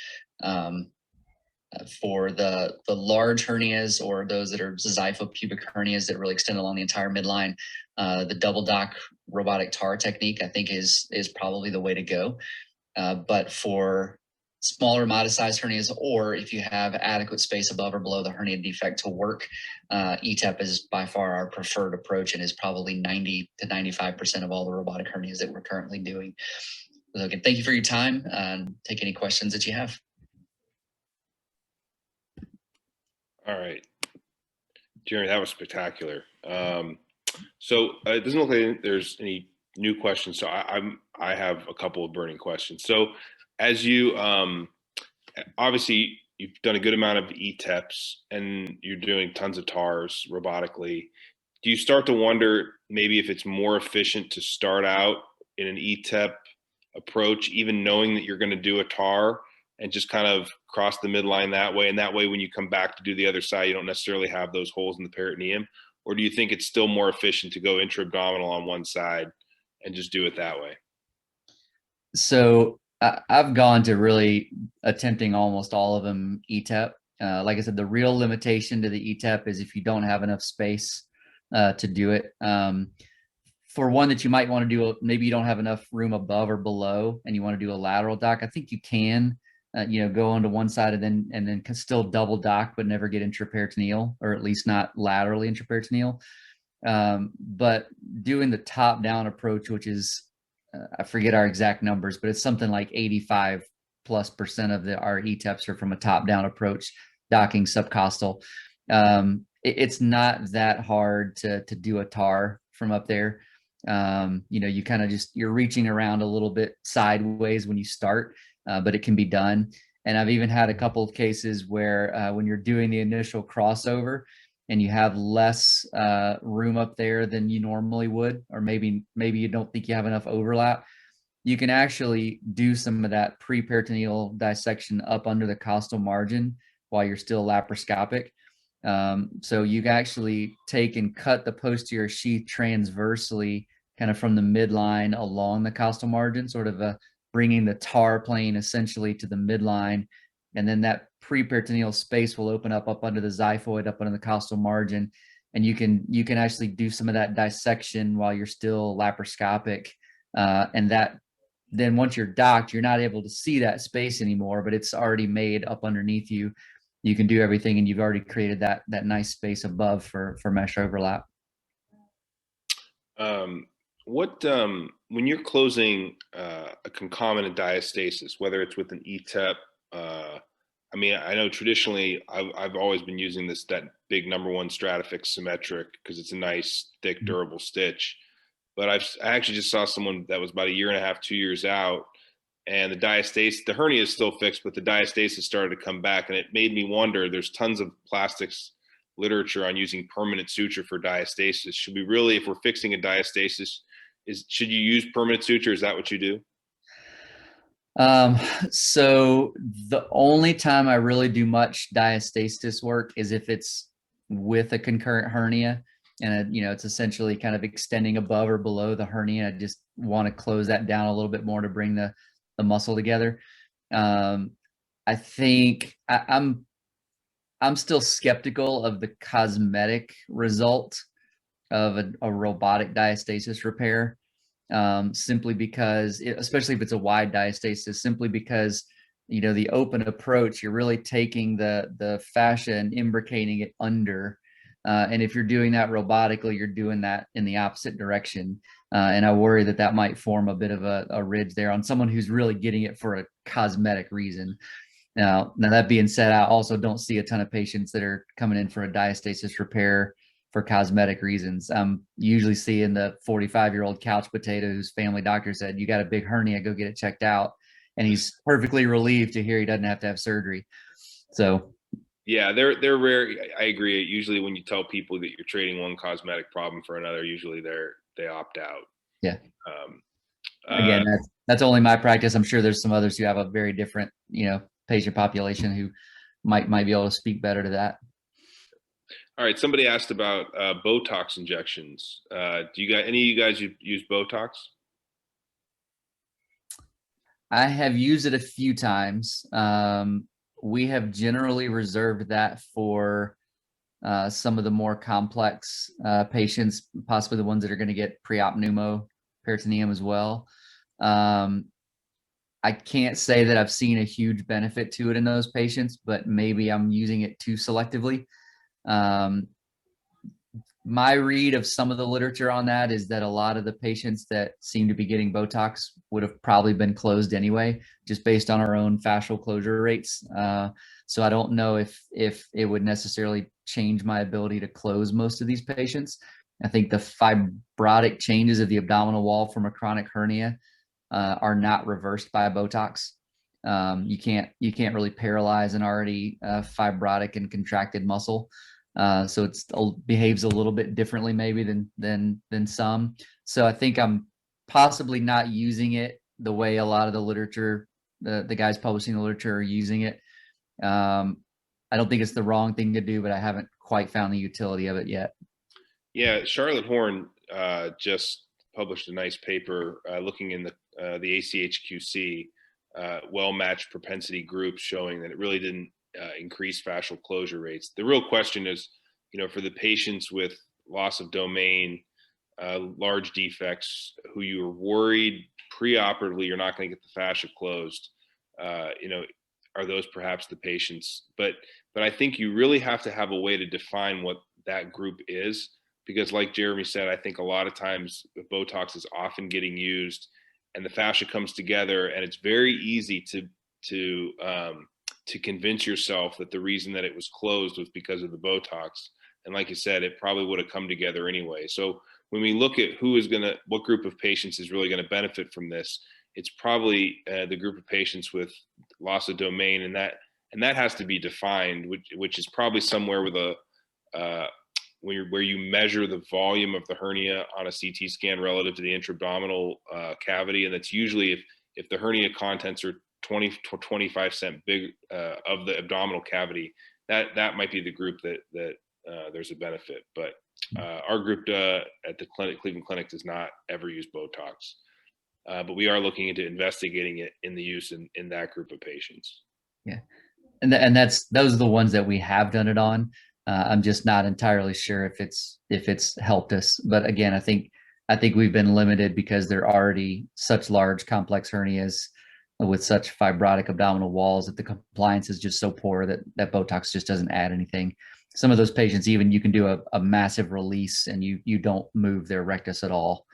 For the large hernias or those that are xiphopubic hernias that really extend along the entire midline, the double dock robotic TAR technique, I think, is probably the way to go. But for smaller modest-sized hernias, or if you have adequate space above or below the hernia defect to work, ETEP is by far our preferred approach and is probably 90 to 95% of all the robotic hernias that we're currently doing. So again, thank you for your time, and take any questions that you have. All right, Jeremy, that was spectacular. So it doesn't look like there's any new questions. So I have a couple of burning questions. So as you obviously you've done a good amount of ETEPs and you're doing tons of TARs robotically. Do you start to wonder maybe if it's more efficient to start out in an ETEP approach, even knowing that you're going to do a TAR, and just kind of cross the midline that way? And that way, when you come back to do the other side, you don't necessarily have those holes in the peritoneum? Or do you think it's still more efficient to go intra-abdominal on one side and just do it that way? So I've gone to really attempting almost all of them ETEP. Like I said, the real limitation to the ETEP is if you don't have enough space to do it. For one that you might want to do, maybe you don't have enough room above or below and you want to do a lateral dock, I think you can, go onto one side and then can still double dock, but never get intraperitoneal, or at least not laterally intraperitoneal. But doing the top down approach, which is, I forget our exact numbers, but it's something like 85+% of our ETEPs are from a top down approach, docking subcostal. It's not that hard to do a TAR from up there. You kind of you're reaching around a little bit sideways when you start, but it can be done. And I've even had a couple of cases where when you're doing the initial crossover and you have less room up there than you normally would, or maybe you don't think you have enough overlap, you can actually do some of that pre-peritoneal dissection up under the costal margin while you're still laparoscopic. So you can actually take and cut the posterior sheath transversely, kind of from the midline along the costal margin, sort of bringing the TAR plane essentially to the midline. And then that pre-peritoneal space will open up under the xiphoid, up under the costal margin. And you can actually do some of that dissection while you're still laparoscopic. And that then once you're docked, you're not able to see that space anymore, but it's already made up underneath you. You can do everything, and you've already created that nice space above for mesh overlap. When you're closing a concomitant diastasis, whether it's with an ETEP, I mean, I know traditionally I've always been using that big #1 Stratafix symmetric because it's a nice, thick, durable stitch. But I actually just saw someone that was about 1.5 years, 2 years out, and the hernia is still fixed, but the diastasis started to come back, and it made me wonder. There's tons of plastics literature on using permanent suture for diastasis. Should we really, if we're fixing a diastasis, should you use permanent suture? Is that what you do? So the only time I really do much diastasis work is if it's with a concurrent hernia, and it's essentially kind of extending above or below the hernia. I just want to close that down a little bit more to bring the muscle together. I think I'm still skeptical of the cosmetic result of a robotic diastasis repair, simply because, especially if it's a wide diastasis, simply because the open approach, you're really taking the fascia and imbricating it under. And if you're doing that robotically, you're doing that in the opposite direction. And I worry that might form a bit of a ridge there on someone who's really getting it for a cosmetic reason. Now that being said, I also don't see a ton of patients that are coming in for a diastasis repair for cosmetic reasons. I'm usually seeing the 45-year-old couch potato whose family doctor said, "You got a big hernia, go get it checked out." And he's perfectly relieved to hear he doesn't have to have surgery. So yeah, they're rare. I agree. Usually when you tell people that you're trading one cosmetic problem for another, usually they opt out. Yeah. Again, that's only my practice. I'm sure there's some others who have a very different, patient population who might be able to speak better to that. All right. Somebody asked about Botox injections. Do you guys, any of you guys use Botox? I have used it a few times. We have generally reserved that for some of the more complex patients, possibly the ones that are going to get pre-op pneumoperitoneum as well. I can't say that I've seen a huge benefit to it in those patients, but maybe I'm using it too selectively. My read of some of the literature on that is that a lot of the patients that seem to be getting Botox would have probably been closed anyway, just based on our own fascial closure rates. So I don't know if it would necessarily change my ability to close most of these patients. I think the fibrotic changes of the abdominal wall from a chronic hernia are not reversed by Botox. You can't really paralyze an already fibrotic and contracted muscle. So it behaves a little bit differently maybe than some. So I think I'm possibly not using it the way a lot of the literature, the guys publishing the literature are using it. I don't think it's the wrong thing to do, but I haven't quite found the utility of it yet. Yeah, Charlotte Horn just published a nice paper looking in the ACHQC well-matched propensity groups, showing that it really didn't increase fascial closure rates. The real question is, for the patients with loss of domain, large defects, who you are worried preoperatively you're not going to get the fascia closed, are those perhaps the patients? But I think you really have to have a way to define what that group is, because like Jeremy said, I think a lot of times Botox is often getting used and the fascia comes together, and it's very easy to convince yourself that the reason that it was closed was because of the Botox. And like you said, it probably would have come together anyway. So when we look at what group of patients is really going to benefit from this, it's probably the group of patients with loss of domain, and that has to be defined, which is probably somewhere with where you measure the volume of the hernia on a CT scan relative to the intra-abdominal cavity, and that's usually if the hernia contents are 20 to 25% big of the abdominal cavity, that might be the group that there's a benefit. But our group at the Cleveland Clinic does not ever use Botox, but we are looking into investigating it in the use in that group of patients. Yeah, and those are the ones that we have done it on. I'm just not entirely sure if it's helped us. But again, I think we've been limited because they're already such large complex hernias with such fibrotic abdominal walls that the compliance is just so poor that Botox just doesn't add anything. Some of those patients, even you can do a massive release and you don't move their rectus at all.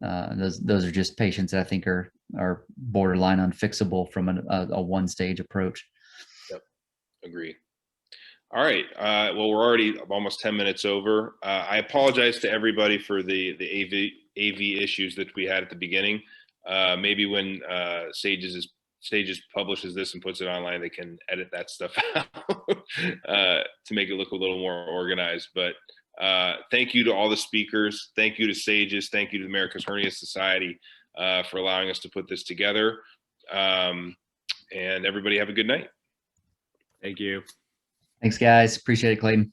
Those are just patients that I think are borderline unfixable from a one-stage approach. Yep, agree. All right. Well, we're already almost 10 minutes over. I apologize to everybody for the AV issues that we had at the beginning. Maybe when SAGES publishes this and puts it online, they can edit that stuff out to make it look a little more organized. But thank you to all the speakers. Thank you to SAGES. Thank you to the America's Hernia Society for allowing us to put this together. And everybody have a good night. Thank you. Thanks, guys. Appreciate it, Clayton.